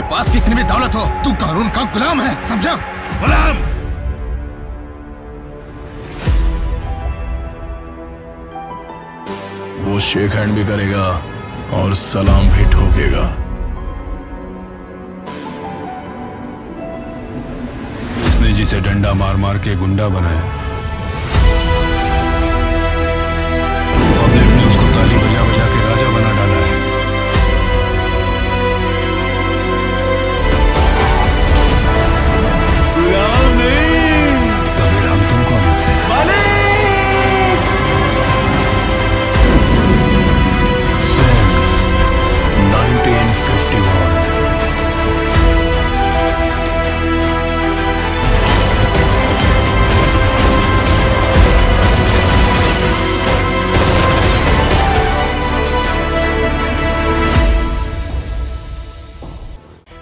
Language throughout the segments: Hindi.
पास कितनी भी दौलत हो, तू कानून का गुलाम है, समझा? गुलाम। वो शेक हैंड भी करेगा और सलाम भी ठोकेगा। उसने जिसे डंडा मार मार के गुंडा बनाया, पब्लिक ने उसको ताली बजा बजा के राजा बना डाला है। गुलाम नहीं, तभी राम तुम कौन होते हैं? मालिक। Since 1951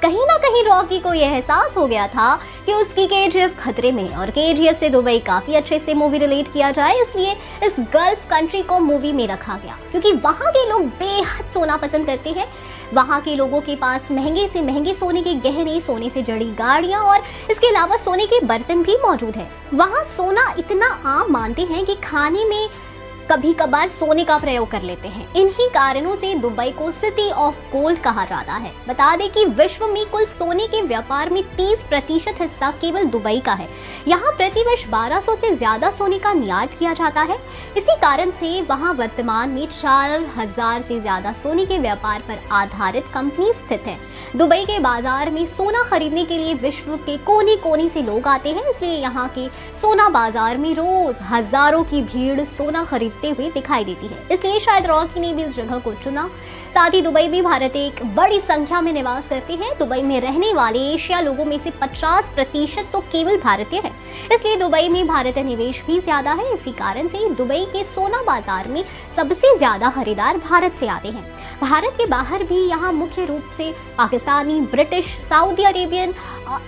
कहीं ना कहीं रॉकी को यह एहसास हो गया था कि उसकी केजीएफ खतरे में, और केजीएफ से दुबई काफी अच्छे से मूवी रिलेट किया जाए, इसलिए इस गल्फ कंट्री को मूवी में रखा गया क्योंकि वहाँ के लोग बेहद सोना पसंद करते हैं। वहाँ के लोगों के पास महंगे से महंगे सोने के गहने, सोने से जड़ी गाड़ियाँ और इसके अलावा सोने के बर्तन भी मौजूद हैं। वहाँ सोना इतना आम मानते हैं कि खाने में कभी कभार सोने का प्रयोग कर लेते हैं। इन्हीं कारणों से दुबई को सिटी ऑफ गोल्ड कहा जाता है। बता दें कि विश्व में कुल सोने के व्यापार में 30% हिस्सा केवल दुबई का है। यहाँ प्रतिवर्ष 1200 से ज्यादा सोने का निर्यात किया जाता है। इसी कारण से वहाँ वर्तमान में 4000 से ज्यादा सोने के व्यापार पर आधारित कंपनी स्थित है। दुबई के बाजार में सोना खरीदने के लिए विश्व के कोने कोने से लोग आते हैं, इसलिए यहाँ के सोना बाजार में रोज हजारों की भीड़ सोना खरीदते हुए दिखाई देती है। इसलिए शायद रॉकी ने भी इस जगह को चुना। साथ ही दुबई में भारत एक बड़ी संख्या में निवास करते हैं। दुबई में रहने वाले एशिया लोगों में से 50% तो केवल भारतीय है, इसलिए दुबई में भारतीय निवेश भी ज्यादा है। इसी कारण से दुबई के सोना बाजार में सबसे ज्यादा खरीदार भारत से आते हैं। भारत के बाहर भी यहाँ मुख्य रूप से Pakistani, British, Saudi Arabian,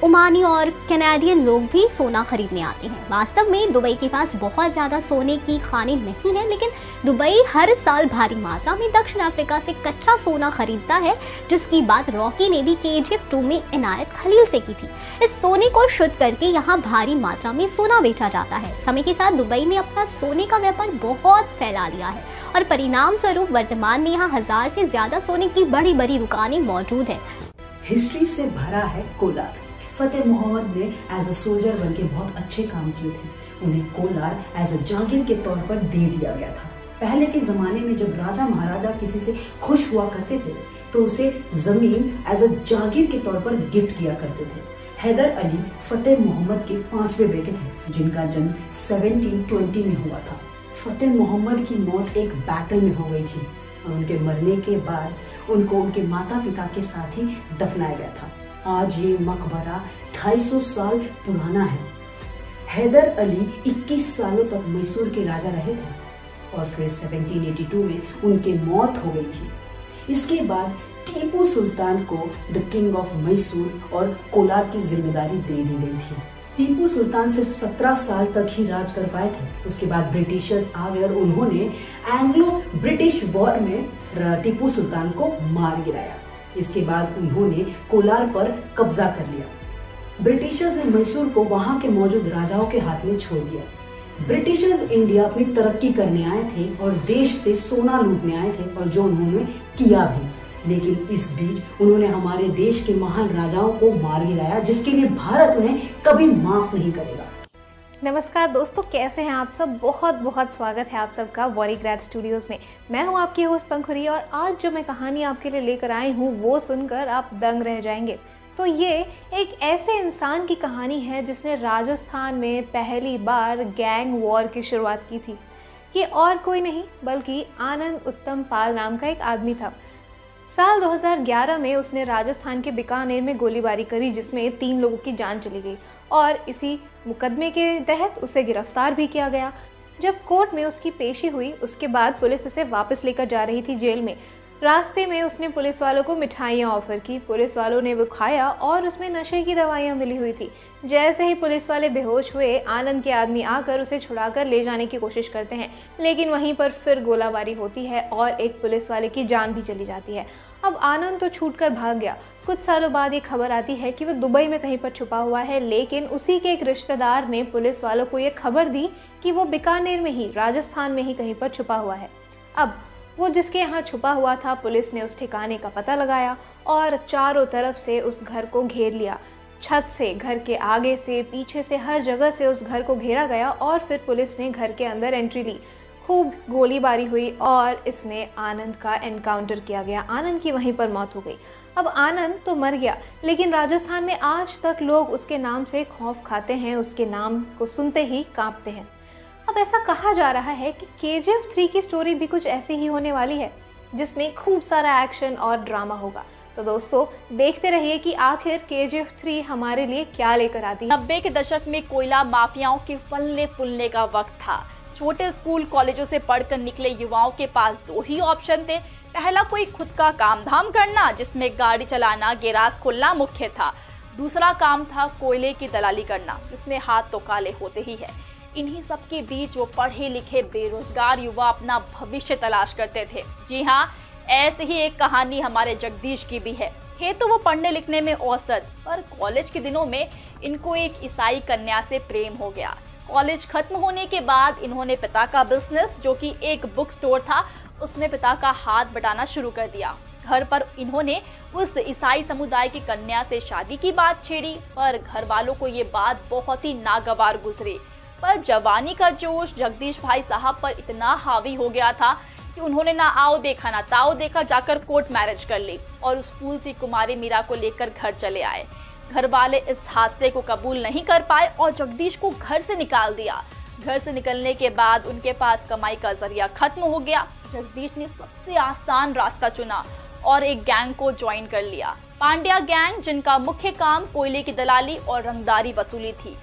Omani और कनाडियन लोग भी सोना खरीदने आते हैं। वास्तव में दुबई के पास बहुत ज़्यादा सोने की खानें नहीं है, लेकिन दुबई हर साल भारी मात्रा में दक्षिण अफ्रीका से कच्चा सोना खरीदता है, जिसकी बात रॉकी ने भी केजीएफ 2 में इनायत खलील से की थी। इस सोने को शुद्ध करके यहाँ भारी मात्रा में सोना बेचा जाता है। समय के साथ दुबई ने अपना सोने का व्यापार बहुत फैला लिया है और परिणाम स्वरूप वर्तमान में यहाँ 1000 से ज्यादा सोने की बड़ी बड़ी दुकानें मौजूद है। हिस्ट्री से भरा है कोलार। फतेह मोहम्मद ने एज अ सोल्जर बनके बहुत अच्छे काम किए थे। उन्हें कोलार एज अ जागीर के तौर पर दे दिया गया था। पहले के जमाने में जब राजा महाराजा किसी से खुश हुआ करते थे तो उसे जमीन एज अ जागीर के तौर पर गिफ्ट किया करते थे। हैदर अली फतेह मोहम्मद के 5वें बेटे थे, जिनका जन्म 1720 में हुआ था। फतेह मोहम्मद की मौत एक बैटल में हो गई थी और उनके मरने के बाद उनको उनके माता पिता के साथ ही दफनाया गया था। आज ये मकबरा 250 साल पुराना है। हैदर अली 21 सालों तक मैसूर के राजा रहे थे और फिर 1782 में उनकी मौत हो गई थी। इसके बाद टीपू सुल्तान को द किंग ऑफ मैसूर और कोलार की जिम्मेदारी दे दी गई थी। टीपू सुल्तान सिर्फ 17 साल तक ही राज कर पाए थे। उसके बाद ब्रिटिशर्स आ गए और उन्होंने एंग्लो ब्रिटिश वॉर में टीपू सुल्तान को मार गिराया। इसके बाद उन्होंने कोलार पर कब्जा कर लिया। ब्रिटिशर्स ने मैसूर को वहां के मौजूद राजाओं के हाथ में छोड़ दिया। ब्रिटिशर्स इंडिया अपनी तरक्की करने आए थे और देश से सोना लूटने आए थे, और जो उन्होंने किया भी। लेकिन इस बीच उन्होंने हमारे देश के महान राजाओं को मार गिराया, जिसके लिए भारत उन्हें कभी माफ नहीं करेगा। नमस्कार दोस्तों, कैसे हैं आप सब। बहुत बहुत स्वागत है आप सबका वॉरीग्रैड स्टूडियोज़ में। मैं हूं आपकी होस्ट पंखुरी और आज जो मैं कहानी आपके लिए लेकर आई हूं वो सुनकर आप दंग रह जाएंगे। तो ये एक ऐसे इंसान की कहानी है जिसने राजस्थान में पहली बार गैंग वॉर की शुरुआत की थी। ये और कोई नहीं बल्कि आनंद उत्तम पाल नाम का एक आदमी था। साल 2011 में उसने राजस्थान के बीकानेर में गोलीबारी करी, जिसमें 3 लोगों की जान चली गई और इसी मुकदमे के तहत उसे गिरफ्तार भी किया गया। जब कोर्ट में उसकी पेशी हुई उसके बाद पुलिस उसे वापस लेकर जा रही थी जेल में, रास्ते में उसने पुलिस वालों को मिठाइयाँ ऑफर की। पुलिस वालों ने वो खाया और उसमें नशे की दवाइयाँ मिली हुई थी। जैसे ही पुलिस वाले बेहोश हुए, आनंद के आदमी आकर उसे छुड़ाकर ले जाने की कोशिश करते हैं, लेकिन वहीं पर फिर गोलाबारी होती है और एक पुलिस वाले की जान भी चली जाती है। अब आनंद तो छूटकर भाग गया। कुछ सालों बाद ये खबर आती है कि वो दुबई में कहीं पर छुपा हुआ है, लेकिन उसी के एक रिश्तेदार ने पुलिस वालों को ये खबर दी कि वो बीकानेर में ही, राजस्थान में ही कहीं पर छुपा हुआ है। अब वो जिसके यहाँ छुपा हुआ था, पुलिस ने उस ठिकाने का पता लगाया और चारों तरफ से उस घर को घेर लिया। छत से, घर के आगे से, पीछे से, हर जगह से उस घर को घेरा गया और फिर पुलिस ने घर के अंदर एंट्री ली। खूब गोलीबारी हुई और इसमें आनंद का एनकाउंटर किया गया। आनंद की वहीं पर मौत हो गई। अब आनंद तो मर गया, लेकिन राजस्थान में आज तक लोग उसके नाम से खौफ खाते हैं, उसके नाम को सुनते ही कांपते हैं। अब ऐसा कहा जा रहा है कि KGF 3 की स्टोरी भी कुछ ऐसी ही होने वाली है, जिसमें खूब सारा एक्शन और ड्रामा होगा। तो दोस्तों, देखते रहिए कि आखिर KGF 3 हमारे लिए क्या लेकर आती है। 90 के दशक में कोयला माफियाओं के फलने फूलने का वक्त था। छोटे स्कूल कॉलेजों से पढ़कर निकले युवाओं के पास दो ही ऑप्शन थे। पहला, कोई खुद का काम धाम करना, जिसमें गाड़ी चलाना, गैराज खोलना मुख्य था। दूसरा काम था कोयले की दलाली करना, जिसमें हाथ तो काले होते ही है। इन्हीं सब के बीच वो पढ़े लिखे बेरोजगार युवा अपना भविष्य तलाश करते थे। जी हाँ, ऐसे ही एक कहानी हमारे जगदीश की भी है। थे तो वो पढ़ने लिखने में औसत, पर कॉलेज के दिनों में इनको एक ईसाई कन्या से प्रेम हो गया। कॉलेज खत्म होने के बाद इन्होंने पिता का बिजनेस, जो कि एक बुक स्टोर था, उसमें पिता का हाथ बटाना शुरू कर दिया। घर पर इन्होंने उस ईसाई समुदाय की कन्या से शादी की बात छेड़ी, पर घर वालों को ये बात बहुत ही नागवार गुजरी। पर जवानी का जोश जगदीश भाई साहब पर इतना हावी हो गया था कि उन्होंने ना आओ देखा ना ताओ देखा, जाकर कोर्ट मैरिज कर ली और उस फूल सी कुमारी मीरा को लेकर घर चले आए। घर वाले इस हादसे को कबूल नहीं कर पाए और जगदीश को घर से निकाल दिया। घर से निकलने के बाद उनके पास कमाई का जरिया खत्म हो गया। जगदीश ने सबसे आसान रास्ता चुना और एक गैंग को ज्वाइन कर लिया, पांड्या गैंग, जिनका मुख्य काम कोयले की दलाली और रंगदारी वसूली थी।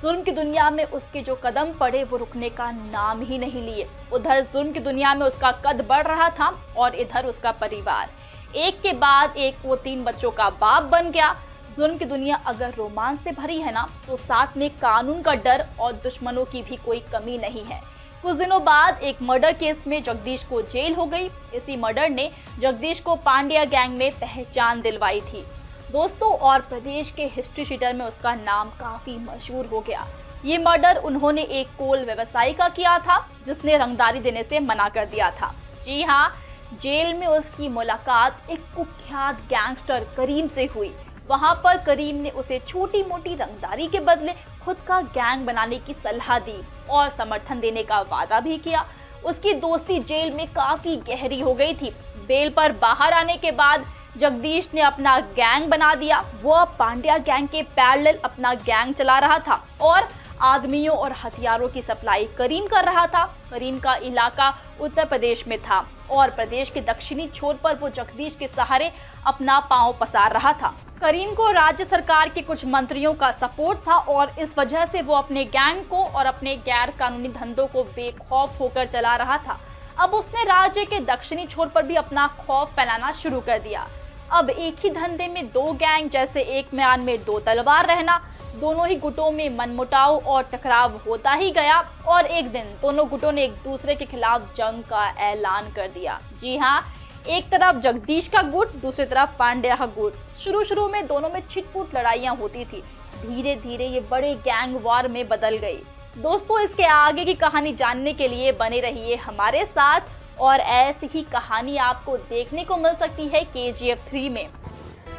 जुर्म की दुनिया में उसके जो कदम पड़े वो रुकने का नाम ही नहीं लिए। उधर जुर्म की दुनिया में उसका कद बढ़ रहा था और इधर उसका परिवार। एक के बाद एक वो 3 बच्चों का बाप बन गया। जुर्म की दुनिया अगर रोमांस से भरी है ना, तो साथ में कानून का डर और दुश्मनों की भी कोई कमी नहीं है। कुछ दिनों बाद एक मर्डर केस में जगदीश को जेल हो गई। इसी मर्डर ने जगदीश को पांड्या गैंग में पहचान दिलवाई थी दोस्तों, और प्रदेश के हिस्ट्री शीटर में उसका नाम काफी मशहूर हो गया। ये मर्डर उन्होंने एक कोल व्यवसायी का किया था, जिसने रंगदारी देने से मना कर दिया था। जी हाँ, जेल में उसकी मुलाकात एक कुख्यात गैंगस्टर करीम से हुई। वहां पर करीम ने उसे छोटी मोटी रंगदारी के बदले खुद का गैंग बनाने की सलाह दी और समर्थन देने का वादा भी किया। उसकी दोस्ती जेल में काफी गहरी हो गई थी। बेल पर बाहर आने के बाद जगदीश ने अपना गैंग बना दिया। वो पांड्या गैंग के पैरेलल अपना गैंग चला रहा था और आदमियों और हथियारों की सप्लाई करीम कर रहा था। करीम का इलाका उत्तर प्रदेश में था और प्रदेश के दक्षिणी छोर पर वो जगदीश के सहारे अपना पांव पसार रहा था। करीम को राज्य सरकार के कुछ मंत्रियों का सपोर्ट था और इस वजह से वो अपने गैंग को और अपने गैर कानूनी धंधों को बेखौफ होकर चला रहा था। अब उसने राज्य के दक्षिणी छोर पर भी अपना खौफ फैलाना शुरू कर दिया। अब एक ही धंधे में 2 गैंग, जैसे एक म्यान में 2 तलवार रहना। दोनों ही गुटों में मनमुटाव और टकराव होता ही गया और एक दिन दोनों गुटों ने एक दूसरे के खिलाफ जंग का ऐलान कर दिया। जी हाँ, एक तरफ जगदीश का गुट, दूसरी तरफ पांड्या का गुट। शुरू में दोनों में छिटपुट लड़ाइयाँ होती थी। धीरे धीरे ये बड़े गैंग वार में बदल गई। दोस्तों, इसके आगे की कहानी जानने के लिए बने रहिए हमारे साथ और ऐसी ही कहानी आपको देखने को मिल सकती है KGF 3 में।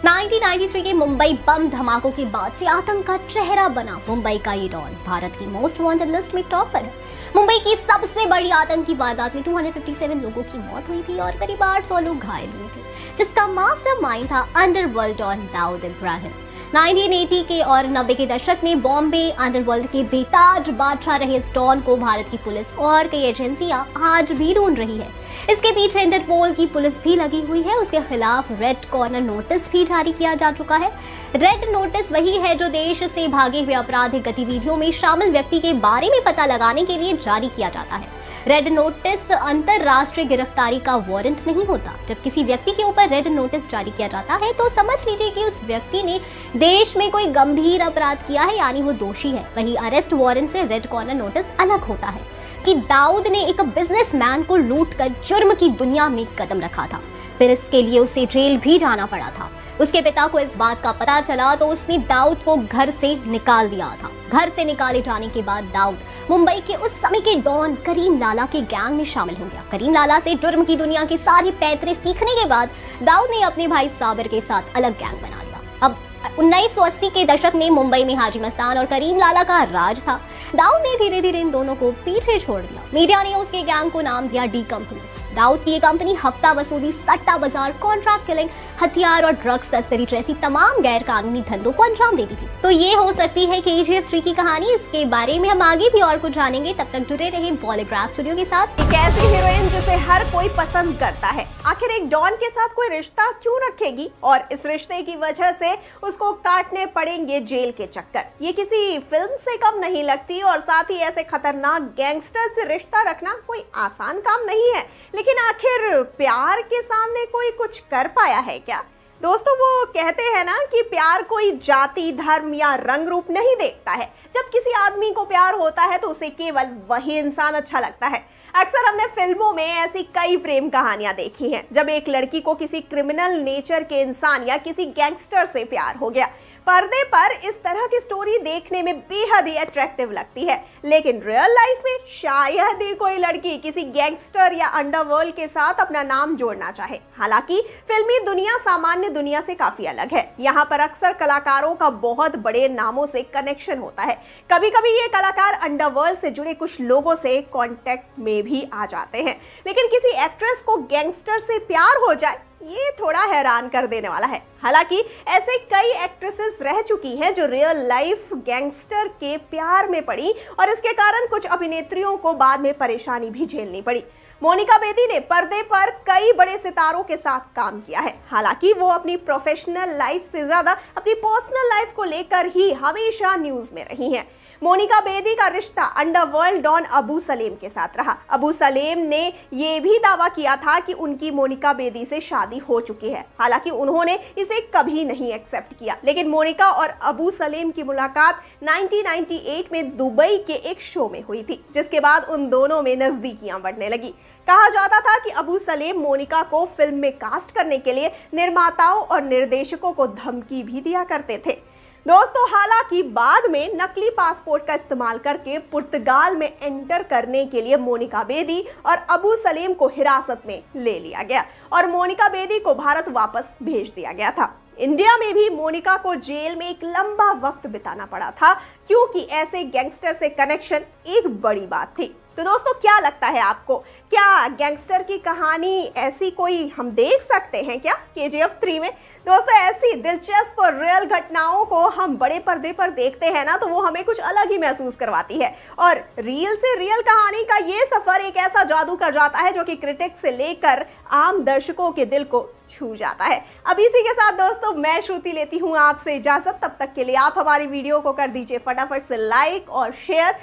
1993 के मुंबई बम धमाकों के बाद से आतंक का चेहरा बना मुंबई का ये डॉन भारत की मोस्ट वांटेड लिस्ट में टॉप पर है। मुंबई की सबसे बड़ी आतंकी वारदात में 257 लोगों की मौत हुई थी और करीब 800 लोग घायल हुए थे, जिसका मास्टरमाइंड था अंडरवर्ल्ड डॉन दाऊद इब्राहिम। 1980 के और 90 के दशक में बॉम्बे अंडरवर्ल्ड के बेताज बादशाह रहे इस डॉन को भारत की पुलिस और कई एजेंसियां आज भी ढूंढ रही है। इसके पीछे इंटरपोल की पुलिस भी लगी हुई है। उसके खिलाफ रेड कॉर्नर नोटिस भी जारी किया जा चुका है। रेड नोटिस वही है जो देश से भागे हुए आपराधिक गतिविधियों में शामिल व्यक्ति के बारे में पता लगाने के लिए जारी किया जाता है। रेड नोटिस अंतरराष्ट्रीय गिरफ्तारी का वारंट नहीं होता। जब किसी व्यक्ति के ऊपर रेड नोटिस जारी किया जाता है तो समझ लीजिए कि उस व्यक्ति ने देश में कोई गंभीर अपराध किया है, यानी वो दोषी है। वहीं अरेस्ट वारंट से रेड कॉर्नर नोटिस अलग होता है कि दाऊद ने एक बिजनेसमैन को लूटकर जुर्म की दुनिया में कदम रखा था, फिर इसके लिए उसे जेल भी जाना पड़ा था। उसके पिता को इस बात का पता चला तो उसने दाऊद को घर से निकाल दिया था। घर से निकाले जाने के बाद दाऊद मुंबई के उस समय के डॉन करीम लाला के गैंग में शामिल हो गया। करीम लाला से जुर्म की दुनिया के सारे पैतरे सीखने के बाद दाऊद ने अपने भाई साबिर के साथ अलग गैंग बना लिया। अब 1980 के दशक में मुंबई में हाजी मस्तान और करीम लाला का राज था। दाऊद ने धीरे धीरे इन दोनों को पीछे छोड़ दिया। मीडिया ने उसके गैंग को नाम दिया डी कंपनी। दाऊद की ये कंपनी हफ्ता वसूली, सट्टा बाजार, कॉन्ट्रैक्ट किलिंग, हथियार और ड्रग्स तस्करी जैसी तमाम गैर कानूनी धंधों को अंजाम देती थी। तो ये हो सकती है KGF 3 की कहानी। इसके बारे में हम आगे भी और कुछ जानेंगे, तब तक जुड़े रहे बॉलीग्राफ स्टूडियो के साथ। एक ऐसी हीरोइन जिसे हर कोई पसंद करता है, आखिर एक डॉन के साथ कोई रिश्ता क्यों रखेगी और इस रिश्ते की वजह से उसको काटने पड़ेंगे जेल के चक्कर। ये किसी फिल्म से कम नहीं लगती और साथ ही ऐसे खतरनाक गैंगस्टर से रिश्ता रखना कोई आसान काम नहीं है। लेकिन आखिर प्यार के सामने कोई कुछ कर पाया है क्या? दोस्तों, वो कहते हैं ना कि प्यार कोई जाति, धर्म या रंग रूप नहीं देखता है। जब किसी आदमी को प्यार होता है तो उसे केवल वही इंसान अच्छा लगता है। अक्सर हमने फिल्मों में ऐसी कई प्रेम कहानियां देखी हैं जब एक लड़की को किसी क्रिमिनल नेचर के इंसान या किसी गैंगस्टर से प्यार हो गया। पर्दे पर इस तरह की स्टोरी देखने में बेहद ही अट्रैक्टिव लगती है, लेकिन रियल लाइफ में शायद ही कोई लड़की किसी गैंगस्टर या अंडरवर्ल्ड के साथ अपना नाम जोड़ना चाहे। हालांकि फिल्मी दुनिया सामान्य दुनिया से काफी अलग है। यहाँ पर अक्सर कलाकारों का बहुत बड़े नामों से कनेक्शन होता है। कभी कभी ये कलाकार अंडरवर्ल्ड से जुड़े कुछ लोगों से कॉन्टेक्ट में भी आ जाते हैं, लेकिन किसी एक्ट्रेस को गैंगस्टर से प्यार हो जाए, ये थोड़ा हैरान कर देने वाला है। हालांकि ऐसे कई एक्ट्रेसेस रह चुकी हैं जो रियल लाइफ गैंगस्टर के प्यार में पड़ी और इसके कारण कुछ अभिनेत्रियों को बाद में परेशानी भी झेलनी पड़ी। मोनिका बेदी ने पर्दे पर कई बड़े सितारों के साथ काम किया है। हालांकि वो अपनी प्रोफेशनल लाइफ से ज्यादा अपनी पर्सनल लाइफ को लेकर ही हमेशा न्यूज में रही हैं। मोनिका बेदी का रिश्ता अंडरवर्ल्ड डॉन अबू सलेम के साथ रहा। अबू सलेम ने ये भी दावा किया था कि उनकी मोनिका बेदी से शादी हो चुकी है। हालांकि उन्होंने इसे कभी नहीं एक्सेप्ट किया। लेकिन मोनिका और अबू सलेम की मुलाकात 1998 में दुबई के एक शो में हुई थी, जिसके बाद उन दोनों में नजदीकियां बढ़ने लगी। कहा जाता था कि अबू सलेम मोनिका को फिल्म में कास्ट करने के लिए निर्माताओं और निर्देशकों को धमकी भी दिया करते थे। दोस्तों, हालांकि बाद में नकली पासपोर्ट का इस्तेमाल करके पुर्तगाल में एंटर करने के लिए मोनिका बेदी और अबू सलेम को हिरासत में ले लिया गया और मोनिका बेदी को भारत वापस भेज दिया गया था। इंडिया में भी मोनिका को जेल में एक लंबा वक्त बिताना पड़ा था, क्योंकि ऐसे गैंगस्टर से कनेक्शन एक बड़ी बात थी। तो दोस्तों, क्या लगता है आपको, क्या गैंगस्टर की कहानी ऐसी कोई हम देख सकते हैं क्या KGF 3 में? दोस्तों, ऐसी दिलचस्प और रियल घटनाओं को हम बड़े पर्दे पर देखते हैं ना, तो वो हमें कुछ अलग ही महसूस करवाती है। और रियल से रियल कहानी का ये सफर एक ऐसा जादू कर जाता है जो कि क्रिटिक्स से लेकर आम दर्शकों के दिल को छू जाता है। अब इसी के साथ दोस्तों, मैं श्रुति लेती हूँ आपसे इजाजत। तब तक के लिए आप हमारी वीडियो को कर दीजिए फटाफट से लाइक और शेयर।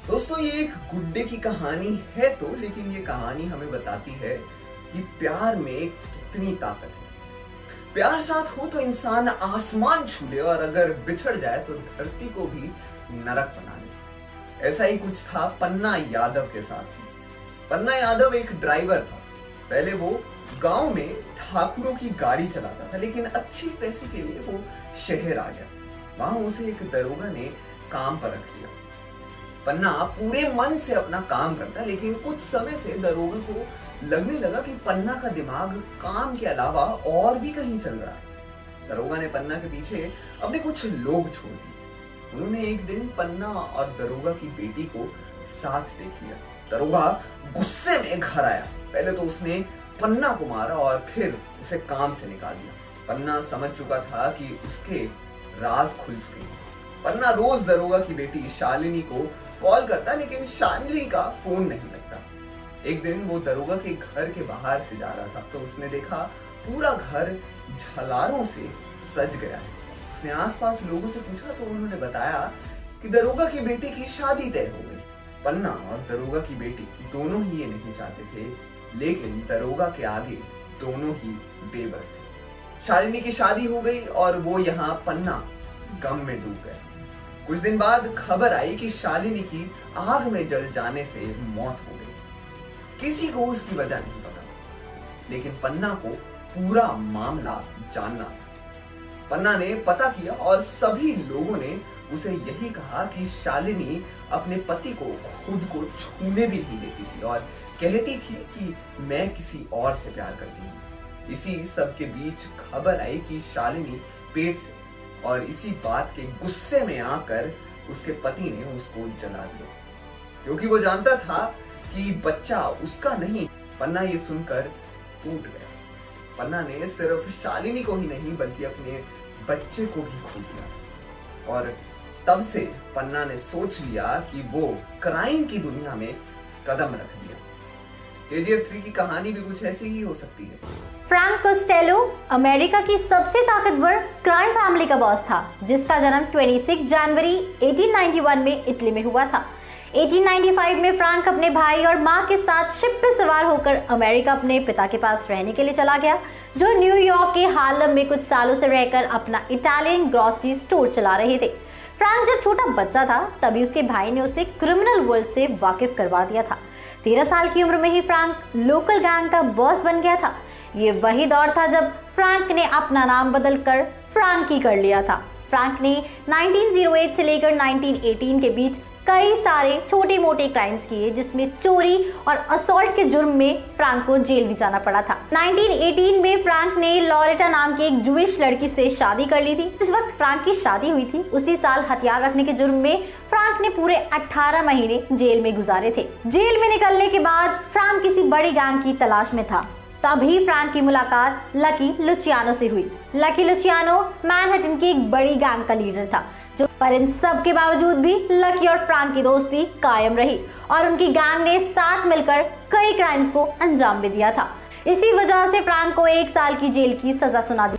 दोस्तों, ये एक गुड्डे की कहानी है तो, लेकिन ये कहानी हमें बताती है कि प्यार में कितनी ताकत है। प्यार साथ हो तो इंसान आसमान छू ले और अगर बिछड़ जाए तो धरती को भी नरक बना ले। ऐसा ही कुछ था पन्ना यादव के साथ। पन्ना यादव एक ड्राइवर था। पहले वो गांव में ठाकुरों की गाड़ी चलाता था, लेकिन अच्छे पैसे के लिए वो शहर आ गया। वहां उसे एक दरोगा ने काम पर रख लिया। पन्ना पूरे मन से अपना काम करता, लेकिन कुछ समय से दरोगा को लगने लगा कि पन्ना का दिमाग काम के अलावा और भी कहीं चल रहा है। दरोगा ने पन्ना के पीछे अपने कुछ लोग छोड़ दिए। उन्होंने एक दिन पन्ना और दरोगा की बेटी को साथ देख लिया। दरोगा गुस्से में घर आया। पहले तो उसने पन्ना को मारा और फिर उसे काम से निकाल दिया। पन्ना समझ चुका था कि उसके राज खुल चुके हैं। पन्ना रोज दरोगा की बेटी शालिनी को कॉल करता, लेकिन शालिनी का फोन नहीं लगता। एक दिन वो दरोगा के घर के बाहर से जा रहा था तो उसने देखा पूरा घर झालरों से सज गया है। उसने आसपास लोगों से पूछा तो उन्होंने बताया कि दरोगा की बेटी की शादी तय हो गई। पन्ना और दरोगा की बेटी दोनों ही ये नहीं चाहते थे, लेकिन दरोगा के आगे दोनों ही बेबस थे। शालिनी की शादी हो गई और वो यहाँ पन्ना गम में डूब गए। कुछ दिन बाद खबर आई कि शालिनी की आग में जल जाने से मौत हो गई। किसी को उसकी वजह नहीं पता, लेकिन पन्ना को पूरा मामला जानना था। पन्ना ने पता किया और सभी लोगों ने उसे यही कहा कि शालिनी अपने पति को खुद को छूने भी नहीं देती थी और कहती थी कि मैं किसी और से प्यार करती हूँ। इसी सब के बीच खबर आई कि शालिनी पेट से, और इसी बात के गुस्से में आकर उसके पति ने उसको जला दिया, क्योंकि वो जानता था कि बच्चा उसका नहीं। पन्ना ये सुनकर टूट गया। पन्ना ने सिर्फ शालिनी को ही नहीं बल्कि अपने बच्चे को भी खो दिया, और तब से पन्ना ने सोच लिया कि वो क्राइम की दुनिया में कदम रख दिया। KGF 3 की कहानी भी कुछ ऐसी ही हो सकती है। फ्रैंक कोस्टेलो अमेरिका की सबसे ताकतवर क्राइम फैमिली का बॉस था, जिसका जन्म 26 जनवरी 1891 में इटली में हुआ था। 1895 में फ्रैंक अपने भाई और मां के साथ शिप पे सवार होकर अमेरिका अपने पिता के पास रहने के लिए चला गया, जो न्यूयॉर्क के हार्लम में कुछ सालों से रहकर अपना इटालियन ग्रोसरी स्टोर चला रहे थे। फ्रैंक जब छोटा बच्चा था तभी उसके भाई ने उसे क्रिमिनल वर्ल्ड से वाकिफ करवा दिया था। 13 साल की उम्र में ही फ्रैंक लोकल गैंग का बॉस बन गया था। ये वही दौर था जब फ्रैंक ने अपना नाम बदलकर फ्रैंकी कर लिया था। फ्रैंक ने 1908 से लेकर 1918 के बीच कई सारे छोटे मोटे क्राइम्स किए, जिसमें चोरी और असॉल्ट के जुर्म में फ्रैंक को जेल भी जाना पड़ा था। 1918 में फ्रैंक ने लॉरेटा नाम की एक जूइश लड़की से शादी कर ली थी। इस वक्त फ्रैंक की शादी हुई थी। उसी साल हथियार रखने के जुर्म में फ्रैंक ने पूरे 18 महीने जेल में गुजारे थे। जेल में निकलने के बाद फ्रैंक किसी बड़ी गैंग की तलाश में था। तभी फ्रैंक की मुलाकात लकी लुचियानो से हुई। लकी लुचियानो मैनहट्टन की एक बड़ी गैंग का लीडर था, पर इन सब के बावजूद भी लकी और फ्रैंक की दोस्ती कायम रही और उनकी गैंग ने साथ मिलकर कई क्राइम्स को अंजाम भी दिया था। इसी वजह से फ्रैंक को 1 साल की जेल की सजा सुना दी।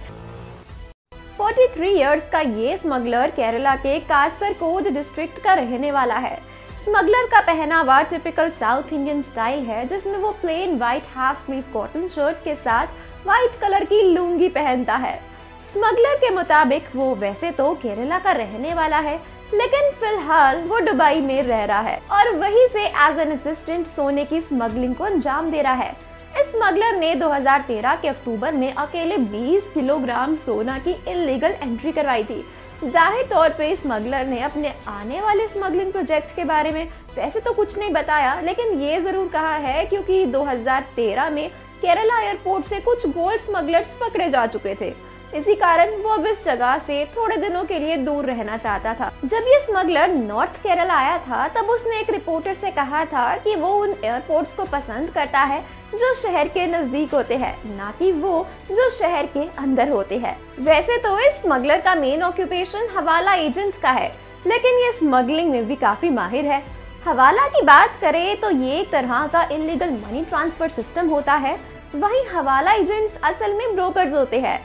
43 इयर्स का ये स्मगलर केरला के कासरगोड डिस्ट्रिक्ट का रहने वाला है। स्मगलर का पहनावा टिपिकल साउथ इंडियन स्टाइल है, जिसमें वो plain white half sleeve cotton shirt के साथ व्हाइट कलर की लुंगी पहनता है। स्मगलर के मुताबिक वो वैसे तो केरला का रहने वाला है, लेकिन फिलहाल वो दुबई में रह रहा है और वहीं से एज एन असिस्टेंट सोने की स्मगलिंग को अंजाम दे रहा है। इस स्मगलर ने 2013 के अक्टूबर में अकेले 20 किलोग्राम सोना की इलीगल एंट्री करवाई थी। जाहिर तौर पे स्मगलर ने अपने आने वाले स्मगलिंग प्रोजेक्ट के बारे में वैसे तो कुछ नहीं बताया, लेकिन ये जरूर कहा है क्योंकि 2013 में केरला एयरपोर्ट से कुछ गोल्ड स्मगलर्स पकड़े जा चुके थे। इसी कारण वो अब इस जगह से थोड़े दिनों के लिए दूर रहना चाहता था। जब ये स्मगलर नॉर्थ केरला आया था तब उसने एक रिपोर्टर से कहा था कि वो उन एयरपोर्ट्स को पसंद करता है जो शहर के नजदीक होते हैं, ना कि वो जो शहर के अंदर होते हैं। वैसे तो इस स्मगलर का मेन ऑक्यूपेशन हवाला एजेंट का है, लेकिन ये स्मगलिंग में भी काफी माहिर है। हवाला की बात करें तो ये एक तरह का इलीगल मनी ट्रांसफर सिस्टम होता है, वहीं हवाला एजेंट्स असल में ब्रोकर्स होते हैं।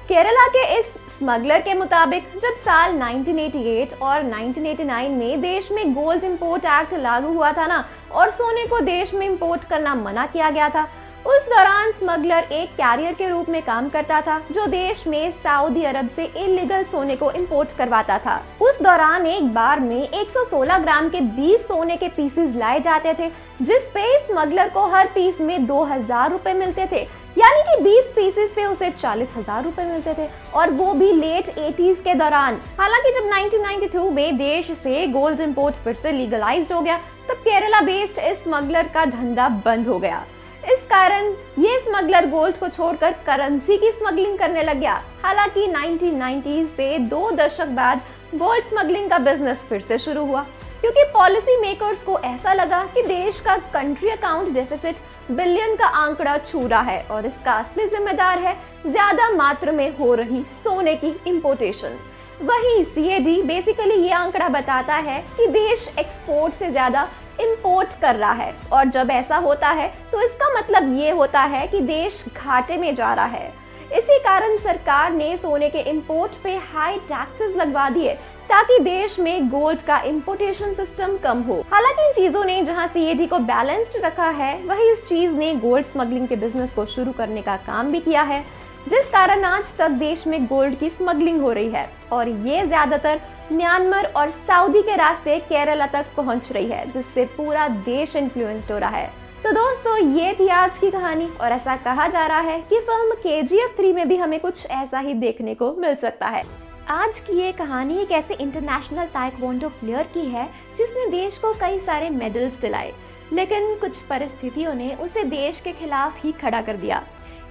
केरला के इस स्मगलर के मुताबिक जब साल 1988 और 1989 में देश में गोल्ड इंपोर्ट एक्ट लागू हुआ था ना, और सोने को देश में इंपोर्ट करना मना किया गया था, उस दौरान स्मगलर एक कैरियर के रूप में काम करता था जो देश में सऊदी अरब से इलीगल सोने को इंपोर्ट करवाता था। उस दौरान एक बार में 116 ग्राम के 20 सोने के पीसेस लाए जाते थे, जिस पे स्मगलर को हर पीस में 2000 रुपए मिलते थे, यानी कि 20 पीसेस पे उसे 40,000 रुपए मिलते थे, और वो भी लेट 80s के दौरान। हालांकि जब 1992 में देश से गोल्ड इंपोर्ट फिर से लीगलाइज्ड हो गया, तब केरला बेस्ड इस स्मगलर का धंधा बंद हो गया। इस कारण ये स्मगलर गोल्ड को छोड़कर करेंसी की स्मगलिंग करने लग गया। हालांकि 1990s से 2 दशक बाद गोल्ड स्मगलिंग का बिजनेस फिर से शुरू हुआ, क्योंकि पॉलिसी मेकर्स को ऐसा लगा कि देश का कंट्री अकाउंट डेफिसिट बिलियन का आंकड़ा छू रहा है और इसका असली जिम्मेदार है ज्यादा मात्रा में हो रही सोने की इंपोर्टेशन। वहीं CAD बेसिकली ये आंकड़ा बताता है कि देश एक्सपोर्ट से ज्यादा इंपोर्ट कर रहा है, और जब ऐसा होता है तो इसका मतलब ये होता है कि देश घाटे में जा रहा है। इसी कारण सरकार ने सोने के इंपोर्ट पे हाई टैक्सेस लगवा दिए ताकि देश में गोल्ड का इंपोर्टेशन सिस्टम कम हो। हालांकि इन चीजों ने जहां सीएडी को बैलेंस्ड रखा है, वहीं इस चीज ने गोल्ड स्मगलिंग के बिजनेस को शुरू करने का काम भी किया है, जिस कारण आज तक देश में गोल्ड की स्मगलिंग हो रही है और ये ज्यादातर म्यांमार और सऊदी के रास्ते केरला तक पहुंच रही है, जिससे पूरा देश इन्फ्लुएंस्ड हो रहा है। तो दोस्तों, ये थी आज की कहानी और ऐसा कहा जा रहा है कि फिल्म KGF 3 में भी हमें कुछ ऐसा ही देखने को मिल सकता है। आज की ये कहानी एक ऐसे इंटरनेशनल ताइक्वांडो प्लेयर की है जिसने देश को कई सारे मेडल्स दिलाए, लेकिन कुछ परिस्थितियों ने उसे देश के खिलाफ ही खड़ा कर दिया।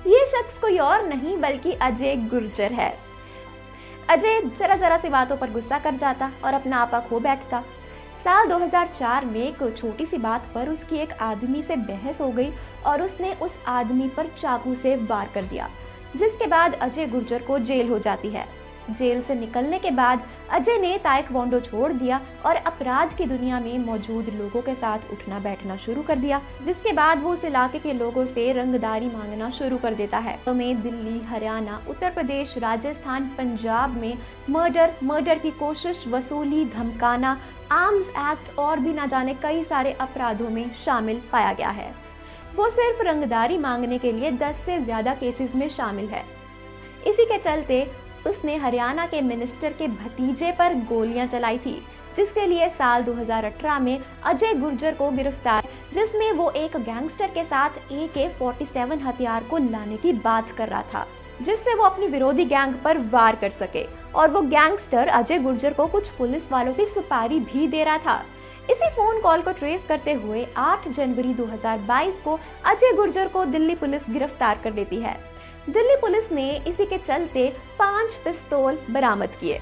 ये शख्स कोई और नहीं बल्कि अजय गुर्जर है। अजय जरा सी बातों पर गुस्सा कर जाता और अपना आपा खो बैठता। साल 2004 में एक छोटी सी बात पर उसकी एक आदमी से बहस हो गई और उसने उस आदमी पर चाकू से वार कर दिया, जिसके बाद अजय गुर्जर को जेल हो जाती है। जेल से निकलने के बाद अजय ने ताइक्वांडो छोड़ दिया और अपराध की दुनिया में मौजूद लोगों के साथ उठना बैठना शुरू कर दिया, जिसके बाद वो उस इलाके के लोगों से रंगदारी मांगना शुरू कर देता है। तो में दिल्ली, हरियाणा, उत्तर प्रदेश, राजस्थान, पंजाब में मर्डर की कोशिश, वसूली, धमकाना, आर्म्स एक्ट और भी ना जाने कई सारे अपराधों में शामिल पाया गया है। वो सिर्फ रंगदारी मांगने के लिए 10 से ज्यादा केसेस में शामिल है। इसी के चलते उसने हरियाणा के मिनिस्टर के भतीजे पर गोलियां चलाई थी, जिसके लिए साल 2018 में अजय गुर्जर को गिरफ्तार, जिसमें वो एक गैंगस्टर के साथ AK-47 हथियार को लाने की बात कर रहा था, जिससे वो अपनी विरोधी गैंग पर वार कर सके। और वो गैंगस्टर अजय गुर्जर को कुछ पुलिस वालों की सुपारी भी दे रहा था। इसी फोन कॉल को ट्रेस करते हुए 8 जनवरी 2022 को अजय गुर्जर को दिल्ली पुलिस गिरफ्तार कर लेती है। दिल्ली पुलिस ने इसी के चलते 5 पिस्तौल बरामद किए।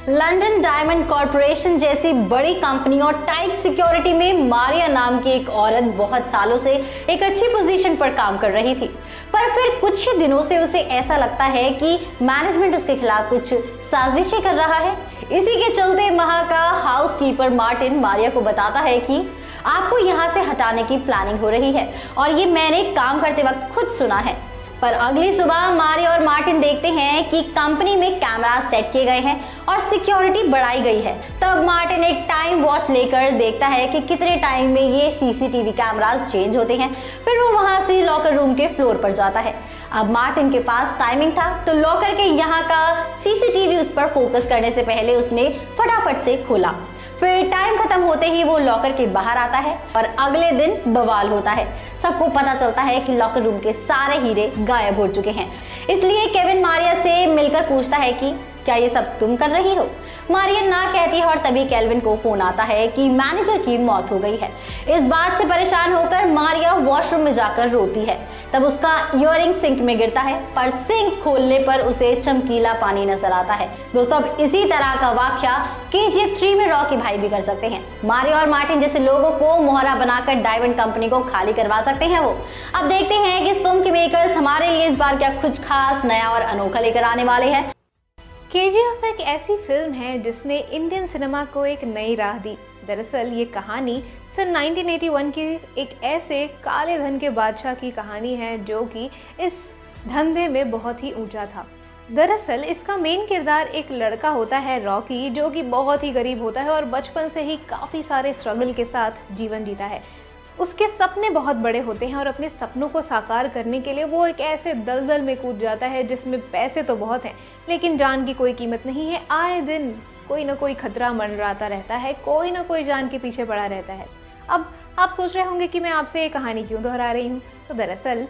लंदन डायमंड कॉर्पोरेशन जैसी बड़ी कंपनी और टाइट सिक्योरिटी में मारिया नाम की एक औरत बहुत सालों से एक अच्छी पोजीशन पर काम कर रही थी, पर फिर कुछ ही दिनों से उसे ऐसा लगता है कि मैनेजमेंट उसके खिलाफ कुछ साजिशें कर रहा है। इसी के चलते वहां का हाउसकीपर मार्टिन मारिया को बताता है कि आपको यहाँ से हटाने की प्लानिंग हो रही है और ये मैंने काम करते वक्त खुद सुना है। पर अगली सुबह मारिया और मार्टिन देखते हैं कि कंपनी में कैमरा सेट किए गए हैं और सिक्योरिटी बढ़ाई गई है। तब मार्टिन एक टाइम वॉच लेकर देखता है कि कितने टाइम में ये CCTV कैमरास चेंज होते हैं। फिर वो वहां से लॉकर रूम के फ्लोर पर जाता है। अब मार्टिन के पास टाइमिंग था, तो लॉकर के यहाँ का CCTV उस पर फोकस करने से पहले उसने फटाफट से खोला। फिर टाइम खत्म होते ही वो लॉकर के बाहर आता है और अगले दिन बवाल होता है। सबको पता चलता है कि लॉकर रूम के सारे हीरे गायब हो चुके हैं। इसलिए केविन मारिया से मिलकर पूछता है कि क्या ये सब तुम कर रही हो? मारिया ना कहती है और तभी केल्विन को फोन आता है कि मैनेजर की मौत हो गई है। इस बात से परेशान होकर मारिया वॉशरूम में जाकर रोती है। तब उसका ईयररिंग सिंक में गिरता है, पर सिंक खोलने पर उसे चमकीला पानी नजर आता है। दोस्तों, अब इसी तरह का वाकया KGF 3 में रॉकी भाई भी कर सकते हैं। मारिया और मार्टिन जैसे लोगों को मोहरा बनाकर डायमंड कंपनी को खाली करवा सकते हैं वो। अब देखते हैं कि इस फिल्म के मेकर्स हमारे लिए इस बार क्या कुछ खास, नया और अनोखा लेकर आने वाले हैं। KGF एक ऐसी फिल्म है जिसने इंडियन सिनेमा को एक नई राह दी। दरअसल ये कहानी सन 1981 की एक ऐसे काले धन के बादशाह की कहानी है जो कि इस धंधे में बहुत ही ऊंचा था। दरअसल इसका मेन किरदार एक लड़का होता है रॉकी, जो कि बहुत ही गरीब होता है और बचपन से ही काफ़ी सारे स्ट्रगल के साथ जीवन जीता है। उसके सपने बहुत बड़े होते हैं और अपने सपनों को साकार करने के लिए वो एक ऐसे दलदल में कूद जाता है जिसमें पैसे तो बहुत हैं, लेकिन जान की कोई कीमत नहीं है। आए दिन कोई ना कोई खतरा मंडराता रहता है, कोई ना कोई जान के पीछे पड़ा रहता है। अब आप सोच रहे होंगे कि मैं आपसे ये कहानी क्यों दोहरा रही हूँ, तो दरअसल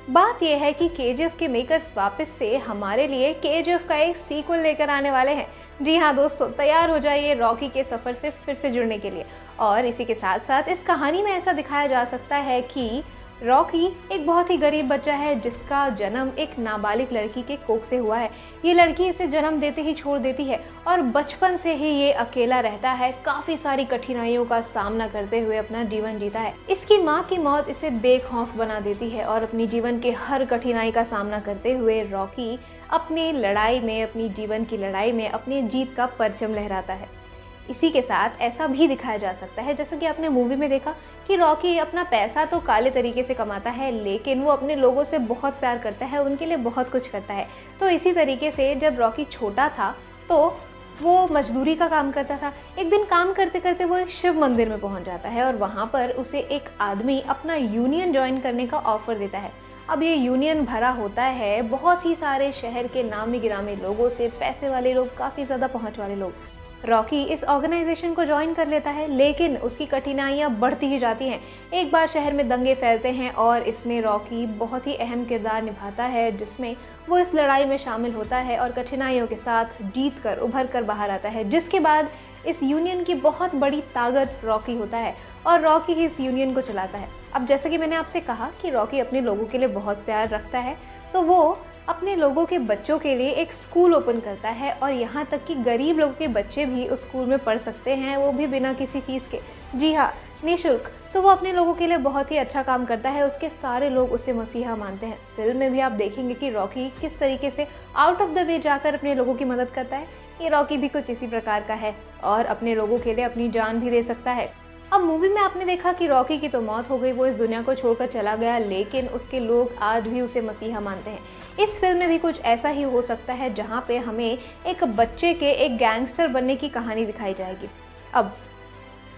बात यह है कि KGF के मेकर्स वापस से हमारे लिए KGF का एक सीक्वल लेकर आने वाले हैं। जी हाँ दोस्तों, तैयार हो जाइए रॉकी के सफ़र से फिर से जुड़ने के लिए। और इसी के साथ साथ इस कहानी में ऐसा दिखाया जा सकता है कि रॉकी एक बहुत ही गरीब बच्चा है जिसका जन्म एक नाबालिग लड़की के कोख से हुआ है। ये लड़की इसे जन्म देते ही छोड़ देती है और बचपन से ही ये अकेला रहता है, काफ़ी सारी कठिनाइयों का सामना करते हुए अपना जीवन जीता है। इसकी माँ की मौत इसे बेखौफ बना देती है और अपनी जीवन के हर कठिनाई का सामना करते हुए रॉकी अपनी लड़ाई में, अपनी जीवन की लड़ाई में अपनी जीत का परचम लहराता है। इसी के साथ ऐसा भी दिखाया जा सकता है, जैसा कि आपने मूवी में देखा कि रॉकी अपना पैसा तो काले तरीके से कमाता है, लेकिन वो अपने लोगों से बहुत प्यार करता है, उनके लिए बहुत कुछ करता है। तो इसी तरीके से जब रॉकी छोटा था तो वो मजदूरी का काम करता था। एक दिन काम करते करते वो एक शिव मंदिर में पहुंच जाता है और वहाँ पर उसे एक आदमी अपना यूनियन ज्वाइन करने का ऑफर देता है। अब ये यूनियन भरा होता है बहुत ही सारे शहर के नामी गिरामी लोगों से, पैसे वाले लोग, काफ़ी ज़्यादा पहुँच वाले लोग। रॉकी इस ऑर्गेनाइजेशन को ज्वाइन कर लेता है, लेकिन उसकी कठिनाइयाँ बढ़ती ही जाती हैं। एक बार शहर में दंगे फैलते हैं और इसमें रॉकी बहुत ही अहम किरदार निभाता है, जिसमें वो इस लड़ाई में शामिल होता है और कठिनाइयों के साथ जीत कर उभर कर बाहर आता है, जिसके बाद इस यूनियन की बहुत बड़ी ताकत रॉकी होता है और रॉकी ही इस यूनियन को चलाता है। अब जैसा कि मैंने आपसे कहा कि रॉकी अपने लोगों के लिए बहुत प्यार रखता है, तो वो अपने लोगों के बच्चों के लिए एक स्कूल ओपन करता है और यहाँ तक कि गरीब लोगों के बच्चे भी उस स्कूल में पढ़ सकते हैं, वो भी बिना किसी फीस के। जी हाँ, निःशुल्क। तो वो अपने लोगों के लिए बहुत ही अच्छा काम करता है, उसके सारे लोग उसे मसीहा मानते हैं। फिल्म में भी आप देखेंगे कि रॉकी किस तरीके से आउट ऑफ द वे जाकर अपने लोगों की मदद करता है। ये रॉकी भी कुछ इसी प्रकार का है और अपने लोगों के लिए अपनी जान भी दे सकता है। अब मूवी में आपने देखा कि रॉकी की तो मौत हो गई, वो इस दुनिया को छोड़कर चला गया, लेकिन उसके लोग आज भी उसे मसीहा मानते हैं। इस फिल्म में भी कुछ ऐसा ही हो सकता है, जहाँ पे हमें एक बच्चे के एक गैंगस्टर बनने की कहानी दिखाई जाएगी। अब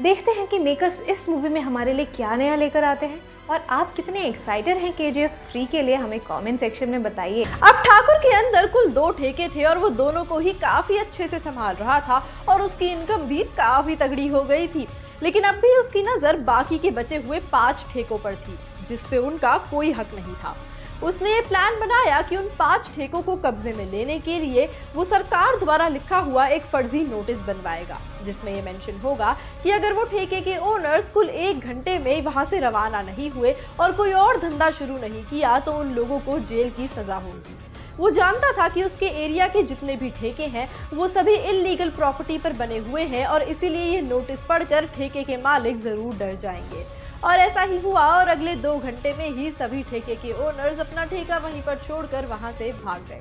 देखते हैं कि मेकर्स इस मूवी में हमारे लिए क्या नया लेकर आते हैं और आप कितने एक्साइटेड हैं KGF 3 के लिए, हमें कमेंट सेक्शन में बताइए। अब ठाकुर के अंदर कुल 2 ठेके थे और वो दोनों को ही काफी अच्छे से संभाल रहा था और उसकी इनकम भी काफी तगड़ी हो गई थी, लेकिन अब भी उसकी नजर बाकी के बचे हुए 5 ठेकों पर थी, जिसपे उनका कोई हक नहीं था। उसने ये प्लान बनाया कि उन 5 ठेकों को कब्जे में लेने के लिए वो सरकार द्वारा लिखा हुआ एक फर्जी नोटिस बनवाएगा, जिसमें ये मेंशन होगा कि अगर वो ठेके के ओनर्स कुल 1 घंटे में वहां से रवाना नहीं हुए और कोई और धंधा शुरू नहीं किया तो उन लोगों को जेल की सजा होगी। वो जानता था कि उसके एरिया के जितने भी ठेके हैं वो सभी इल्लीगल प्रॉपर्टी पर बने हुए हैं और इसीलिए ये नोटिस पढ़कर ठेके के मालिक जरूर डर जाएंगे। और ऐसा ही हुआ और अगले 2 घंटे में ही सभी ठेके के ओनर्स अपना ठेका वहीं पर छोड़कर वहां से भाग गए।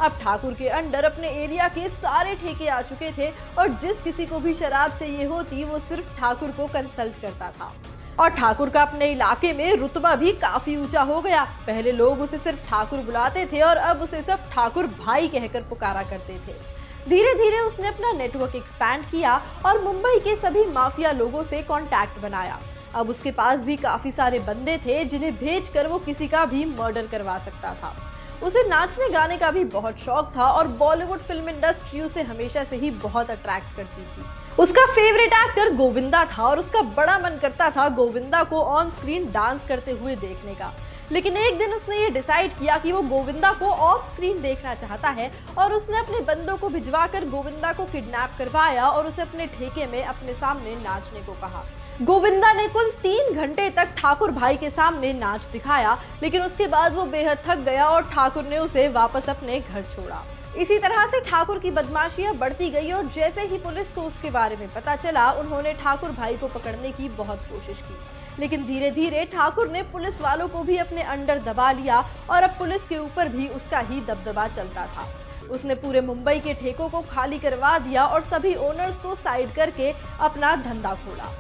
अब ठाकुर के अंडर अपने एरिया के सारे ठेके आ चुके थे और जिस किसी को भी शराब चाहिए होती वो सिर्फ ठाकुर को कंसल्ट करता था। और ठाकुर का अपने इलाके में रुतबा भी काफी ऊंचा हो गया। पहले लोग उसे सिर्फ ठाकुर बुलाते थे और अब उसे सब ठाकुर भाई कहकर पुकारा करते थे। धीरे धीरे उसने अपना नेटवर्क एक्सपैंड किया और मुंबई के सभी माफिया लोगों से कांटेक्ट बनाया। अब उसके पास भी काफी सारे बंदे थे जिन्हें भेजकर वो किसी का भी मर्डर करवा सकता था। उसे नाचने गाने का भी बहुत शौक था और बॉलीवुड फिल्म इंडस्ट्री उसे हमेशा से ही बहुत अट्रैक्ट करती थी। उसका फेवरेट एक्टर गोविंदा था और उसका बड़ा मन करता था गोविंदा को ऑन स्क्रीन डांस करते हुए देखने का। लेकिन एक दिन उसने ये डिसाइड किया कि वो गोविंदा को ऑफ स्क्रीन देखना चाहता है और उसने अपने बंदों को भिजवाकर गोविंदा को किडनैप करवाया और उसे अपने ठेके में अपने सामने नाचने को कहा। गोविंदा ने कुल 3 घंटे तक ठाकुर भाई के सामने नाच दिखाया, लेकिन उसके बाद वो बेहद थक गया और ठाकुर ने उसे वापस अपने घर छोड़ा। इसी तरह से ठाकुर की बदमाशियां बढ़ती गई और जैसे ही पुलिस को उसके बारे में पता चला उन्होंने ठाकुर भाई को पकड़ने की बहुत कोशिश की, लेकिन धीरे धीरे ठाकुर ने पुलिस वालों को भी अपने अंडर दबा लिया और अब पुलिस के ऊपर भी उसका ही दबदबा चलता था। उसने पूरे मुंबई के ठेकों को खाली करवा दिया और सभी ओनर्स को साइड करके अपना धंधा खोला।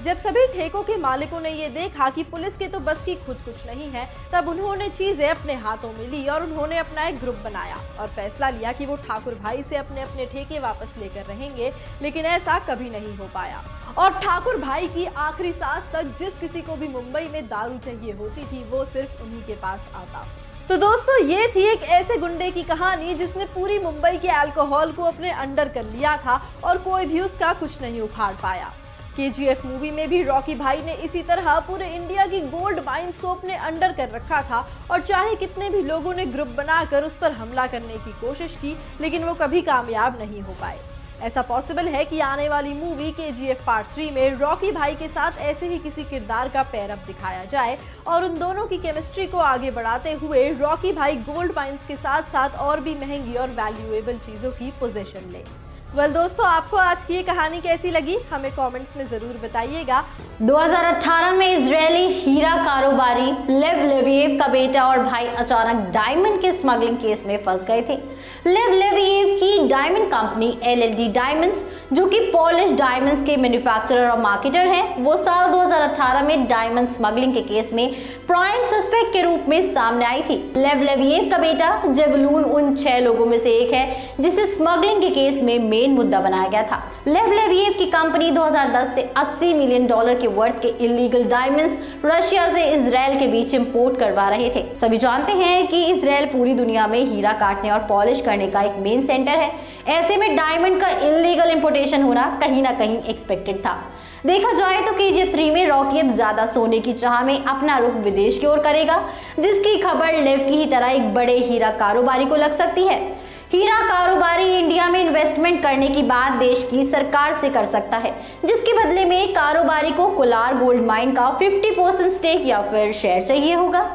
जब सभी ठेकों के मालिकों ने ये देखा कि पुलिस के तो बस की खुद कुछ नहीं है, तब उन्होंने चीजें अपने हाथों में ली और उन्होंने अपना एक ग्रुप बनाया और फैसला लिया कि वो ठाकुर भाई से अपने अपने ठेके वापस लेकर रहेंगे। लेकिन ऐसा कभी नहीं हो पाया और ठाकुर भाई की आखिरी सांस तक जिस किसी को भी मुंबई में दारू चाहिए होती थी वो सिर्फ उन्हीं के पास आता। तो दोस्तों, ये थी एक ऐसे गुंडे की कहानी जिसने पूरी मुंबई के अल्कोहल को अपने अंडर कर लिया था और कोई भी उसका कुछ नहीं उखाड़ पाया। KGF मूवी में भी रॉकी भाई ने इसी तरह पूरे इंडिया की गोल्ड माइंस को अपने अंडर कर रखा था और चाहे कितने भी लोगों ने ग्रुप बनाकर उस पर हमला करने की कोशिश की, लेकिन वो कभी कामयाब नहीं हो पाए। ऐसा पॉसिबल है कि आने वाली मूवी KGF पार्ट 3 में रॉकी भाई के साथ ऐसे ही किसी किरदार का पैर अप दिखाया जाए और उन दोनों की केमिस्ट्री को आगे बढ़ाते हुए रॉकी भाई गोल्ड माइंस के साथ साथ और भी महंगी और वैल्यूएबल चीजों की पोजीशन ले। वेल दोस्तों, आपको आज की ये कहानी कैसी लगी हमें कमेंट्स में जरूर बताइएगा। 2018 में इजरायली हीरा कारोबारी लेव लेविएव का बेटा और भाई अचानक डायमंड के स्मगलिंग केस में फंस गए थे। लेव लेविएव की डायमंड कंपनी LLD डायमंड्स जो कि पॉलिश डायमंड्स के मैन्युफैक्चरर और मार्केटर हैं, वो साल 2018 में डायमंड स्मगलिंग के केस में प्राइम सस्पेक्ट के रूप में सामने आई थी। लेव लेविएव का बेटा जेवलून उन 6 लोगों में से एक है जिसे स्मगलिंग के केस में मेन मुद्दा बनाया गया था। लेव लेविएव की कंपनी 2010 से $80 मिलियन के वर्थ के इलीगल डायमंड्स रशिया से इजराइल के बीच इंपोर्ट करवा रहे थे। सभी जानते हैं कि इजराइल पूरी दुनिया में हीरा काटने और पॉलिश करने का एक मेन सेंटर है। ऐसे में डायमंड का इलीगल इंपोर्टेशन होना कहीं ना कहीं एक्सपेक्टेड था। देखा जाए तो KGF 3 में रॉकी अब ज्यादा सोने की चाह में अपना रुख विदेश की ओर करेगा, जिसकी खबर लेव की ही तरह एक बड़े हीरा कारोबारी को लग सकती है। हीरा कारोबारी इंडिया में इन्वेस्टमेंट करने की बात देश की सरकार से कर सकता है, जिसके बदले में कारोबारी को कोलार गोल्ड माइन का 50% स्टेक या फिर शेयर चाहिए होगा।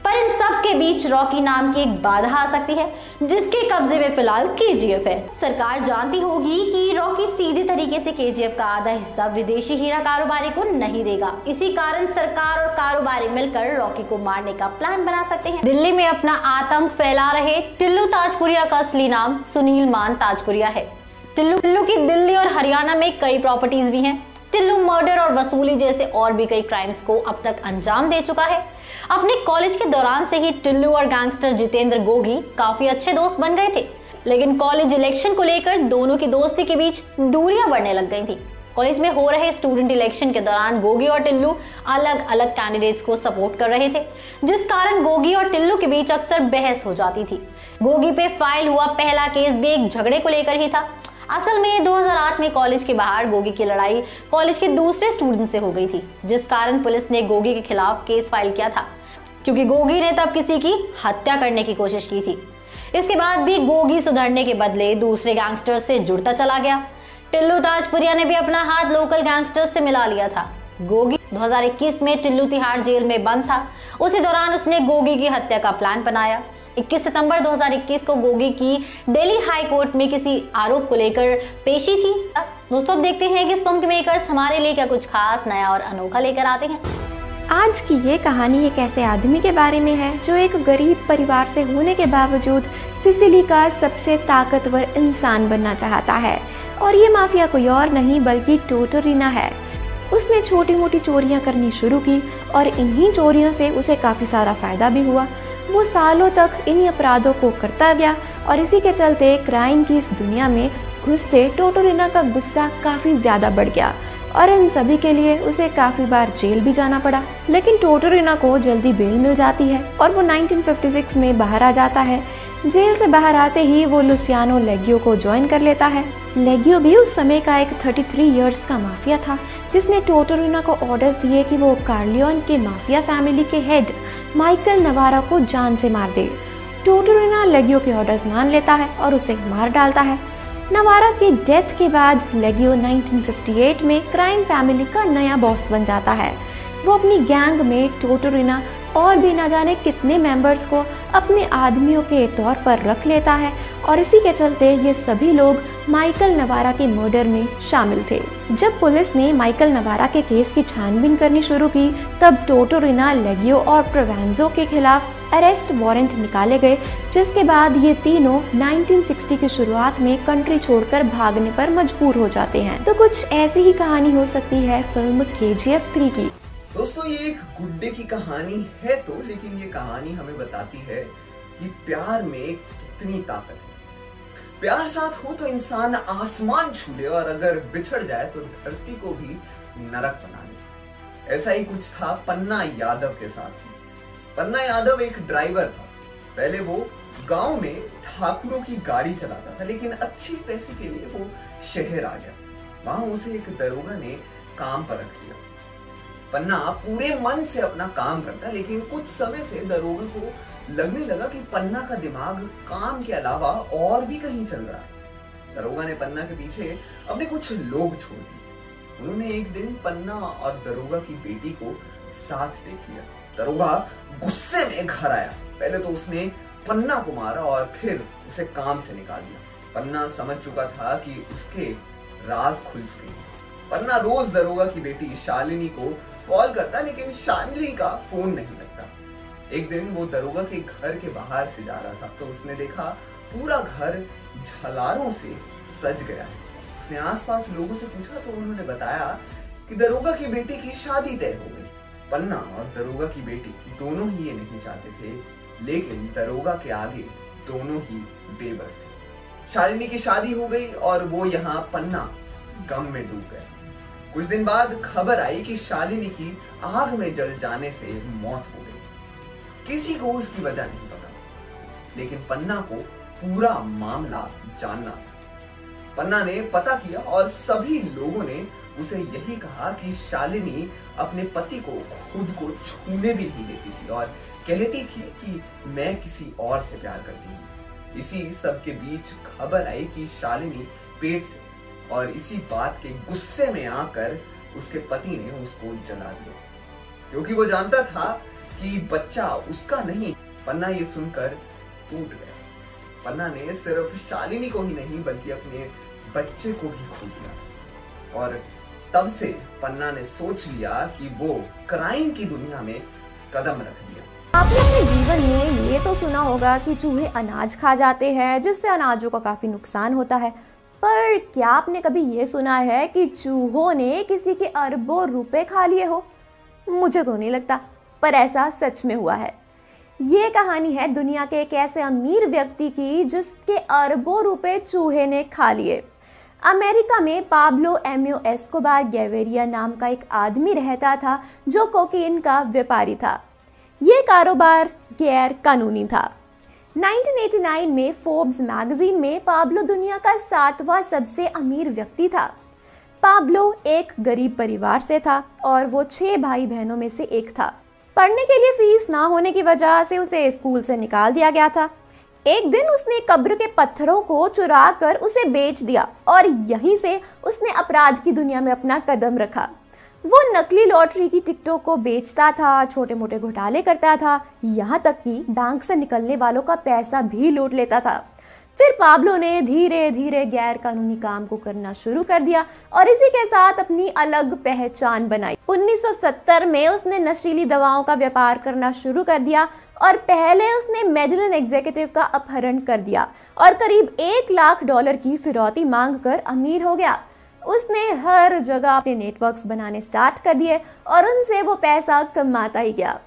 पर इन सब के बीच रॉकी नाम की एक बाधा आ सकती है, जिसके कब्जे में फिलहाल KGF है। सरकार जानती होगी कि रॉकी सीधे तरीके से KGF का आधा हिस्सा विदेशी हीरा कारोबारी को नहीं देगा। इसी कारण सरकार और कारोबारी मिलकर रॉकी को मारने का प्लान बना सकते हैं। दिल्ली में अपना आतंक फैला रहे टिल्लू ताजपुरिया का असली नाम सुनील मान ताजपुरिया है। टिल्लू की दिल्ली और हरियाणा में कई प्रॉपर्टीज भी हैं। टिल्लू मर्डर और वसूली जैसे और भी कई क्राइम्स को अब तक अंजाम दे चुका है। अपने कॉलेज के दौरान से ही टिल्लू और गैंगस्टर जितेंद्र गोगी काफी अच्छे दोस्त बन गए थे, लेकिन कॉलेज इलेक्शन को लेकर दोनों की दोस्ती के बीच दूरियां बढ़ने लग गई थी। कॉलेज में हो रहे स्टूडेंट इलेक्शन के दौरान गोगी और टिल्लू अलग अलग कैंडिडेट्स को सपोर्ट कर रहे थे, जिस कारण गोगी और टिल्लू के बीच अक्सर बहस हो जाती थी। गोगी पे फाइल हुआ पहला केस भी एक झगड़े को लेकर ही था। असल में 2008 में कॉलेज के बाहर गोगी की लड़ाई कॉलेज के दूसरे स्टूडेंट से हो गई थी, जिस कारण पुलिस ने गोगी के खिलाफ केस फाइल किया था, क्योंकि गोगी ने तब किसी की हत्या करने की कोशिश की थी। इसके बाद भी गोगी सुधरने के बदले दूसरे गैंगस्टर्स से जुड़ता चला गया। टिल्लू ताजपुरिया ने भी अपना हाथ लोकल गैंगस्टर्स से मिला लिया था। गोगी 2021 में टिल्लू तिहाड़ जेल में बंद था। उसी दौरान उसने गोगी की हत्या का प्लान बनाया। 21 सितंबर 2021 को गोगी की दिल्ली हाई कोर्ट में किसी आरोप को लेकर पेशी थी। दोस्तों अब देखते हैं कि इस फिल्म के मेकर्स हमारे लिए क्या कुछ खास नया और अनोखा लेकर आते हैं। आज की ये कहानी एक ऐसे आदमी के बारे में है जो एक गरीब परिवार से होने के बावजूद सिसिली का सबसे ताकतवर इंसान बनना चाहता है, और ये माफिया कोई और नहीं बल्कि टोटोरिना है। उसने छोटी मोटी चोरियां करनी शुरू की और इन्हीं चोरियों से उसे काफ़ी सारा फायदा भी हुआ। वो सालों तक इन्हीं अपराधों को करता गया और इसी के चलते क्राइम की इस दुनिया में घुसते टोटोरिना का गुस्सा काफ़ी ज़्यादा बढ़ गया और इन सभी के लिए उसे काफ़ी बार जेल भी जाना पड़ा। लेकिन टोटोरिना को जल्दी बेल मिल जाती है और वो 1956 में बाहर आ जाता है। जेल से बाहर आते ही वो लुसियानो लेगियो को ज्वाइन कर लेता है। लेगियो भी उस समय का एक 33 इयर्स का माफिया था, जिसने टोटोरिना को ऑर्डर्स दिए कि वो कार्लियोन के माफिया फैमिली के हेड माइकल नवारा को जान से मार दे। टोटोरिना लेगियो के ऑर्डर्स मान लेता है और उसे मार डालता है। नवारा की डेथ के बाद लेगियो 1958 में क्राइम फैमिली का नया बॉस बन जाता है। वो अपनी गैंग में टोटोरिना और भी ना जाने कितने मेंबर्स को अपने आदमियों के तौर पर रख लेता है और इसी के चलते ये सभी लोग माइकल नवारा के मर्डर में शामिल थे। जब पुलिस ने माइकल नवारा के केस की छानबीन करनी शुरू की, तब टोटोरिना, लेगियो और प्रोवेंजो के खिलाफ अरेस्ट वारंट निकाले गए, जिसके बाद ये तीनों 1960 की शुरुआत में कंट्री छोड़कर भागने पर मजबूर हो जाते हैं। तो कुछ ऐसी ही कहानी हो सकती है फिल्म KGF 3 की। दोस्तों ये एक गुड्डे की कहानी है तो, लेकिन ये कहानी हमें बताती है कि प्यार में कितनी ताकत है। प्यार साथ हो तो इंसान आसमान छू ले और अगर बिछड़ जाए तो धरती को भी नरक बना ले। ऐसा ही कुछ था पन्ना यादव के साथ। पन्ना यादव एक ड्राइवर था। पहले वो गांव में ठाकुरों की गाड़ी चलाता था, लेकिन अच्छे पैसे के लिए वो शहर आ गया। वहां उसे एक दरोगा ने काम पर रख लिया। पन्ना पूरे मन से अपना काम करता, लेकिन कुछ समय से दरोगा को लगने लगा कि पन्ना का दिमाग काम के अलावा और भी कहीं चल रहा है। दरोगा ने पन्ना के पीछे अपने कुछ लोग छोड़ दिए। उन्होंने एक दिन पन्ना और दरोगा की बेटी को साथ देख लिया। दरोगा गुस्से में घर आया। पहले तो उसने पन्ना को मारा और फिर उसे काम से निकाल दिया। पन्ना समझ चुका था कि उसके राज खुल चुके हैं। पन्ना रोज दरोगा की बेटी शालिनी को कॉल करता, लेकिन शालिनी का फोन नहीं लगता। एक दिन वो दरोगा के घर के बाहर से जा रहा था तो उसने देखा पूरा घर झालरों से सज गया है। उसने आसपास लोगों से पूछा तो उन्होंने बताया कि दरोगा की बेटी की शादी तय हो गई। पन्ना और दरोगा की बेटी दोनों ही ये नहीं चाहते थे, लेकिन दरोगा के आगे दोनों ही बेबस थे। शालिनी की शादी हो गई और वो यहाँ पन्ना गम में डूब गया। कुछ दिन बाद खबर आई कि शालिनी की आग में जल जाने से मौत हो गई। किसी को उसकी वजह नहीं पता, लेकिन पन्ना को पूरा मामला जानना था। पन्ना ने पता किया और सभी लोगों ने उसे यही कहा कि शालिनी अपने पति को खुद को छूने भी नहीं देती थी और कहती थी कि मैं किसी और से प्यार करती हूँ। इसी सब के बीच खबर आई कि शालिनी पेट से, और इसी बात के गुस्से में आकर उसके पति ने उसको जला दिया, क्योंकि वो जानता था कि बच्चा उसका नहीं। पन्ना ये सुनकर टूट गया। पन्ना ने सिर्फ शालिनी को ही नहीं बल्कि अपने बच्चे को भी खो दिया, और तब से पन्ना ने सोच लिया कि वो क्राइम की दुनिया में कदम रख दिया। आपने अपने जीवन में ये तो सुना होगा कि चूहे अनाज खा जाते हैं, जिससे अनाजों का काफी नुकसान होता है, पर क्या आपने कभी ये सुना है कि चूहों ने किसी के अरबों रुपए खा लिए हो? मुझे तो नहीं लगता, पर ऐसा सच में हुआ है। ये कहानी है दुनिया के एक ऐसे अमीर व्यक्ति की जिसके अरबों रुपए चूहे ने खा लिए। अमेरिका में पाब्लो एमियो एस्कोबार गैविरिया नाम का एक आदमी रहता था जो कोकीन का व्यापारी था। ये कारोबार गैर कानूनी था। 1989 में फोर्ब्स मैगजीन में पाब्लो दुनिया का 7वां सबसे अमीर व्यक्ति था। पाब्लो एक गरीब परिवार से था और वो 6 भाई बहनों में से एक था। पढ़ने के लिए फीस ना होने की वजह से उसे स्कूल से निकाल दिया गया था। एक दिन उसने कब्र के पत्थरों को चुरा कर उसे बेच दिया और यहीं से उसने अपराध की दुनिया में अपना कदम रखा। वो नकली लॉटरी की टिकटों को बेचता था, छोटे मोटे घोटाले करता था, यहाँ तक कि बैंक से निकलने वालों का पैसा भी लूट लेता था। फिर पाब्लो ने धीरे धीरे गैर कानूनी काम को करना शुरू कर दिया और इसी के साथ अपनी अलग पहचान बनाई। 1970 में उसने नशीली दवाओं का व्यापार करना शुरू कर दिया और पहले उसने मेडेलिन एग्जीक्यूटिव का अपहरण कर दिया और करीब $1 लाख की फिरौती मांगकर अमीर हो गया। उसने हर जगह अपने नेटवर्क्स बनाने स्टार्ट कर दिए और उनसे वो पैसा कमाता ही गया।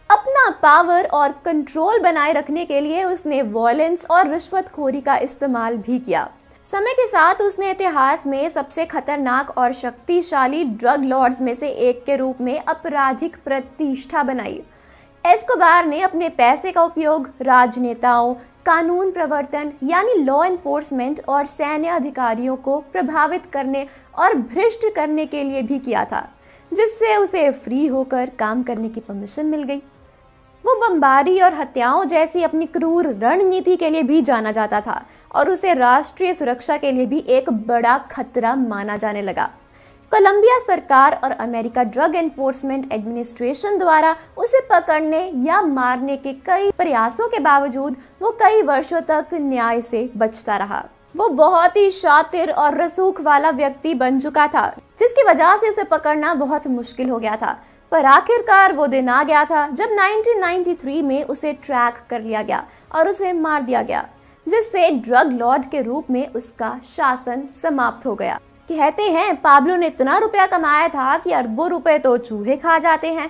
अपना पावर और कंट्रोल बनाए रखने के लिए उसने वॉयलेंस और रिश्वतखोरी का इस्तेमाल भी किया। समय के साथ उसने इतिहास में सबसे खतरनाक और शक्तिशाली ड्रग लॉर्ड्स में से एक के रूप में आपराधिक प्रतिष्ठा बनाई। एस्कोबार ने अपने पैसे का उपयोग राजनेताओं, कानून प्रवर्तन यानी लॉ एनफोर्समेंट और सैन्य अधिकारियों को प्रभावित करने और भ्रष्ट करने के लिए भी किया था, जिससे उसे फ्री होकर काम करने की परमिशन मिल गई। वो बमबारी और हत्याओं जैसी अपनी क्रूर रणनीति के लिए भी जाना जाता था और उसे राष्ट्रीय सुरक्षा के लिए भी एक बड़ा खतरा माना जाने लगा। कोलंबिया सरकार और अमेरिका ड्रग एनफोर्समेंट एडमिनिस्ट्रेशन द्वारा उसे पकड़ने या मारने के कई प्रयासों के बावजूद वो कई वर्षों तक न्याय से बचता रहा। वो बहुत ही शातिर और रसूख वाला व्यक्ति बन चुका था, जिसकी वजह से उसे पकड़ना बहुत मुश्किल हो गया था। पर आखिरकार वो दिन आ गया था जब 1993 में उसे ट्रैक कर लिया गया और उसे मार दिया गया, जिससे ड्रग लॉर्ड के रूप में उसका शासन समाप्त हो गया। कहते हैं पाब्लो ने इतना रुपया कमाया था कि अरबों रुपए तो चूहे खा जाते हैं।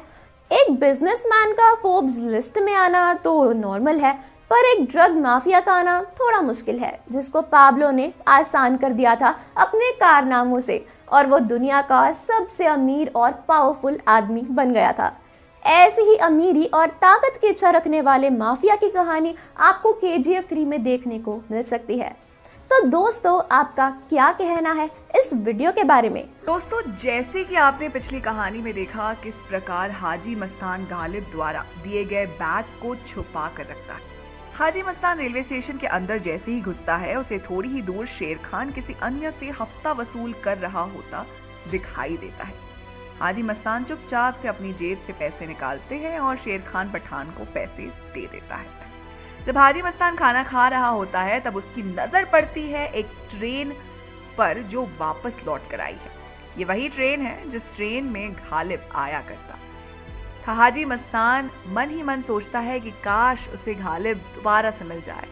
एक बिजनेसमैन का फोर्ब्स लिस्ट में आना तो नॉर्मल है, पर एक ड्रग माफिया का आना थोड़ा मुश्किल है, जिसको पाब्लो ने आसान कर दिया था अपने कारनामों से, और वो दुनिया का सबसे अमीर और पावरफुल आदमी बन गया था। ऐसी ही अमीरी और ताकत की इच्छा रखने वाले माफिया की कहानी आपको KGF 3 में देखने को मिल सकती है। तो दोस्तों, आपका क्या कहना है इस वीडियो के बारे में? दोस्तों, जैसे कि आपने पिछली कहानी में देखा किस प्रकार हाजी मस्तान गालिब द्वारा दिए गए बैग को छुपा कर रखता है। हाजी मस्तान रेलवे स्टेशन के अंदर जैसे ही घुसता है, उसे थोड़ी ही दूर शेर खान किसी अन्य से हफ्ता वसूल कर रहा होता दिखाई देता है। हाजी मस्तान चुपचाप से अपनी जेब से पैसे निकालते हैं और शेर खान पठान को पैसे दे देता है। जब हाजी मस्तान खाना खा रहा होता है, तब उसकी नजर पड़ती है एक ट्रेन पर जो वापस लौट कर आई है। ये वही ट्रेन है जिस ट्रेन में गालिब आया करता था। हाजी मस्तान मन ही मन सोचता है कि काश उसे गालिब दोबारा से मिल जाए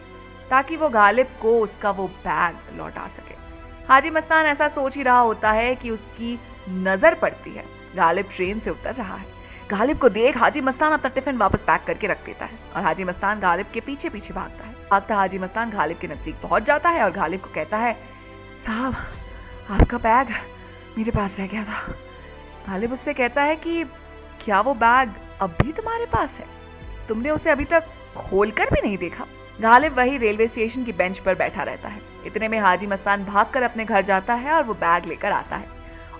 ताकि वो गालिब को उसका वो बैग लौटा सके। हाजी मस्तान ऐसा सोच ही रहा होता है कि उसकी नजर पड़ती है गालिब ट्रेन से उतर रहा है। गालिब को देख हाजी मस्तान अपना टिफिन वापस पैक करके रख देता है और हाजी मस्तान गालिब के पीछे पीछे भागता है। भागता हाजी मस्तान गालिब के नजदीक पहुंच जाता है और गालिब को कहता है, साहब आपका बैग मेरे पास रह गया था। गालिब उससे कहता है कि क्या वो बैग अब भी तुम्हारे पास है? तुमने उसे अभी तक खोलकर भी नहीं देखा? गालिब वही रेलवे स्टेशन की बेंच पर बैठा रहता है। इतने में हाजी मस्तान भागकर अपने घर जाता है और वो बैग लेकर आता है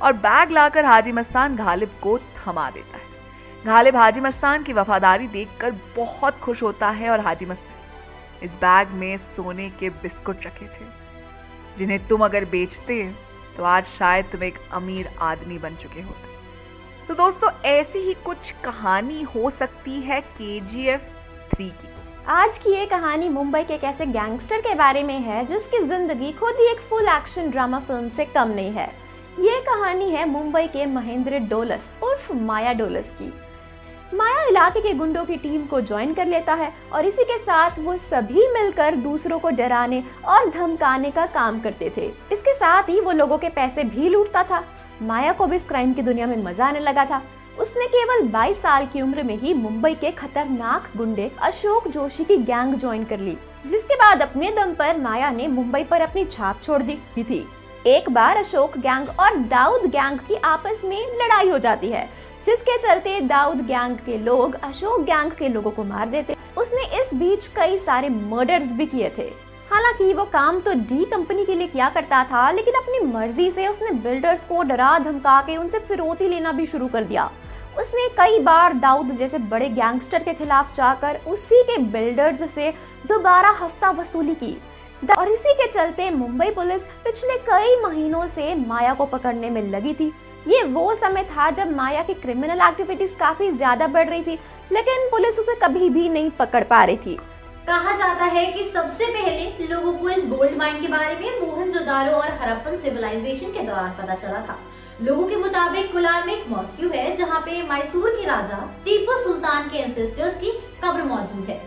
और बैग लाकर हाजी मस्तान गालिब को थमा देता है। गालिब हाजी मस्तान की वफादारी देखकर बहुत खुश होता है और हाजी मस्तान, इस बैग में सोने के बिस्कुट रखे थे जिन्हें तुम अगर बेचते तो आज शायद तुम एक अमीर आदमी बन चुके होते। तो दोस्तों ऐसी ही कुछ कहानी हो सकती है KGF 3 की। आज की ये कहानी मुंबई के एक ऐसे गैंगस्टर के बारे में है जिसकी जिंदगी खुद ही एक फुल एक्शन ड्रामा फिल्म से कम नहीं है। ये कहानी है मुंबई के महेंद्र डोलस उर्फ माया डोलस की। माया इलाके के गुंडों की टीम को ज्वाइन कर लेता है और इसी के साथ वो सभी मिलकर दूसरों को डराने और धमकाने का काम करते थे। इसके साथ ही वो लोगों के पैसे भी लूटता था। माया को भी इस क्राइम की दुनिया में मजा आने लगा था। उसने केवल 22 साल की उम्र में ही मुंबई के खतरनाक गुंडे अशोक जोशी की गैंग ज्वाइन कर ली, जिसके बाद अपने दम पर माया ने मुंबई पर अपनी छाप छोड़ दी थी। एक बार अशोक गैंग और दाऊद गैंग की आपस में लड़ाई हो जाती है, जिसके चलते दाऊद गैंग के लोग अशोक गैंग के लोगों को मार देते। उसने इस बीच कई सारे मर्डर्स भी किए थे। हालांकि वो काम तो डी कंपनी के लिए किया करता था, लेकिन अपनी मर्जी से उसने बिल्डर्स को डरा धमका के उनसे फिरौती लेना भी शुरू कर दिया। उसने कई बार दाऊद जैसे बड़े गैंगस्टर के खिलाफ जाकर उसी के बिल्डर्स से दोबारा हफ्ता वसूली की और इसी के चलते मुंबई पुलिस पिछले कई महीनों से माया को पकड़ने में लगी थी। ये वो समय था जब माया की क्रिमिनल एक्टिविटीज काफी ज्यादा बढ़ रही थी, लेकिन पुलिस उसे कभी भी नहीं पकड़ पा रही थी। कहा जाता है कि सबसे पहले लोगों को इस गोल्ड माइन के बारे में मोहनजोदारो और हड़प्पन सिविलाइजेशन के दौरान पता चला था। लोगों के मुताबिक कोलार में एक मॉस्क्यू है जहाँ पे मैसूर के राजा टीपू सुल्तान के एंसेस्टर्स की कब्र मौजूद है।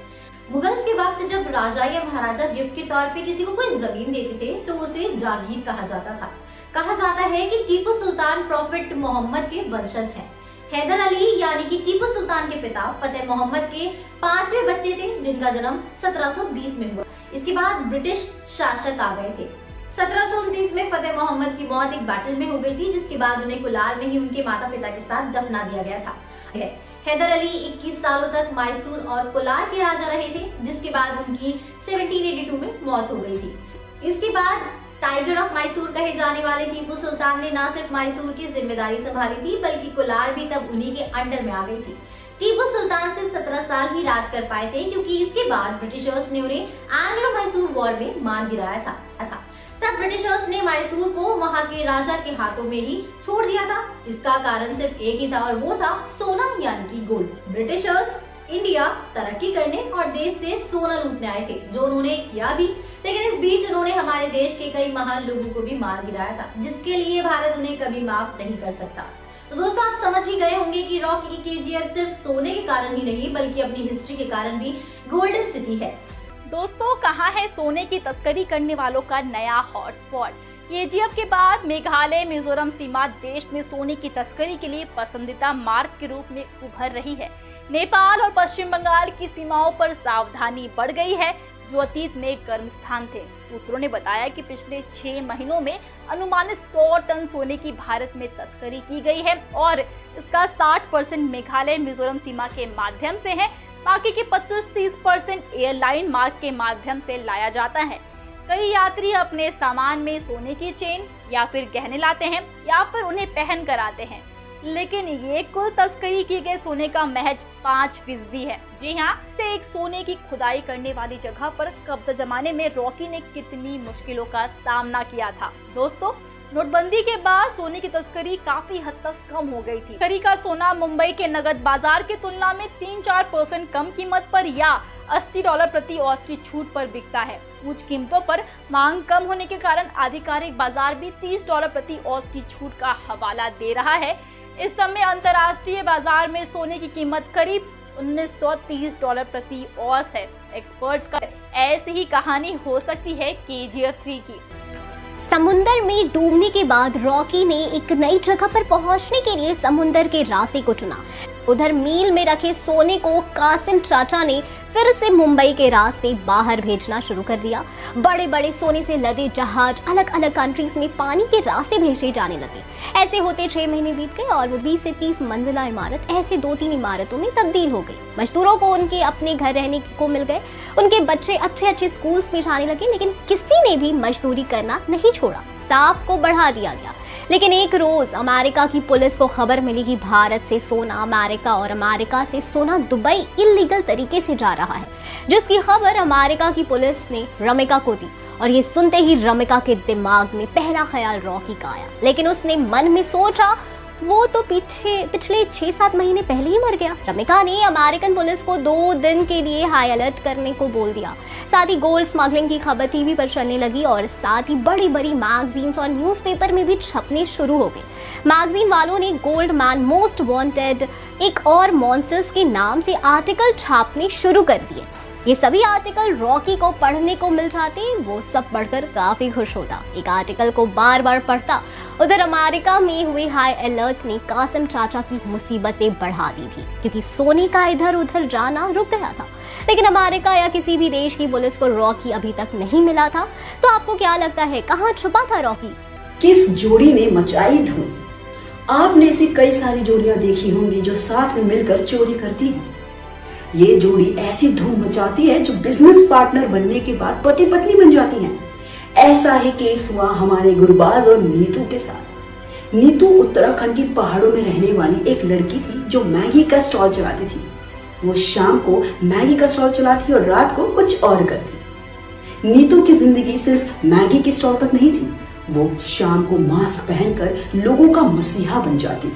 मुगल्स के वक्त जब राजा या महाराजा गिफ्ट के तौर पे किसी को कोई जमीन देते थे तो उसे जागीर कहा जाता था। कहा जाता है कि टीपू सुल्तान प्रॉफिट मोहम्मद के वंशज हैं। हैदर अली यानी कि टीपू सुल्तान के पिता फतेह मोहम्मद के 5वें बच्चे थे, जिनका जन्म 1720 में हुआ। इसके बाद ब्रिटिश शासक आ गए थे। 1729 में फतेह मोहम्मद की मौत एक बैटल में हो गई थी, जिसके बाद उन्हें कोलार में ही उनके माता पिता के साथ दफना दिया गया था। हैदर अली 21 सालों तक मैसूर और कोलार के राजा रहे थे, जिसके बाद उनकी 1782 में मौत हो गई थी। इसके बाद टाइगर ऑफ मैसूर कहे जाने वाले टीपू सुल्तान ने न सिर्फ मैसूर की जिम्मेदारी संभाली थी, बल्कि कोलार भी तब उन्हीं के अंडर में आ गई थी। टीपू सुल्तान सिर्फ 17 साल ही राज कर पाए थे, क्योंकि इसके बाद ब्रिटिशर्स ने उन्हें एंग्लो मैसूर वॉर में मार गिराया था। तब ब्रिटिशर्स ने मैसूर को वहां के राजा के हाथों में ही छोड़ दिया था। इसका कारण सिर्फ एक ही था और वो था सोना यानी कि गोल्ड। ब्रिटिशर्स इंडिया तरक्की करने और देश से सोना लूटने आए थे, जो उन्होंने किया भी, लेकिन इस बीच उन्होंने हमारे देश के कई महान लोगों को भी मार गिराया था, जिसके लिए भारत उन्हें कभी माफ नहीं कर सकता। तो दोस्तों आप समझ ही गए होंगे कि रॉकी की KGF सिर्फ सोने के कारण ही नहीं, बल्कि अपनी हिस्ट्री के कारण भी गोल्डन सिटी है। दोस्तों कहाँ है सोने की तस्करी करने वालों का नया हॉटस्पॉट? KGF के बाद मेघालय मिजोरम सीमा देश में सोने की तस्करी के लिए पसंदीदा मार्ग के रूप में उभर रही है। नेपाल और पश्चिम बंगाल की सीमाओं पर सावधानी बढ़ गई है, जो अतीत में गर्म स्थान थे। सूत्रों ने बताया कि पिछले 6 महीनों में अनुमानित 100 टन सोने की भारत में तस्करी की गई है और इसका 60% मेघालय मिजोरम सीमा के माध्यम से है। बाकी के 25-30% एयरलाइन मार्ग के माध्यम से लाया जाता है। कई यात्री अपने सामान में सोने की चेन या फिर गहने लाते हैं या फिर उन्हें पहन कर आते हैं, लेकिन ये कुल तस्करी किए गए सोने का महज 5% है। जी हाँ, एक सोने की खुदाई करने वाली जगह पर कब्जा जमाने में रॉकी ने कितनी मुश्किलों का सामना किया था। दोस्तों नोटबंदी के बाद सोने की तस्करी काफी हद तक कम हो गई थी। तस्करी का सोना मुंबई के नगद बाजार की तुलना में 3-4% कम कीमत पर या $80 प्रति औंस की छूट पर बिकता है। उच्च कीमतों पर मांग कम होने के कारण आधिकारिक बाजार भी $30 प्रति औंस की छूट का हवाला दे रहा है। इस समय अंतर्राष्ट्रीय बाजार में सोने की कीमत करीब $1930 प्रति औंस है। एक्सपर्ट्स का ऐसी ही कहानी हो सकती है KGF 3 की। समुंदर में डूबने के बाद रॉकी ने एक नई जगह पर पहुंचने के लिए समुंदर के रास्ते को चुना। उधर मील में रखे सोने को कासिम चाचा ने फिर से मुंबई के रास्ते बाहर भेजना शुरू कर दिया। बड़े बड़े सोने से लदे जहाज अलग अलग कंट्रीज में पानी के रास्ते भेजे जाने लगे। ऐसे होते 6 महीने बीत गए और वो 20 से 30 मंजिला इमारत ऐसे 2-3 इमारतों में तब्दील हो गई। मजदूरों को उनके अपने घर रहने को मिल गए, उनके बच्चे अच्छे अच्छे स्कूल्स में जाने लगे, लेकिन किसी ने भी मजदूरी करना नहीं छोड़ा। स्टाफ को बढ़ा दिया गया। लेकिन एक रोज अमेरिका की पुलिस को खबर मिली कि भारत से सोना अमेरिका और अमेरिका से सोना दुबई इल्लीगल तरीके से जा रहा है, जिसकी खबर अमेरिका की पुलिस ने रमिका को दी। और ये सुनते ही रमिका के दिमाग में पहला ख्याल रॉकी का आया, लेकिन उसने मन में सोचा वो तो पिछले 6-7 महीने पहले ही मर गया। रमिका ने अमेरिकन पुलिस को 2 दिन के लिए हाई अलर्ट करने को बोल दिया। साथ ही गोल्ड स्मगलिंग की खबर टीवी पर चलने लगी और साथ ही बड़ी बड़ी मैगजीन्स और न्यूज़पेपर में भी छपने शुरू हो गए। मैगजीन वालों ने गोल्ड मैन मोस्ट वांटेड एक और मॉन्स्टर्स के नाम से आर्टिकल छापने शुरू कर दिए। ये सभी आर्टिकल रॉकी को पढ़ने को मिल जाते, वो सब पढ़कर काफी खुश होता। एक आर्टिकल को बार बार पढ़ता। उधर अमेरिका में हुए हाई अलर्ट ने कासिम चाचा की मुसीबतें बढ़ा दी थी, क्योंकि सोने का इधर उधर जाना रुक गया था। लेकिन अमेरिका या किसी भी देश की पुलिस को रॉकी अभी तक नहीं मिला था। तो आपको क्या लगता है, कहाँ छुपा था रॉकी? किस जोड़ी ने मचाई धूम? आपने ऐसी कई सारी जोड़ियां देखी होंगी जो साथ में मिलकर चोरी करती हैं। ये जोड़ी ऐसी धूम मचाती है जो बिजनेस पार्टनर बनने के बाद पति पत्नी बन जाती हैं। ऐसा ही केस हुआ हमारे गुरबाज और नीतू के साथ। नीतू उत्तराखंड की पहाड़ों में रहने वाली एक लड़की थी जो मैगी का स्टॉल चलाती थी। वो शाम को मैगी का स्टॉल चलाती और रात को कुछ और करती। नीतू की जिंदगी सिर्फ मैगी के स्टॉल तक नहीं थी, वो शाम को मास्क पहनकर लोगों का मसीहा बन जाती।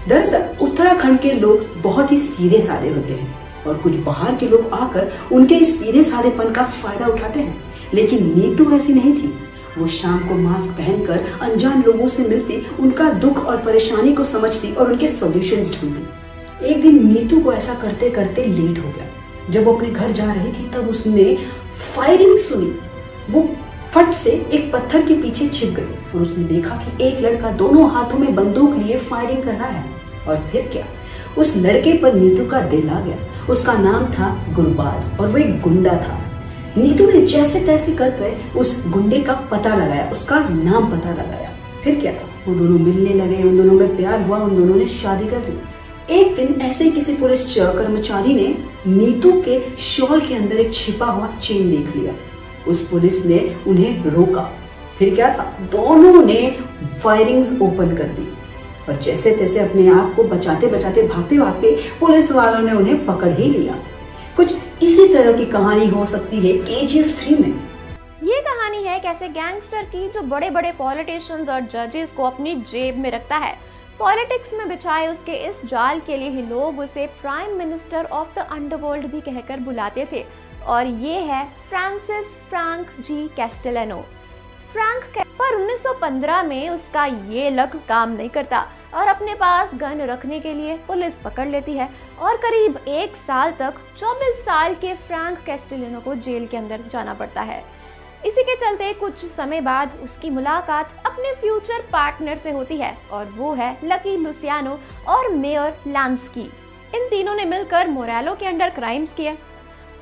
दरअसल उत्तराखंड के लोग बहुत ही सीधे साधे होते हैं और कुछ बाहर के लोग आकर उनके इस सीधे साधेपन का फायदा उठाते हैं। लेकिन नीतू ऐसी नहीं थी। वो शाम को मास्क पहनकर अनजान लोगों से मिलती, उनका दुख और परेशानी को समझती और उनके सॉल्यूशंस ढूंढती। एक दिन नीतू को ऐसा करते करते लेट हो गया। जब वो अपने घर जा रही थी तब उसने फायरिंग सुनी। वो फट से एक पत्थर के पीछे छिप गई और उसने देखा कि एक लड़का दोनों हाथों में बंदूक लिए फायरिंग कर रहा है। और फिर क्या, उस लड़के पर नीतू का दिल आ गया। उसका नाम था गुरबाज और वो एक गुंडा था। नीतू ने जैसे तैसे कर उस गुंडे का पता लगाया, उसका नाम पता लगाया। फिर क्या था, वो दोनों मिलने लगे, उन दोनों में प्यार हुआ, उन दोनों ने शादी कर ली। एक दिन ऐसे ही किसी पुलिस कर्मचारी ने नीतू के शॉल के अंदर एक छिपा हुआ चेन देख लिया। उस पुलिस ने उन्हें रोका। फिर क्या था, दोनों ने फायरिंग्स ओपन कर दी और जैसे तैसे अपने आप को बचाते बचाते भागते भागते पुलिस वालों ने उन्हें पकड़ ही लिया। कुछ इसी तरह की कहानी हो सकती है KGF 3 में। ये कहानी है कैसे गैंगस्टर की जो बड़े बड़े पॉलिटिशियंस और जजेस को अपनी जेब में रखता है। पॉलिटिक्स में बिछाए उसके इस जाल के लिए ही लोग उसे prime minister of the underworld भी कहकर बुलाते थे। और ये है फ्रांसिस फ्रैंक जी कैस्टेलानो। पर 1915 में उसका ये लक काम नहीं करता और अपने पास गन रखने के लिए पुलिस पकड़ लेती है और करीब 1 साल तक 24 साल के फ्रैंक कैस्टेलानो को जेल के अंदर जाना पड़ता है। इसी के चलते कुछ समय बाद उसकी मुलाकात अपने फ्यूचर पार्टनर से होती है और वो है लकी लुसियानो और मेयर लांस्की। इन तीनों ने मिलकर मोरेलो के अंडर क्राइम्स किए।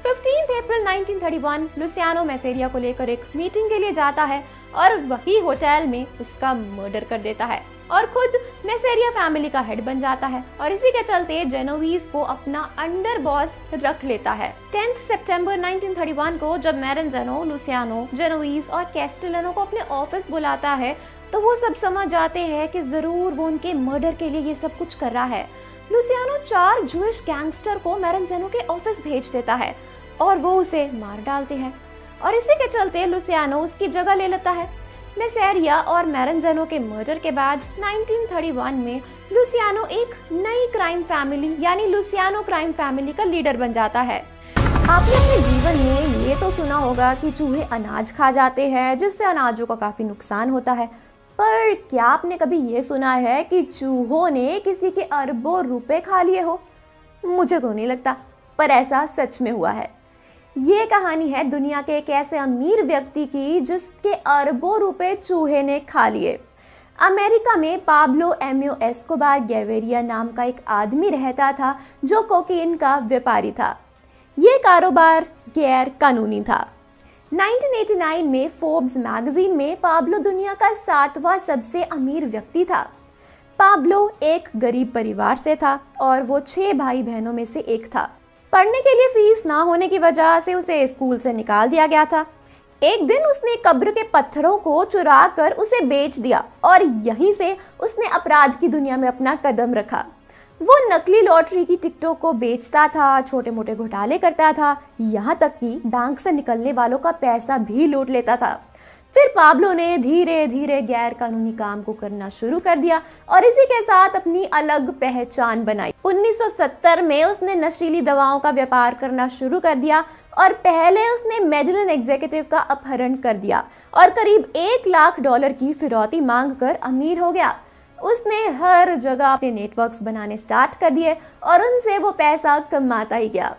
15 अप्रैल 1931 लुसियानो मैसेरिया को लेकर एक मीटिंग के लिए जाता है और वही होटल में उसका मर्डर कर देता है और खुद मैसेरिया फैमिली का हेड बन जाता है और इसी के चलते जेनोवीज को अपना अंडर बॉस रख लेता है। 10 सितंबर 1931 को जब मैरेंजानो, लुसियानो, जेनोवीज और कैस्टेलानो को अपने ऑफिस बुलाता है तो वो सब समझ जाते हैं कि जरूर वो उनके मर्डर के लिए ये सब कुछ कर रहा है। लुसियानो 4 जूइश गैंगस्टर को मैरेंजानो के ऑफिस भेज देता है और वो उसे मार डालते हैं और इसी के चलते लुसियानो उसकी जगह ले लेता है। मैसेरिया और मैरेंजानो के मर्डर के बाद 1931 में लुसियानो एक नई क्राइम फैमिली यानी लुसियानो क्राइम फैमिली का लीडर बन जाता है। आपने अपने जीवन में ये तो सुना होगा कि चूहे अनाज खा जाते हैं जिससे अनाजों का काफ़ी नुकसान होता है, पर क्या आपने कभी ये सुना है कि चूहों ने किसी के अरबों रुपए खा लिए हो? मुझे तो नहीं लगता, पर ऐसा सच में हुआ है। ये कहानी है दुनिया के एक ऐसे अमीर व्यक्ति की जिसके अरबों रुपए चूहे ने खा लिए। अमेरिका में पाब्लो एस्कोबार गैविरिया नाम का एक आदमी रहता था जो कोकीन का व्यापारी था। ये कारोबार गैर कानूनी था। 1989 में फोर्ब्स मैगजीन में पाब्लो दुनिया का 7वां सबसे अमीर व्यक्ति था। पाब्लो एक गरीब परिवार से था और वो 6 भाई बहनों में से एक था। पढ़ने के लिए फीस ना होने की वजह से उसे स्कूल से निकाल दिया गया था। एक दिन उसने कब्र के पत्थरों को चुरा कर उसे बेच दिया और यहीं से उसने अपराध की दुनिया में अपना कदम रखा। वो नकली लॉटरी की टिकटों को बेचता था, छोटे मोटे घोटाले करता था, यहाँ तक कि बैंक से निकलने वालों का पैसा भी लूट लेता था। फिर पाब्लो ने धीरे धीरे गैर कानूनी काम को करना शुरू कर दिया और इसी के साथ अपनी अलग पहचान बनाई। 1970 में उसने नशीली दवाओं का व्यापार करना शुरू कर दिया और पहले उसने मेडलिन एग्जीक्यूटिव का अपहरण कर दिया और करीब $1 लाख की फिरौती मांगकर अमीर हो गया। उसने हर जगह अपने नेटवर्क्स बनाने स्टार्ट कर दिए और उनसे वो पैसा कमाता ही गया।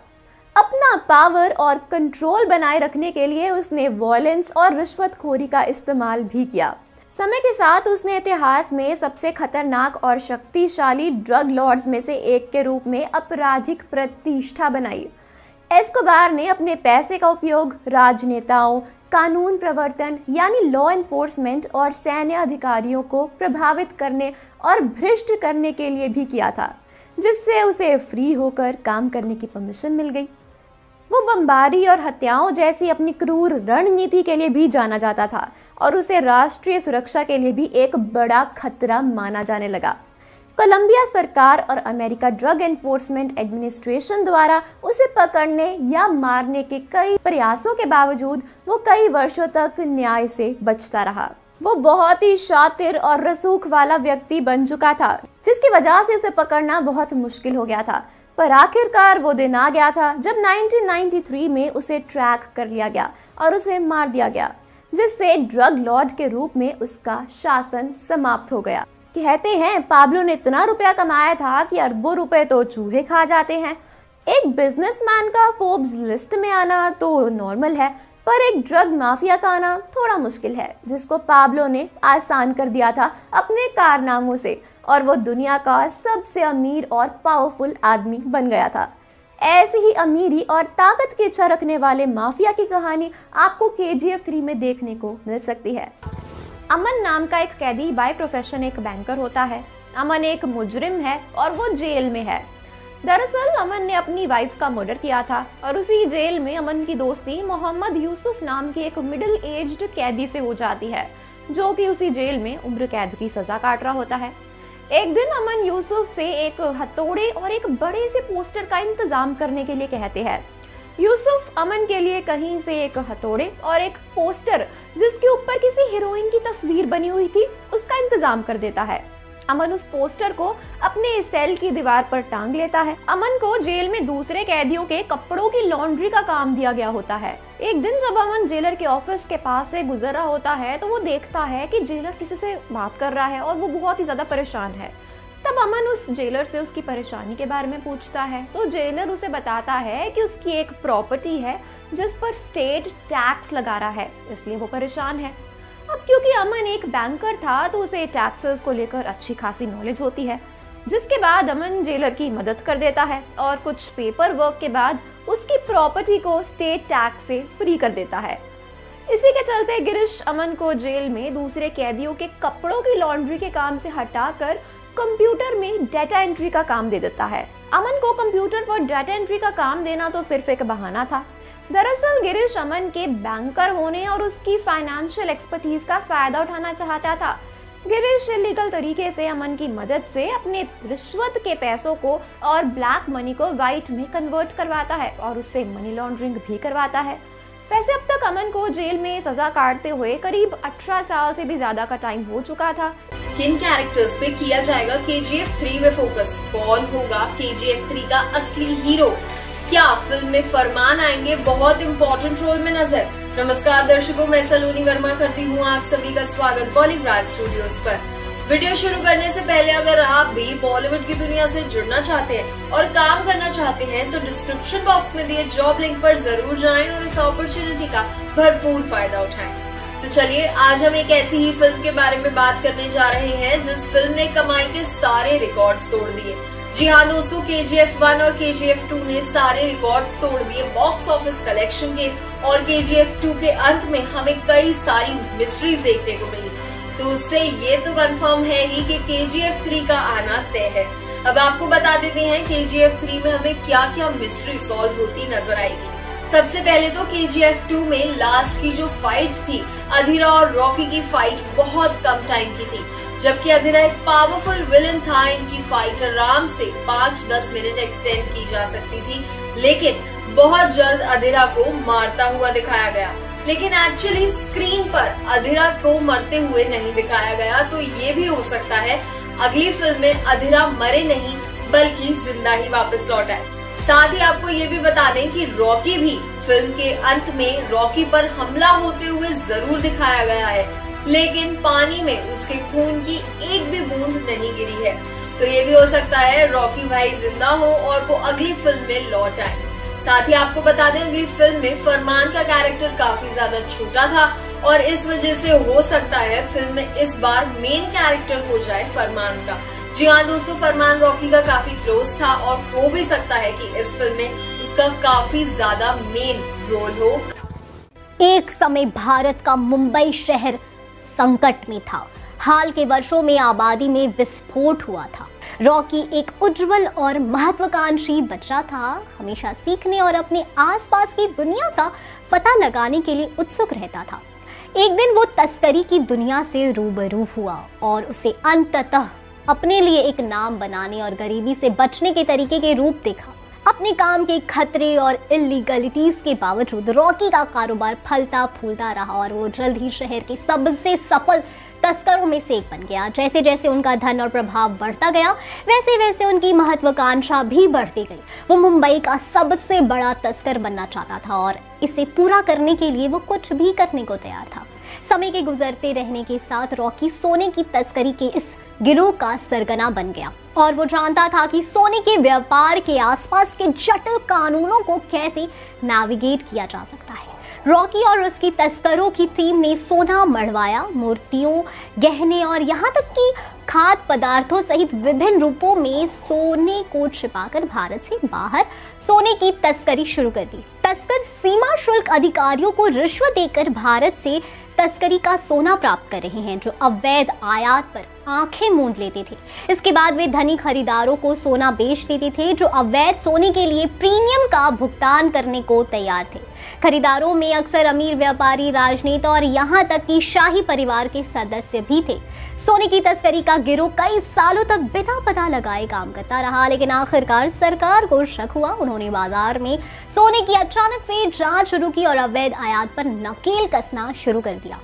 अपना पावर और कंट्रोल बनाए रखने के लिए उसने वॉयलेंस और रिश्वतखोरी का इस्तेमाल भी किया। समय के साथ उसने इतिहास में सबसे खतरनाक और शक्तिशाली ड्रग लॉर्ड्स में से एक के रूप में आपराधिक प्रतिष्ठा बनाई। एस्कोबार ने अपने पैसे का उपयोग राजनेताओं, कानून प्रवर्तन यानी लॉ एनफोर्समेंट और सैन्य अधिकारियों को प्रभावित करने और भ्रष्ट करने के लिए भी किया था, जिससे उसे फ्री होकर काम करने की परमिशन मिल गई। वो बमबारी और हत्याओं जैसी अपनी क्रूर रणनीति के लिए भी जाना जाता था और उसे राष्ट्रीय सुरक्षा के लिए भी एक बड़ा खतरा माना जाने लगा। कोलंबिया सरकार और अमेरिका ड्रग एनफोर्समेंट एडमिनिस्ट्रेशन द्वारा उसे पकड़ने या मारने के कई प्रयासों के बावजूद वो कई वर्षों तक न्याय से बचता रहा। वो बहुत ही शातिर और रसूख वाला व्यक्ति बन चुका था, जिसकी वजह से उसे पकड़ना बहुत मुश्किल हो गया था। पर आखिरकार वो दिन आ गया था जब 1993 में उसे ट्रैक कर लिया गया और उसे मार दिया गया, जिससे ड्रग लॉर्ड के रूप में उसका शासन समाप्त हो गया। कहते हैं पाब्लो ने इतना रुपया कमाया था कि अरबों रुपए तो चूहे खा जाते हैं। एक बिजनेसमैन का फोर्ब्स लिस्ट में आना तो नॉर्मल है, पर एक ड्रग माफिया का आना थोड़ा मुश्किल है, जिसको पाब्लो ने आसान कर दिया था अपने कारनामों से और वो दुनिया का सबसे अमीर और पावरफुल आदमी बन गया था। ऐसी ही अमीरी और ताकत की इच्छा रखने वाले माफिया की कहानी आपको KGF 3 में देखने को मिल सकती है। अमन नाम का एक कैदी बाय प्रोफेशन एक बैंकर होता है। अमन एक मुजरिम है और वो जेल में है। दरअसल अमन ने अपनी वाइफ का मर्डर किया था और उसी जेल में अमन की दोस्ती मोहम्मद यूसुफ नाम के एक मिडिल एज्ड कैदी से हो जाती है, जो कि उसी जेल में उम्र कैद की सजा काट रहा होता है। एक दिन अमन यूसुफ से एक हथौड़े और एक बड़े से पोस्टर का इंतजाम करने के लिए कहते हैं। यूसुफ अमन के लिए कहीं से एक हथौड़े और एक पोस्टर जिसके ऊपर किसी हीरोइन की तस्वीर बनी हुई थी उसका इंतजाम कर देता है। अमन उस पोस्टर को अपने सेल की दीवार पर टांग लेता है। अमन को जेल में दूसरे कैदियों के कपड़ों की लॉन्ड्री का काम दिया गया होता है। एक दिन जब अमन जेलर के ऑफिस के पास से गुजर रहा होता है तो वो देखता है कि जेलर किसी से बात कर रहा है और वो बहुत ही ज्यादा परेशान है। तब अमन उस जेलर से उसकी परेशानी के बारे में पूछता है तो जेलर उसे बताता है कि उसकी एक प्रॉपर्टी है जिस पर स्टेट टैक्स लगा रहा है, इसलिए वो परेशान है। अब क्योंकि अमन एक बैंकर था तो उसे टैक्सेस को लेकर अच्छी खासी नॉलेज होती है, जिसके बाद अमन जेलर की मदद कर देता है और कुछ पेपर वर्क के बाद उसकी प्रॉपर्टी को स्टेट टैक्स से फ्री कर देता है। इसी के चलते गिरीश अमन को जेल में दूसरे कैदियों के कपड़ों की लॉन्ड्री के काम से हटाकर कंप्यूटर में डाटा एंट्री का काम दे देता है। अमन को कंप्यूटर पर डाटा एंट्री का काम देना तो सिर्फ एक बहाना था। दरअसल गिरीश अमन के बैंकर होने और उसकी फाइनेंशियल एक्सपर्टीज का फायदा उठाना चाहता था। गिरीश इलीगल तरीके से अमन की मदद से अपने रिश्वत के पैसों को और ब्लैक मनी को व्हाइट में कन्वर्ट करवाता है और उससे मनी लॉन्ड्रिंग भी करवाता है। वैसे अब तक अमन को जेल में सजा काटते हुए करीब 18 साल से भी ज्यादा का टाइम हो चुका था। किन कैरेक्टर्स पे किया जाएगा KGF 3 में फोकस? कौन होगा KGF 3 का असली हीरो? क्या फिल्म में फरमान आएंगे बहुत इंपॉर्टेंट रोल में नजर? नमस्कार दर्शकों, मैं सलोनी वर्मा करती हूँ आप सभी का स्वागत बॉलीवुड स्टूडियोज पर। वीडियो शुरू करने से पहले अगर आप भी बॉलीवुड की दुनिया से जुड़ना चाहते हैं और काम करना चाहते हैं तो डिस्क्रिप्शन बॉक्स में दिए जॉब लिंक पर जरूर जाएं और इस अपॉर्चुनिटी का भरपूर फायदा उठाएं। तो चलिए आज हम एक ऐसी ही फिल्म के बारे में बात करने जा रहे हैं जिस फिल्म ने कमाई के सारे रिकॉर्ड्स तोड़ दिए। जी हाँ दोस्तों, KGF 1 और KGF 2 ने सारे रिकॉर्ड्स तोड़ दिए बॉक्स ऑफिस कलेक्शन के, और KGF 2 के अंत में हमें कई सारी मिस्ट्रीज देखने को मिली। तो उससे ये तो कंफर्म है ही कि KGF 3 का आना तय है। अब आपको बता देते हैं KGF 3 में हमें क्या क्या मिस्ट्री सॉल्व होती नजर आएगी। सबसे पहले तो KGF 2 में लास्ट की जो फाइट थी अधीरा और रॉकी की फाइट बहुत कम टाइम की थी, जबकि अधीरा एक पावरफुल विलन था। इनकी फाइट आराम से 5-10 मिनट एक्सटेंड की जा सकती थी, लेकिन बहुत जल्द अधीरा को मारता हुआ दिखाया गया। लेकिन एक्चुअली स्क्रीन पर अधीरा को मरते हुए नहीं दिखाया गया, तो ये भी हो सकता है अगली फिल्म में अधीरा मरे नहीं बल्कि जिंदा ही वापस लौट आए। साथ ही आपको ये भी बता दें कि रॉकी भी फिल्म के अंत में रॉकी पर हमला होते हुए जरूर दिखाया गया है, लेकिन पानी में उसके खून की एक भी बूंद नहीं गिरी है। तो ये भी हो सकता है रॉकी भाई जिंदा हो और वो अगली फिल्म में लौट आए। साथ ही आपको बता दें अगली फिल्म में फरमान का कैरेक्टर काफी ज्यादा छोटा था और इस वजह से हो सकता है फिल्म में इस बार मेन कैरेक्टर हो जाए फरमान का। जी हाँ दोस्तों, फरमान रॉकी का काफी क्लोज था और हो भी सकता है कि इस फिल्म में उसका काफी ज्यादा मेन रोल हो। एक समय भारत का मुंबई शहर संकट में था। हाल के वर्षों में आबादी में विस्फोट हुआ था। रॉकी एक उज्जवल और महत्वाकांक्षी बच्चा था, हमेशा सीखने और अपने आसपास की दुनिया का पता लगाने के लिए उत्सुक रहता था। एक दिन वो तस्करी की दुनिया से रूबरू हुआ और उसे अंततः अपने लिए एक नाम बनाने और गरीबी से बचने के तरीके के रूप देखा। अपने काम के खतरे और इलीगलिटीज के बावजूद रॉकी का कारोबार फलता फूलता रहा और वो जल्द ही शहर के सबसे सफल तस्करों में से एक बन गया। जैसे जैसे उनका धन और प्रभाव बढ़ता गया वैसे वैसे उनकी महत्वाकांक्षा भी बढ़ती गई। वो मुंबई का सबसे बड़ा तस्कर बनना चाहता था और इसे पूरा करने के लिए वो कुछ भी करने को तैयार था। समय के गुजरते रहने के साथ रॉकी सोने की तस्करी के इस गिरोह का सरगना बन गया और वो जानता था कि सोने के व्यापार के आसपास के जटिल कानूनों को कैसे नेविगेट किया जा सकता है। रॉकी और उसकी तस्करों की टीम ने सोना मढ़वाया, मूर्तियों, गहने और यहाँ तक कि खाद्य पदार्थों सहित विभिन्न रूपों में सोने को छिपाकर भारत से बाहर सोने की तस्करी शुरू कर दी। तस्कर सीमा शुल्क अधिकारियों को रिश्वत देकर भारत से तस्करी का सोना प्राप्त कर रहे हैं, जो अवैध आयात पर आंखें मूंद लेते थे। इसके बाद वे धनी खरीदारों को सोना बेच देते थे जो अवैध सोने के लिए प्रीमियम का भुगतान करने को तैयार थे। खरीदारों में अक्सर अमीर व्यापारी, राजनेता और यहाँ तक कि शाही परिवार के सदस्य भी थे। सोने की तस्करी का गिरोह कई सालों तक बिना पता लगाए काम करता रहा, लेकिन आखिरकार सरकार को शक हुआ। उन्होंने बाजार में सोने की अचानक से जांच शुरू की और अवैध आयात पर नकेल कसना शुरू कर दिया।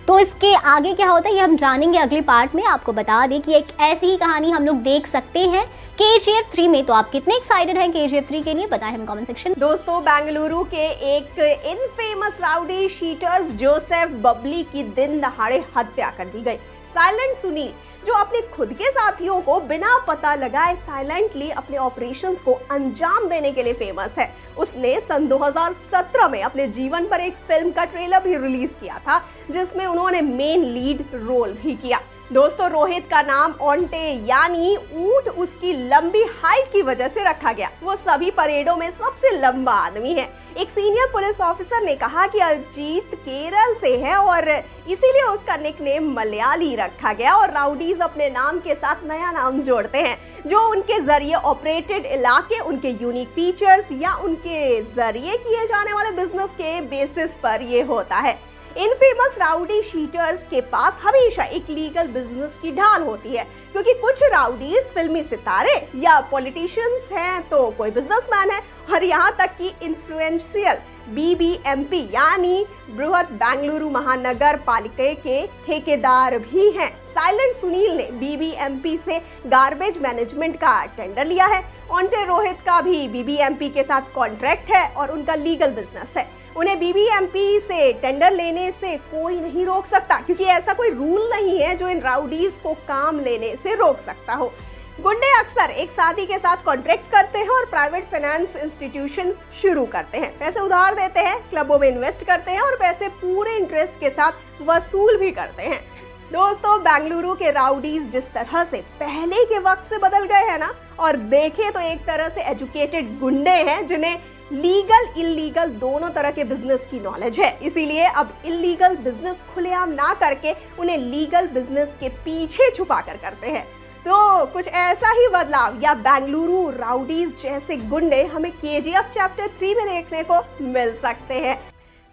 तो इसके आगे क्या होता है ये हम जानेंगे अगले पार्ट में। आपको बता दें कि एक ऐसी ही कहानी हम लोग देख सकते हैं KGF 3 में। तो आप कितने एक्साइटेड हैं KGF 3 के लिए बताएं हमें कमेंट सेक्शन। दोस्तों, बेंगलुरु के एक infamous rowdy sheeters Joseph Babli की दिन दहाड़े हत्या कर दी गई। साइलेंट सुनील, जो अपने खुद के साथियों को बिना पता लगाए साइलेंटली अपने ऑपरेशंस को अंजाम देने के लिए फेमस है, उसने सन 2017 में अपने जीवन पर एक फिल्म का ट्रेलर भी रिलीज किया था जिसमें उन्होंने मेन लीड रोल भी किया। दोस्तों, रोहित का नाम ओंटे यानी ऊंट उसकी लंबी हाइट की वजह से रखा गया। वो सभी परेडों में सबसे लंबा आदमी है। एक सीनियर पुलिस ऑफिसर ने कहा कि अजीत केरल से है और इसीलिए उसका निकनेम मलयाली रखा गया। और राउडीज अपने नाम के साथ नया नाम जोड़ते हैं जो उनके जरिए ऑपरेटेड इलाके, उनके यूनिक फीचर्स या उनके जरिए किए जाने वाले बिजनेस के बेसिस पर ये होता है। इनफेमस राउडी शीटर्स के पास हमेशा एक लीगल बिजनेस की ढाल होती है, क्योंकि कुछ राउडीज फिल्मी सितारे या पॉलिटिशियंस हैं तो कोई बिजनेसमैन है और यहाँ तक कि इन्फ्लुएंशियल BBMP यानी बृहद बेंगलुरु महानगर पालिका के ठेकेदार भी हैं। साइलेंट सुनील ने BBMP से गार्बेज मैनेजमेंट का टेंडर लिया है। ओंटे रोहित का भी BBMP के साथ कॉन्ट्रैक्ट है और उनका लीगल बिजनेस है। उन्हें बीबीएमपी से टेंडर लेने से कोई नहीं रोक सकता, क्योंकि ऐसा कोई रूल नहीं है जो इन राउडीज को काम लेने से रोक सकता हो। गुंडे अक्सर एक साथी के साथ कॉन्ट्रैक्ट करते हैं और प्राइवेट फाइनेंस इंस्टीट्यूशन शुरू करते हैं, पैसे उधार देते हैं, क्लबों में इन्वेस्ट करते हैं और पैसे पूरे इंटरेस्ट के साथ वसूल भी करते हैं। दोस्तों, बेंगलुरु के राउडीज जिस तरह से पहले के वक्त से बदल गए हैं ना, और देखें तो एक तरह से एजुकेटेड गुंडे हैं जिन्हें लीगल इलीगल दोनों तरह के बिजनेस की नॉलेज है। इसीलिए अब इलीगल बिजनेस खुलेआम ना करके उन्हें लीगल बिजनेस के पीछे छुपा कर करते हैं। तो कुछ ऐसा ही बदलाव या बेंगलुरु राउडीज जैसे गुंडे हमें केजीएफ चैप्टर 3 में देखने को मिल सकते हैं।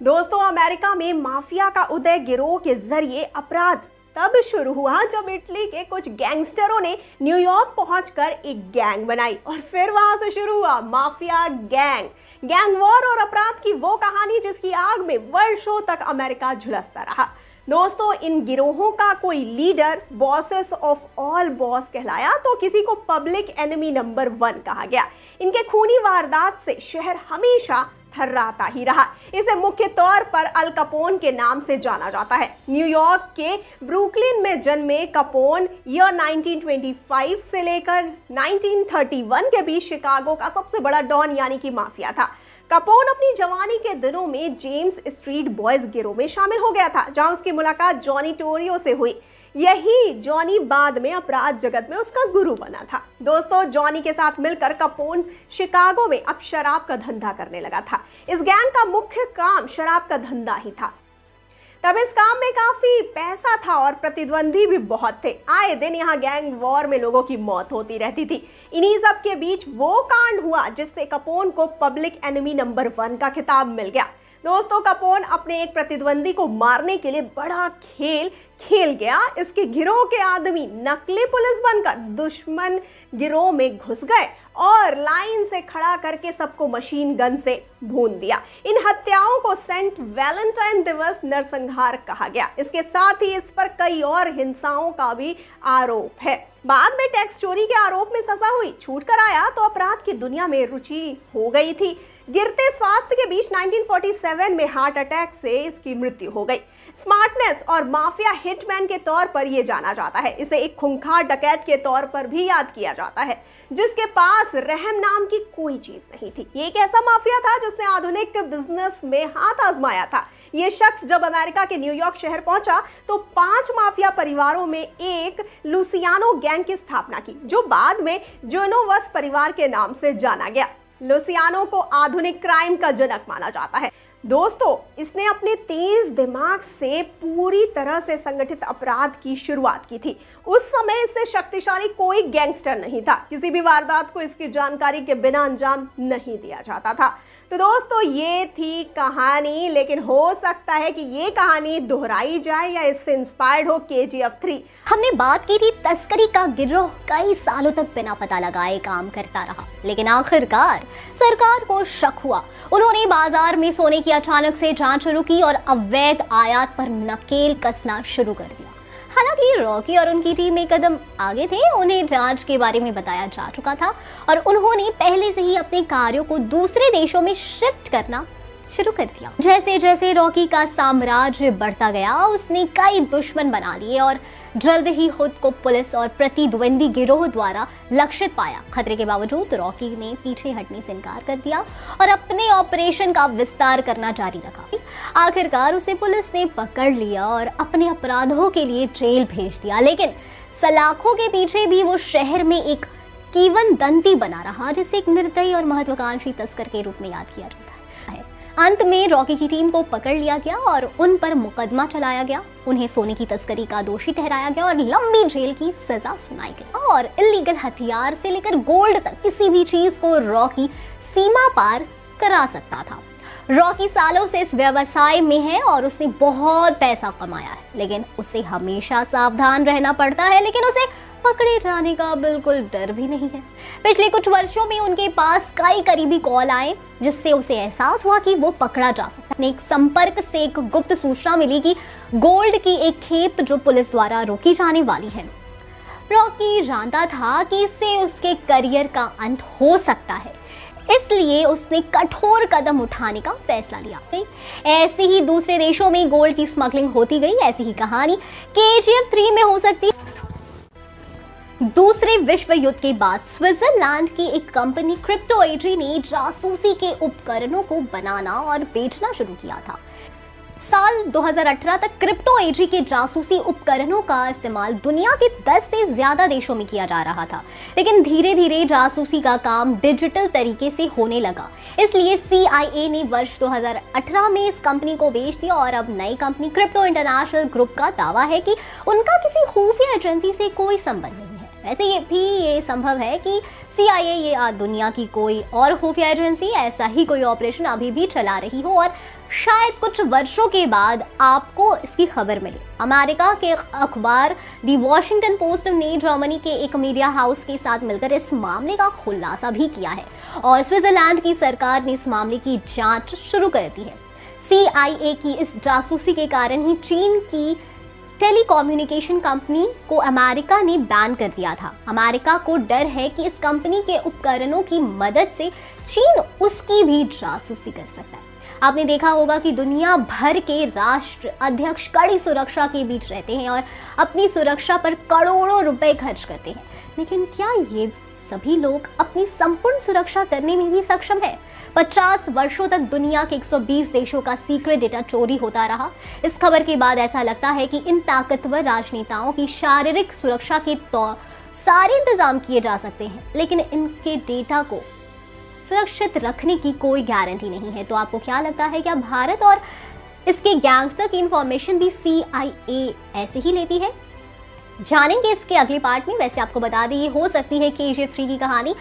दोस्तों, अमेरिका में माफिया का उदय गिरोह के जरिए अपराध तब शुरू हुआ जब इटली के कुछ गैंगस्टरों ने न्यूयॉर्क पहुंचकर एक गैंग बनाई और फिर वहां से शुरू हुआ माफिया गैंग वॉर और अपराध की वो कहानी जिसकी आग में वर्षों तक अमेरिका झुलसता रहा। दोस्तों, इन गिरोहों का कोई leader bosses of all boss कहलाया तो किसी को पब्लिक एनिमी नंबर 1 कहा गया। इनके खूनी वारदात से शहर हमेशा थर्राता ही रहा। इसे मुख्य तौर पर अल कपोन के नाम से जाना जाता है। न्यूयॉर्क के ब्रुकलिन में जन्मे कपोन ईयर 1925 से लेकर 1931 के बीच शिकागो का सबसे बड़ा डॉन यानी कि माफिया था। कपोन अपनी जवानी के दिनों में जेम्स स्ट्रीट बॉयज गिरोह में शामिल हो गया था, जहां उसकी मुलाकात जॉनी टोरियो से हुई। यही जॉनी बाद में अपराध जगत में उसका गुरु बना था। दोस्तों, जॉनी के साथ मिलकर कपोन शिकागो में अब शराब का धंधा करने लगा था। इस गैंग का मुख्य काम शराब का धंधा ही था। तब इस काम में काफी पैसा था और प्रतिद्वंदी भी बहुत थे। आए दिन यहाँ गैंग वॉर में लोगों की मौत होती रहती थी। इन्हीं सब के बीच वो कांड हुआ जिससे कपोन को पब्लिक एनिमी नंबर 1 का खिताब मिल गया। दोस्तों, कपोन अपने एक प्रतिद्वंदी को मारने के लिए बड़ा खेल खेल गया। इसके गिरोह के आदमी नकली पुलिस बनकर दुश्मन गिरोह में घुस गए और लाइन से खड़ा करके सबको मशीन गन से भून दिया। इन हत्याओं को सेंट वैलेंटाइन दिवस नरसंहार कहा गया। इसके साथ ही इस पर कई और हिंसाओं का भी आरोप है। बाद में टैक्स चोरी के आरोप में सजा हुई, छूट कर आया तो अपराध की दुनिया में रुचि हो गई थी। गिरते स्वास्थ्य के बीच 1947 में हार्ट अटैक से इसकी मृत्यु हो गई। स्मार्टनेस और माफिया हिटमैन के तौर पर यह जाना जाता है। इसे एक खूंखार डकैत के तौर पर भी याद किया जाता है जिसके पास रहम नाम की कोई चीज नहीं थी। ये एक ऐसा माफिया था जिसने आधुनिक बिजनेस में हाथ आजमाया था। ये शख्स जब अमेरिका के न्यूयॉर्क शहर पहुंचा तो 5 माफिया परिवारों में एक लुसियानो गैंग की स्थापना की, जो बाद में जोनोवस परिवार के नाम से जाना गया। लुसियानो को आधुनिक क्राइम का जनक माना जाता है। दोस्तों, इसने अपने तेज दिमाग से पूरी तरह से संगठित अपराध की शुरुआत की थी। उस समय इससे शक्तिशाली कोई गैंगस्टर नहीं था। किसी भी वारदात को इसकी जानकारी के बिना अंजाम नहीं दिया जाता था। तो दोस्तों, ये थी कहानी, लेकिन हो सकता है कि ये कहानी दोहराई जाए या इससे इंस्पायर्ड हो केजीएफ 3। हमने बात की थी तस्करी का गिरोह कई सालों तक बिना पता लगाए काम करता रहा, लेकिन आखिरकार सरकार को शक हुआ। उन्होंने बाजार में सोने की अचानक से जांच शुरू की और अवैध आयात पर नकेल कसना शुरू कर दिया। हालांकि रॉकी और उनकी टीम एक कदम आगे थे। उन्हें जांच के बारे में बताया जा चुका था और उन्होंने पहले से ही अपने कार्यों को दूसरे देशों में शिफ्ट करना शुरू कर दिया। जैसे जैसे रॉकी का साम्राज्य बढ़ता गया, उसने कई दुश्मन बना लिए और जल्द ही खुद को पुलिस और प्रतिद्वंदी गिरोह द्वारा लक्षित पाया। खतरे के बावजूद रॉकी ने पीछे हटने से इनकार कर दिया और अपने ऑपरेशन का विस्तार करना जारी रखा। आखिरकार उसे पुलिस ने पकड़ लिया और अपने अपराधों के लिए जेल भेज दिया, लेकिन सलाखों के पीछे भी वो शहर में एक किंवदंती बना रहा, जिसे एक निर्दयी और महत्वाकांक्षी तस्कर के रूप में याद किया जाता है। अंत में रॉकी की टीम को पकड़ लिया गया और उन पर मुकदमा चलाया गया। उन्हें सोने की तस्करी का दोषी ठहराया गया और लंबी जेल की सजा सुनाई गई। और इलीगल हथियार से लेकर गोल्ड तक किसी भी चीज को रॉकी सीमा पार करा सकता था। रॉकी सालों से इस व्यवसाय में है और उसने बहुत पैसा कमाया है, लेकिन उसे हमेशा सावधान रहना पड़ता है। लेकिन उसे पकड़े जाने का बिल्कुल डर भी नहीं है। पिछले कुछ वर्षों में उनके पास कई करीबी कॉल आए, जिससे उसे एहसास हुआ कि वो पकड़ा जा सकता है। एक संपर्क से एक गुप्त सूचना मिली कि गोल्ड की एक खेप जो पुलिस द्वारा रोकी जाने वाली है। रॉकी जानता था कि इससे उसके करियर का अंत हो सकता है। इसलिए उसने कठोर कदम उठाने का फैसला लिया। ऐसे ही दूसरे देशों में गोल्ड की स्मगलिंग होती गई। ऐसी ही कहानी KGF 3 में हो सकती है। दूसरे विश्व युद्ध के बाद स्विट्जरलैंड की एक कंपनी क्रिप्टोएट्री ने जासूसी के उपकरणों को बनाना और बेचना शुरू किया था। साल 2018 तक क्रिप्टोएट्री के जासूसी उपकरणों का इस्तेमाल दुनिया के 10 से ज्यादा देशों में किया जा रहा था, लेकिन धीरे धीरे जासूसी का काम डिजिटल तरीके से होने लगा। इसलिए CIA ने वर्ष 2018 में इस कंपनी को बेच दिया और अब नई कंपनी क्रिप्टो इंटरनेशनल ग्रुप का दावा है कि उनका किसी खुफिया एजेंसी से कोई संबंध नहीं है। वैसे ये संभव है कि CIA या दुनिया की कोई और खुफिया एजेंसी ऐसा ही कोई ऑपरेशन अभी भी चला रही हो और शायद कुछ वर्षों के बाद आपको इसकी खबर मिले। अमेरिका के अखबार दी वॉशिंगटन पोस्ट ने जर्मनी के एक मीडिया हाउस के साथ मिलकर इस मामले का खुलासा भी किया है और स्विट्जरलैंड की सरकार ने इस मामले की जांच शुरू कर दी है। CIA की इस जासूसी के कारण ही चीन की टेलीकम्युनिकेशन कंपनी को अमेरिका ने बैन कर दिया था। अमेरिका को डर है कि इस कंपनी के उपकरणों की मदद से चीन उसकी भी जासूसी कर सकता है। आपने देखा होगा कि दुनिया भर के राष्ट्र अध्यक्ष कड़ी सुरक्षा के बीच रहते हैं और अपनी सुरक्षा पर करोड़ों रुपए खर्च करते हैं, लेकिन क्या ये सभी लोग अपनी संपूर्ण सुरक्षा करने में भी सक्षम है? 50 वर्षों तक दुनिया के 120 देशों का सीक्रेट डेटा चोरी होता रहा। इस खबर के बाद ऐसा लगता है कि इन ताकतवर राजनेताओं की शारीरिक सुरक्षा के तो सारे इंतजाम किए जा सकते हैं, लेकिन इनके डेटा को सुरक्षित रखने की कोई गारंटी नहीं है। तो आपको क्या लगता है, क्या भारत और इसके गैंगस्टर की इंफॉर्मेशन भी CIA ऐसे ही लेती है? जानेंगे इसके अगले पार्ट में। वैसे आपको बता दें, ये हो सकती है KGF 3 की कहानी।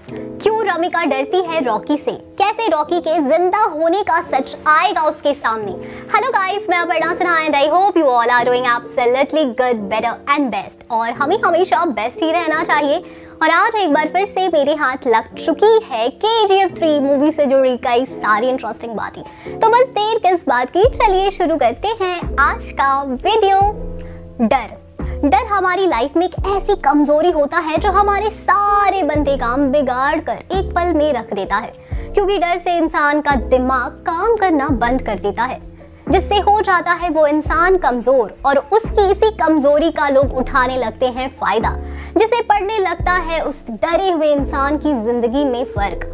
क्यों रमिका डरती है रॉकी से, कैसे रॉकी के जिंदा होने का सच आएगा उसके सामने। हेलो गाइस, मैं Aparna Sinha and I hope you all are doing absolutely good, better and best. और हमें हमेशा बेस्ट ही रहना चाहिए। और आज एक बार फिर से मेरे हाथ लग चुकी है KGF 3 मूवी से जुड़ी कई सारी इंटरेस्टिंग बातें। तो बस देर किस बात की, चलिए शुरू करते हैं आज का वीडियो। डर हमारी लाइफ में एक ऐसी कमजोरी होता है जो हमारे सारे बनते काम बिगाड़ कर एक पल में रख देता है, क्योंकि डर से इंसान का दिमाग काम करना बंद कर देता है, जिससे हो जाता है वो इंसान कमजोर और उसकी इसी कमजोरी का लोग उठाने लगते हैं फायदा, जिसे पड़ने लगता है उस डरे हुए इंसान की जिंदगी में फर्क।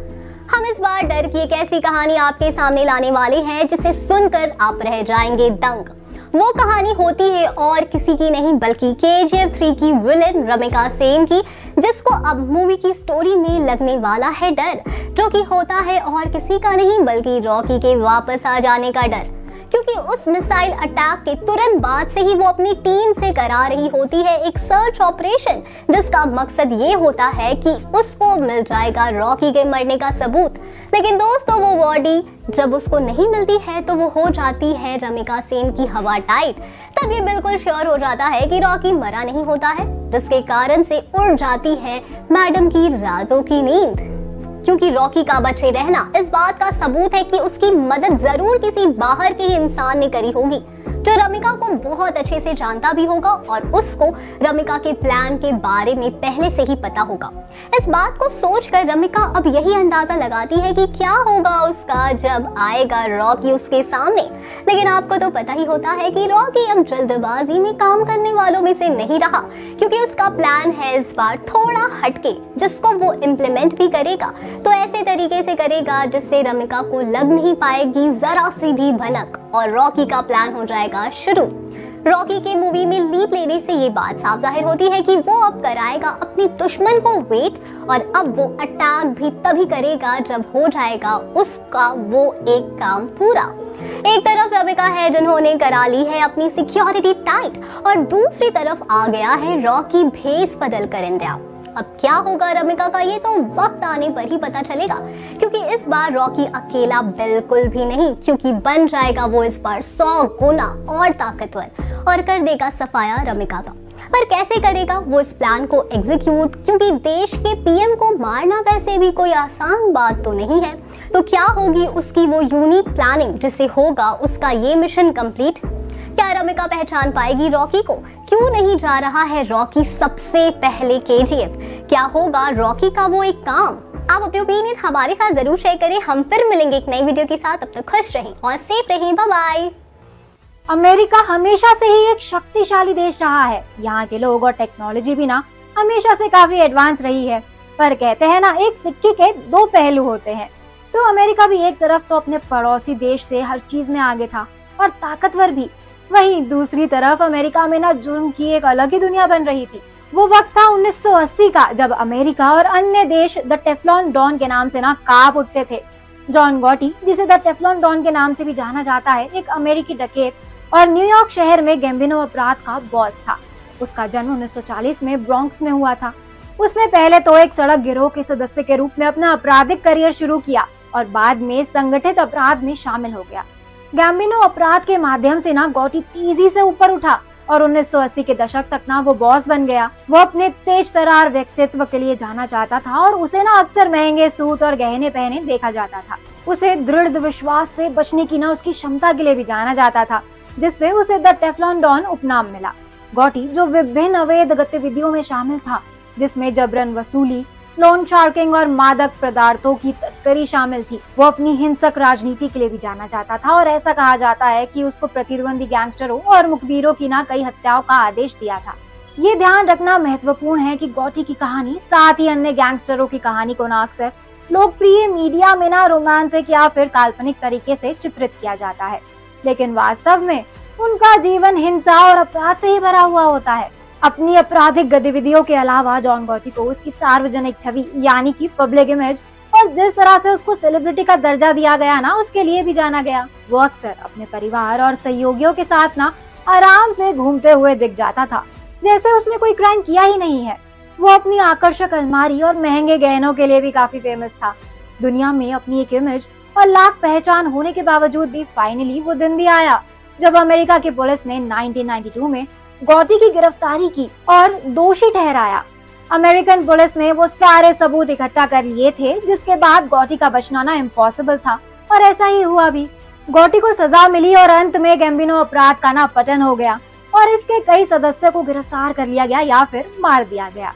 हम इस बार डर की एक ऐसी कहानी आपके सामने लाने वाले हैं जिसे सुनकर आप रह जाएंगे दंग। वो कहानी होती है और किसी की नहीं बल्कि KGF 3 की विलेन रमिका सेन की, जिसको अब मूवी की स्टोरी में लगने वाला है डर, जो कि होता है और किसी का नहीं बल्कि रॉकी के वापस आ जाने का डर, क्योंकि उस मिसाइल अटैक के तुरंत बाद से ही वो अपनी टीम से करा रही होती है एक सर्च ऑपरेशन, जिसका मकसद ये होता है कि उसको मिल जाएगा रॉकी के मरने का सबूत। लेकिन दोस्तों, वो बॉडी जब उसको नहीं मिलती है तो वो हो जाती है रमिका सेन की हवा टाइट। तब ये बिल्कुल श्योर हो जाता है कि रॉकी मरा नहीं होता है, जिसके कारण से उड़ जाती है मैडम की रातों की नींद, क्योंकि रॉकी का बचे रहना इस बात का सबूत है कि उसकी मदद जरूर किसी बाहर के ही इंसान ने करी होगी, जो रमिका को बहुत अच्छे से जानता भी होगा और उसको रमिका के प्लान के बारे में पहले से ही पता होगा। इस बात को सोचकर रमिका अब यही अंदाजा लगाती है कि क्या होगा उसका जब आएगा रॉकी उसके सामने। लेकिन आपको तो पता ही होता है कि रॉकी अब जल्दबाजी में काम करने वालों में से नहीं रहा, क्योंकि उसका प्लान है इस बार थोड़ा हटके, जिसको वो इम्प्लीमेंट भी करेगा तो ऐसे तरीके से करेगा जिससे रमिका को लग नहीं पाएगी जरा सी भी भनक और रॉकी का प्लान हो जाएगा शुरू। रॉकी के मूवी में लीप लेने से ये बात साफ जाहिर होती है कि वो अब कराएगा अपने दुश्मन को वेट, और अब वो अटैक भी तभी करेगा जब हो जाएगा उसका वो एक काम पूरा। एक तरफ रमिका है जिन्होंने करा ली है अपनी सिक्योरिटी टाइट, और दूसरी तरफ आ गया है रॉकी भेस बदल कर इंडिया। अब क्या होगा रमिका का, ये तो वक्त आने पर ही पता चलेगा, क्योंकि इस बार रॉकी अकेला बिल्कुल भी नहीं, क्योंकि बन जाएगा वो इस बार 100 गुना और ताकतवर और कर देगा सफाया रमिका का। पर कैसे करेगा वो इस प्लान को एग्जीक्यूट, क्योंकि देश के PM को मारना वैसे भी कोई आसान बात तो नहीं है। तो क्या होगी उसकी वो यूनिक प्लानिंग जिससे होगा उसका ये मिशन कंप्लीट। क्या रमिका पहचान पाएगी रॉकी को? क्यों नहीं जा रहा है रॉकी सबसे पहले KGF? क्या होगा रॉकी का वो एक काम? आप अपने ओपिनियन हमारे साथ जरूर शेयर करें। हम फिर मिलेंगे एक नई वीडियो के साथ, तब तक खुश रहें और सेफ रहें। Bye bye. अमेरिका हमेशा से ही एक शक्तिशाली देश रहा है। यहाँ के लोग और टेक्नोलॉजी भी ना हमेशा से काफी एडवांस रही है। पर कहते हैं ना, एक सिक्के के दो पहलू होते हैं। तो अमेरिका भी एक तरफ तो अपने पड़ोसी देश से हर चीज में आगे था और ताकतवर भी, वहीं दूसरी तरफ अमेरिका में ना जुर्म की एक अलग ही दुनिया बन रही थी। वो वक्त था 1980 का, जब अमेरिका और अन्य देश द टेफ्लॉन डॉन के नाम से ना कांप उठते थे। जॉन गॉटी, जिसे द टेफ्लॉन डॉन के नाम से भी जाना जाता है, एक अमेरिकी डकैत और न्यूयॉर्क शहर में गैम्बिनो अपराध का बॉस था। उसका जन्म 1940 में ब्रॉन्क्स में हुआ था। उसने पहले तो एक सड़क गिरोह के सदस्य के रूप में अपना आपराधिक करियर शुरू किया और बाद में संगठित अपराध में शामिल हो गया। गैम्बिनो अपराध के माध्यम से ना गॉटी तेजी से ऊपर उठा और 1980 के दशक तक ना वो बॉस बन गया। वो अपने तेज तर्रार व्यक्तित्व के लिए जाना जाता था और उसे ना अक्सर महंगे सूट और गहने पहने देखा जाता था। उसे दृढ़ विश्वास से बचने की ना उसकी क्षमता के लिए भी जाना जाता था, जिससे उसे द टेफ्लॉन डॉन उपनाम मिला। गॉटी, जो विभिन्न अवैध गतिविधियों में शामिल था, जिसमें जबरन वसूली, लोन शार्किंग और मादक पदार्थों की तस्करी शामिल थी, वो अपनी हिंसक राजनीति के लिए भी जाना जाता था और ऐसा कहा जाता है कि उसको प्रतिद्वंदी गैंगस्टरों और मुखबिरों की ना कई हत्याओं का आदेश दिया था। ये ध्यान रखना महत्वपूर्ण है कि गॉटी की कहानी, साथ ही अन्य गैंगस्टरों की कहानी को ना अक्सर लोकप्रिय मीडिया में ना रोमांटिक या फिर काल्पनिक तरीके से चित्रित किया जाता है, लेकिन वास्तव में उनका जीवन हिंसा और अपराध से ही भरा हुआ होता है। अपनी आपराधिक गतिविधियों के अलावा जॉन गॉटी को उसकी सार्वजनिक छवि यानी कि पब्लिक इमेज और जिस तरह से उसको सेलिब्रिटी का दर्जा दिया गया ना, उसके लिए भी जाना गया। वो अक्सर अपने परिवार और सहयोगियों के साथ ना आराम से घूमते हुए दिख जाता था, जैसे उसने कोई क्राइम किया ही नहीं है। वो अपनी आकर्षक अलमारी और महंगे गहनों के लिए भी काफी फेमस था। दुनिया में अपनी एक इमेज और लाख पहचान होने के बावजूद भी फाइनली वो दिन भी आया जब अमेरिका की पुलिस ने 1992 में गॉटी की गिरफ्तारी की और दोषी ठहराया। अमेरिकन पुलिस ने वो सारे सबूत इकट्ठा कर लिए थे जिसके बाद गॉटी का बचना ना इम्पॉसिबल था, और ऐसा ही हुआ भी। गॉटी को सजा मिली और अंत में गैम्बिनो अपराध का ना पतन हो गया और इसके कई सदस्यों को गिरफ्तार कर लिया गया या फिर मार दिया गया।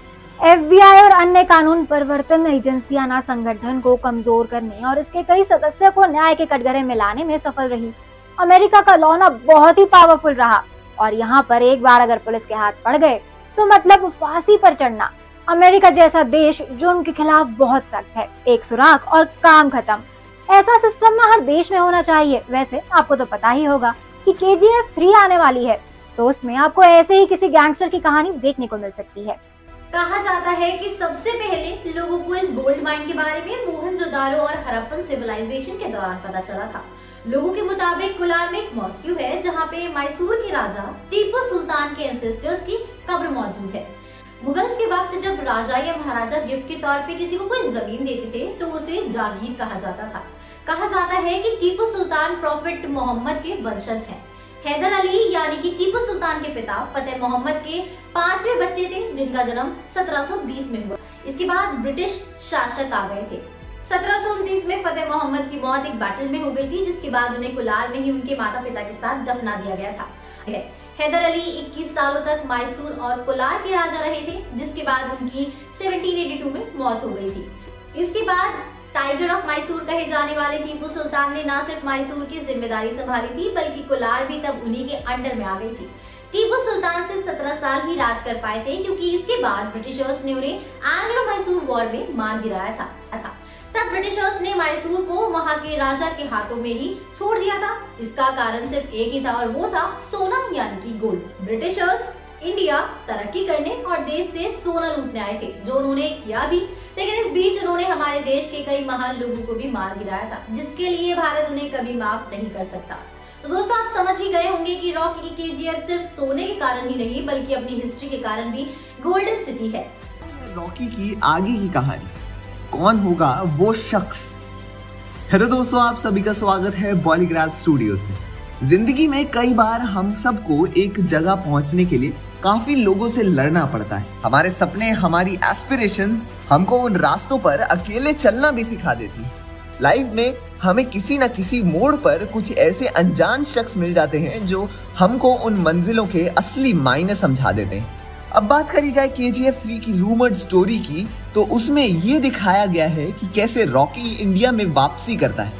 FBI और अन्य कानून प्रवर्तन एजेंसियां ना संगठन को कमजोर करने और इसके कई सदस्यों को न्याय के कटघरे में लाने में सफल रही। अमेरिका का लॉ ना बहुत ही पावरफुल रहा और यहाँ पर एक बार अगर पुलिस के हाथ पड़ गए तो मतलब फांसी पर चढ़ना। अमेरिका जैसा देश जो उनके खिलाफ बहुत सख्त है, एक सुराग और काम खत्म। ऐसा सिस्टम ना हर देश में होना चाहिए। वैसे आपको तो पता ही होगा कि KGF 3 आने वाली है, तो उसमें आपको ऐसे ही किसी गैंगस्टर की कहानी देखने को मिल सकती है। कहा जाता है कि सबसे पहले लोगों को इस गोल्ड माइन के बारे में मोहनजोदारो और हड़प्पन सिविलाइजेशन के दौरान पता चला था। लोगों के मुताबिक कोलार में एक मॉस्क्यू है जहाँ पे मैसूर के राजा टीपू सुल्तान के एंसेस्टर्स की कब्र मौजूद है। मुगल्स के वक्त जब राजा या महाराजा गिफ्ट के तौर पे किसी को कोई जमीन देते थे तो उसे जागीर कहा जाता था। कहा जाता है कि टीपू सुल्तान प्रॉफिट मोहम्मद के वंशज हैं। हैदर अली यानी कि टीपू सुल्तान के पिता फतेह मोहम्मद के 5वें बच्चे थे जिनका जन्म 1720 में हुआ। इसके बाद ब्रिटिश शासक आ गए थे। 1729 में फतेह मोहम्मद की मौत एक बैटल में हो गई थी, जिसके बाद उन्हें कोलार में ही उनके माता पिता के साथ दफना दिया गया था। हैदर अली 21 सालों तक मैसूर और कोलार के राजा रहे थे, जिसके बाद उनकी 1782 में मौत हो गई थी। इसके बाद टाइगर ऑफ मैसूर कहे जाने वाले टीपू सुल्तान ने न सिर्फ मैसूर की जिम्मेदारी संभाली थी बल्कि कोलार भी तब उन्हीं के अंडर में आ गई थी। टीपू सुल्तान सिर्फ 17 साल ही राज कर पाए थे क्योंकि इसके बाद ब्रिटिशर्स ने उन्हें एंग्लो मैसूर वॉर में मार गिराया था। तब ब्रिटिशर्स ने मैसूर को वहां के राजा के हाथों में ही छोड़ दिया था। इसका कारण सिर्फ एक ही था और वो था सोना यानी कि गोल्ड। ब्रिटिशर्स इंडिया तरक्की करने और देश से सोना लूटने आए थे, जो उन्होंने किया भी, लेकिन इस बीच उन्होंने हमारे देश के कई महान लोगों को भी मार गिराया था, जिसके लिए भारत उन्हें कभी माफ नहीं कर सकता। तो दोस्तों आप समझ ही गए होंगे कि रॉकी की KGF सिर्फ सोने के कारण ही नहीं बल्कि अपनी हिस्ट्री के कारण भी गोल्डन सिटी है। रॉकी की आगे की कहानी, कौन होगा वो शख्स। हेलो दोस्तों, आप सभी का स्वागत है बॉलीग्राड स्टूडियोज में। जिंदगी में कई बार हम सबको एक जगह पहुंचने के लिए काफी लोगों से लड़ना पड़ता है। हमारे सपने, हमारी एस्पिरेशंस हमको उन रास्तों पर अकेले चलना भी सिखा देती है। लाइफ में हमें किसी न किसी मोड़ पर कुछ ऐसे अनजान शख्स मिल जाते हैं जो हमको उन मंजिलों के असली मायने समझा देते हैं। अब बात करी जाए KGF 3 की रूमर्ड स्टोरी की, तो उसमें ये दिखाया गया है कि कैसे रॉकी इंडिया में वापसी करता है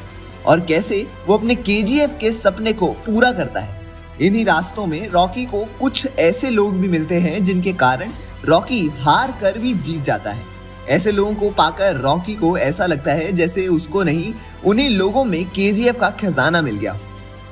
और कैसे वो अपने KGF के सपने को पूरा करता है। इन्हीं रास्तों में रॉकी को कुछ ऐसे लोग भी मिलते हैं जिनके कारण रॉकी हार कर भी जीत जाता है। ऐसे लोगों को पाकर रॉकी को ऐसा लगता है जैसे उसको नहीं, उन्हीं लोगों में KGF का खजाना मिल गया।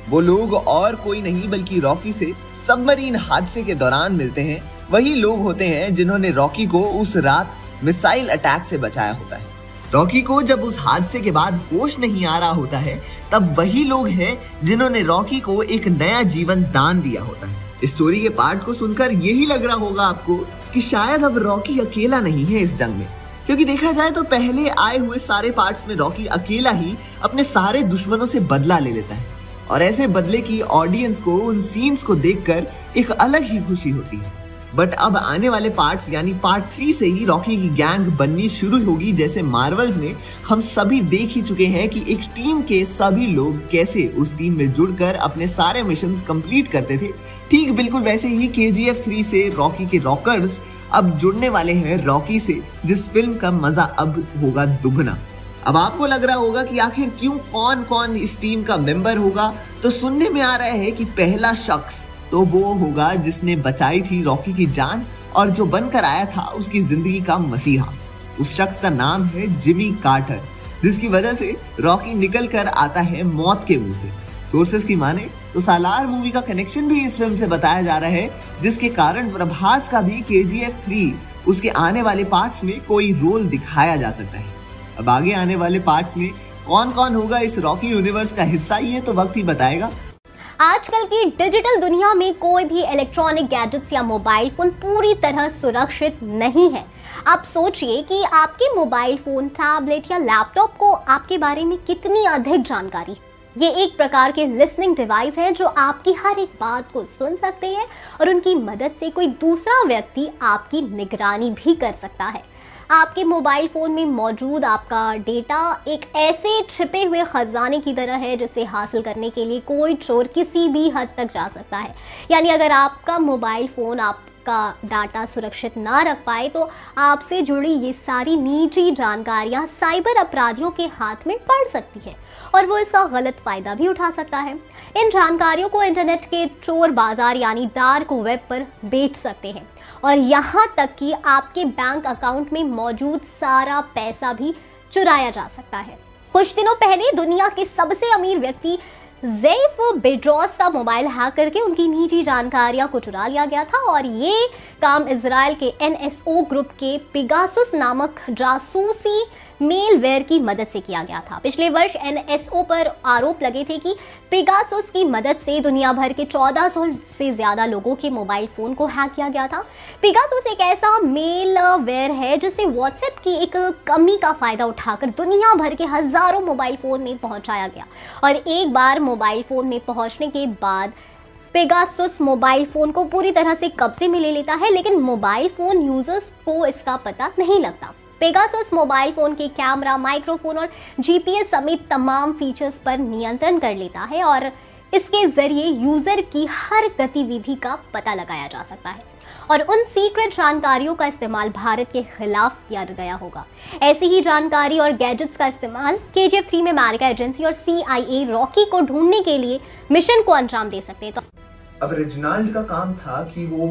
वो लोग और कोई नहीं बल्कि रॉकी से सबमरीन हादसे के दौरान मिलते हैं। वही लोग होते हैं जिन्होंने रॉकी को उस रात मिसाइल अटैक से बचाया होता है। रॉकी को जब उस हादसे के बाद होश नहीं आ रहा होता है, तब वही लोग हैं जिन्होंने रॉकी को एक नया जीवन दान दिया होता है। स्टोरी के पार्ट को सुनकर यही लग रहा होगा आपको कि शायद अब रॉकी अकेला नहीं है इस जंग में, क्योंकि देखा जाए तो पहले आए हुए सारे पार्ट्स में रॉकी अकेला ही अपने सारे दुश्मनों से बदला ले लेता है और ऐसे बदले की ऑडियंस को उन सीन्स को देखकर एक अलग ही खुशी होती है। बट अब आने वाले पार्ट्स यानी पार्ट 3 से ही रॉकी की गैंग बननी शुरू होगी। जैसे मार्वल्स में हम सभी देख ही चुके हैं कि एक टीम के सभी लोग कैसे उस टीम में जुड़कर अपने सारे मिशंस कंप्लीट करते थे, ठीक बिल्कुल वैसे ही KGF 3 से रॉकी के रॉकर्स अब जुड़ने वाले हैं रॉकी से, जिस फिल्म का मजा अब होगा दुगना। अब आपको लग रहा होगा कि आखिर क्यों कौन कौन इस टीम का मेंबर होगा, तो सुनने में आ रहा है कि पहला शख्स तो वो होगा जिसने बचाई थी रॉकी की जान और जो बनकर आया था उसकी जिंदगी का मसीहा। उस शख्स का नाम है जिमी कार्टर, जिसकी वजह से रॉकी निकल कर आता है मौत के मुंह से। सोर्सेस की माने तो सालार मूवी का कनेक्शन भी इस फिल्म से बताया जा रहा है, जिसके कारण प्रभास का भी KGF 3 उसके आने वाले पार्ट्स में कोई रोल दिखाया जा सकता है। अब आगे आने वाले पार्ट्स में कौन कौन होगा इस रॉकी यूनिवर्स का हिस्सा, ये तो वक्त ही बताएगा। आजकल की डिजिटल दुनिया में कोई भी इलेक्ट्रॉनिक गैजेट्स या मोबाइल फोन पूरी तरह सुरक्षित नहीं है। आप सोचिए कि आपके मोबाइल फोन, टैबलेट या लैपटॉप को आपके बारे में कितनी अधिक जानकारी। ये एक प्रकार के लिसनिंग डिवाइस है जो आपकी हर एक बात को सुन सकते हैं और उनकी मदद से कोई दूसरा व्यक्ति आपकी निगरानी भी कर सकता है। आपके मोबाइल फ़ोन में मौजूद आपका डेटा एक ऐसे छिपे हुए ख़जाने की तरह है जिसे हासिल करने के लिए कोई चोर किसी भी हद तक जा सकता है। यानी अगर आपका मोबाइल फ़ोन आपका डाटा सुरक्षित ना रख पाए तो आपसे जुड़ी ये सारी निजी जानकारियाँ साइबर अपराधियों के हाथ में पड़ सकती है और वो इसका गलत फ़ायदा भी उठा सकता है। इन जानकारियों को इंटरनेट के चोर बाजार यानी डार्क वेब पर बेच सकते हैं और यहाँ तक कि आपके बैंक अकाउंट में मौजूद सारा पैसा भी चुराया जा सकता है। कुछ दिनों पहले दुनिया के सबसे अमीर व्यक्ति ज़ेफ बेजोस का मोबाइल हैक करके उनकी निजी जानकारियां को चुरा लिया गया था और ये काम इजराइल के NSO ग्रुप के पेगासुस नामक जासूसी मेलवेयर की मदद से किया गया था। पिछले वर्ष NSO पर आरोप लगे थे कि पेगासुस की मदद से दुनिया भर के 1400 से ज्यादा लोगों के मोबाइल फोन को हैक किया गया था। पेगासुस एक ऐसा मेलवेयर है जिसे व्हाट्सएप की एक कमी का फायदा उठाकर दुनिया भर के हजारों मोबाइल फोन में पहुंचाया गया और एक बार मोबाइल फोन में पहुंचने के बाद पेगासुस मोबाइल फोन को पूरी तरह से कब्जे में ले लेता है, लेकिन मोबाइल फोन यूजर्स को इसका पता नहीं लगता। पेगासुस मोबाइल फोन के कैमरा, माइक्रोफोन और GPS समेत तमाम फीचर्स पर नियंत्रण कर लेता है और इसके जरिए यूजर की हर गतिविधि का पता लगाया जा सकता है और उन सीक्रेट जानकारियों का इस्तेमाल भारत के खिलाफ किया गया होगा। ऐसी ही जानकारी और गैजेट्स का इस्तेमाल KGF 3 में अमेरिका एजेंसी और CIA रॉकी को ढूंढने के लिए मिशन को अंजाम दे सकते हैं। तो अब रेजिनाल्ड का काम था कि वो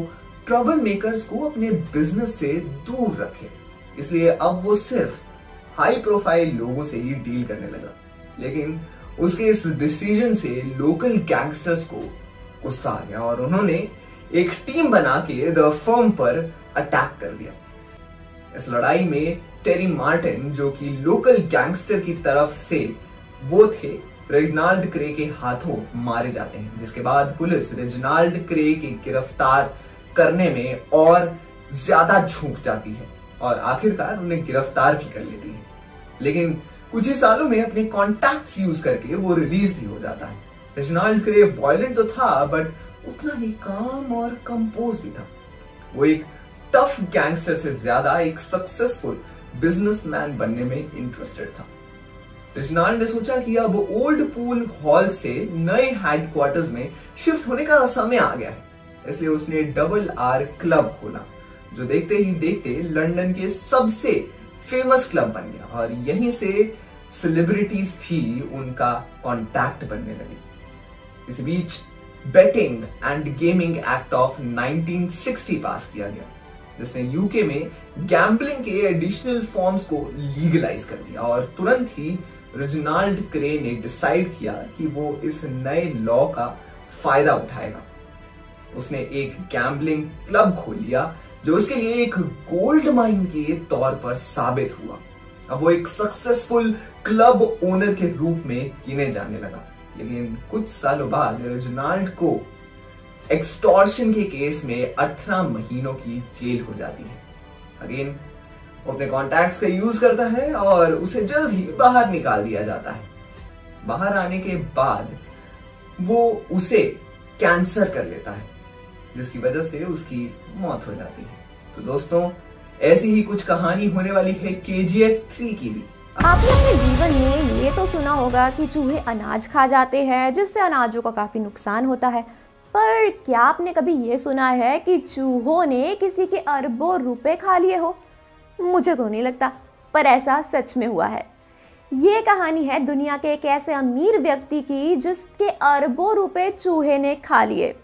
ट्रबल मेकर्स को अपने बिजनेस से दूर रखे, इसलिए अब वो सिर्फ हाई प्रोफाइल लोगों से ही डील करने लगा। लेकिन उसके इस डिसीजन से लोकल गैंगस्टर्स को गुस्सा आ गया और उन्होंने एक टीम बना के द फर्म पर अटैक कर दिया। इस लड़ाई में टेरी मार्टिन, जो कि लोकल गैंगस्टर की तरफ से वो थे, रेजिनाल्ड क्रे के हाथों मारे जाते हैं, जिसके बाद पुलिस रेजिनाल्ड क्रे के गिरफ्तार करने में और ज्यादा झूक जाती है और आखिरकार उन्हें गिरफ्तार भी कर लेती है। लेकिन कुछ ही सालों में अपने कॉन्टैक्ट्स यूज करके वो रिलीज भी हो जाता है। रेजिनाल्ड क्रे वायलेंट तो था बट उतना ही काम और कंपोज भी था। वो एक टफ गैंगस्टर से ज्यादा एक सक्सेसफुल बिजनेसमैन बनने में इंटरेस्टेड था। रेजिनाल्ड ने सोचा कि अब ओल्ड पूल हॉल से नए हेडक्वार्टर्स में शिफ्ट होने का समय आ गया है, इसलिए उसने RRR क्लब खोला जो देखते ही देखते लंदन के सबसे फेमस क्लब बन गया और यहीं से सेलिब्रिटीज भी उनका कॉन्टैक्ट बनने लगे। इस बीच betting and gaming act of 1960 pass किया गया, जिसने यूके में गैम्बलिंग के एडिशनल फॉर्म्स को लीगलाइज कर दिया और तुरंत ही रेजिनाल्ड क्रे ने डिसाइड किया कि वो इस नए लॉ का फायदा उठाएगा। उसने एक गैम्बलिंग क्लब खोल लिया जो उसके लिए एक गोल्ड माइन के तौर पर साबित हुआ। अब वो एक सक्सेसफुल क्लब ओनर के रूप में गिने जाने लगा। लेकिन कुछ सालों बाद रेजिनाल्ड को एक्सटॉर्शन के केस में 18 महीनों की जेल हो जाती है। अगेन वो अपने कॉन्टैक्ट्स का यूज करता है और उसे जल्द ही बाहर निकाल दिया जाता है। बाहर आने के बाद वो उसे कैंसर कर लेता है, जिसकी वजह से उसकी मौत हो जाती है। तो दोस्तों, ऐसी ही कुछ कहानी होने वाली है KGF 3 की भी। आपने अपने जीवन में ये तो सुना होगा कि चूहे अनाज खा जाते हैं, जिससे अनाजों का काफ़ी नुकसान होता है। पर क्या आपने कभी ये सुना है कि चूहों ने किसी के अरबों रुपए खा लिए हो? मुझे तो नहीं लगता, पर ऐसा सच में हुआ है। ये कहानी है दुनिया के एक ऐसे अमीर व्यक्ति की जिसके अरबों रुपए चूहे ने खा लिए।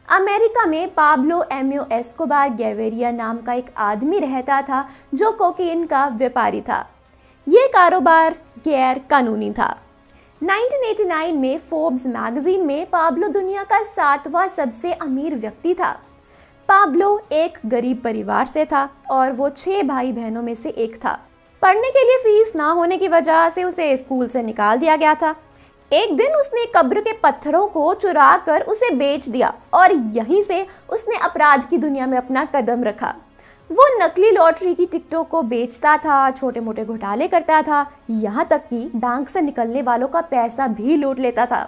अमेरिका में पाब्लो एमियो एस्कोबार गैवेरिया नाम का एक आदमी रहता था जो कोकीन का व्यापारी था। ये कारोबार गैर कानूनी था। 1989 में फोर्ब्स मैगजीन में पाब्लो दुनिया का 7वां सबसे अमीर व्यक्ति था। पाब्लो एक गरीब परिवार से था और वो 6 भाई बहनों में से एक था। पढ़ने के लिए फीस ना होने की वजह से उसे स्कूल से निकाल दिया गया था। एक दिन उसने कब्र के पत्थरों को चुरा कर उसे बेच दिया और यहीं से उसने अपराध की दुनिया में अपना कदम रखा। वो नकली लॉटरी की टिकटों को बेचता था, छोटे मोटे घोटाले करता था, यहाँ तक कि बैंक से निकलने वालों का पैसा भी लूट लेता था।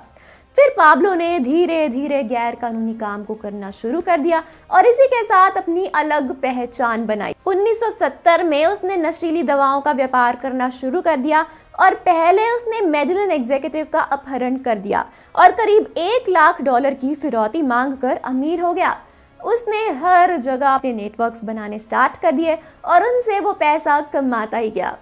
फिर पाब्लो ने धीरे धीरे गैर कानूनी काम को करना शुरू कर दिया और इसी के साथ अपनी अलग पहचान बनाई। 1970 में उसने नशीली दवाओं का व्यापार करना शुरू कर दिया और पहले उसने मेडलिन एग्जीक्यूटिव का अपहरण कर दिया और करीब $1 लाख की फिरौती मांगकर अमीर हो गया। उसने हर जगह अपने नेटवर्क्स बनाने स्टार्ट कर दिए और उनसे वो पैसा कमाता ही गया।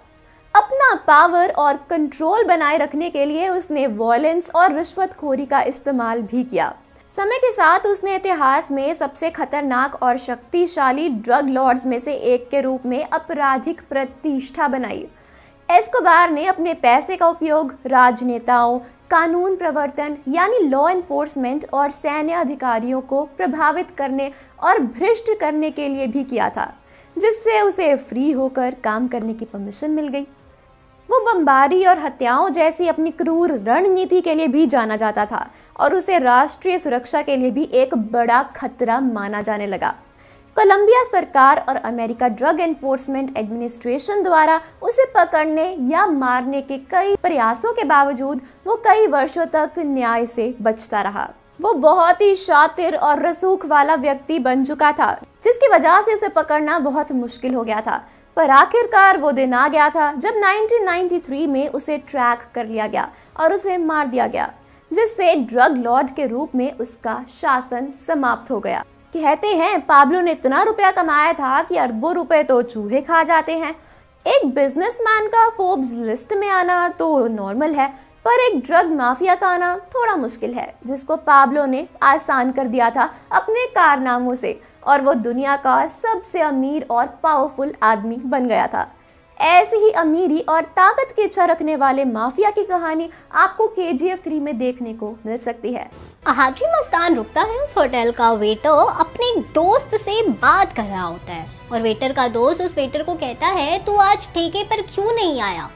अपना पावर और कंट्रोल बनाए रखने के लिए उसने वॉयलेंस और रिश्वतखोरी का इस्तेमाल भी किया। समय के साथ उसने इतिहास में सबसे खतरनाक और शक्तिशाली ड्रग लॉर्ड्स में से एक के रूप में आपराधिक प्रतिष्ठा बनाई। एस्कोबार ने अपने पैसे का उपयोग राजनेताओं, कानून प्रवर्तन यानी लॉ एनफोर्समेंट और सैन्य अधिकारियों को प्रभावित करने और भ्रष्ट करने के लिए भी किया था, जिससे उसे फ्री होकर काम करने की परमिशन मिल गई। वो बमबारी और हत्याओं जैसी अपनी क्रूर रणनीति के लिए भी जाना जाता था और उसे राष्ट्रीय सुरक्षा के लिए भी एक बड़ा खतरा माना जाने लगा। कोलंबिया सरकार और अमेरिका ड्रग एनफोर्समेंट एडमिनिस्ट्रेशन द्वारा उसे पकड़ने या मारने के कई प्रयासों के बावजूद वो कई वर्षों तक न्याय से बचता रहा। वो बहुत ही शातिर और रसूख वाला व्यक्ति बन चुका था, जिसकी वजह से उसे पकड़ना बहुत मुश्किल हो गया था। पर आखिरकार वो दिन आ गया था जब 1993 में उसे ट्रैक कर लिया गया और उसे मार दिया गया, जिससे ड्रग लॉर्ड के रूप में उसका शासन समाप्त हो गया। कहते हैं पाब्लो ने इतना रुपया कमाया था कि अरबों रुपए तो चूहे खा जाते हैं। एक बिजनेसमैन का फोर्ब्स लिस्ट में आना तो नॉर्मल है, पर एक ड्रग माफिया का आना थोड़ा मुश्किल है, जिसको पाब्लो ने आसान कर दिया था अपने कारनामों से और वो दुनिया का सबसे अमीर और पावरफुल आदमी बन गया था। ऐसी ही अमीरी और ताकत की इच्छा रखने वाले माफिया की कहानी आपको KGF 3 में देखने को मिल सकती है। हाजी मस्तान रुकता है उस होटल का वेटर अपने दोस्त से बात कर रहा होता है और वेटर का दोस्त उस वेटर को कहता है तू आज ठेके पर क्यों नहीं आया?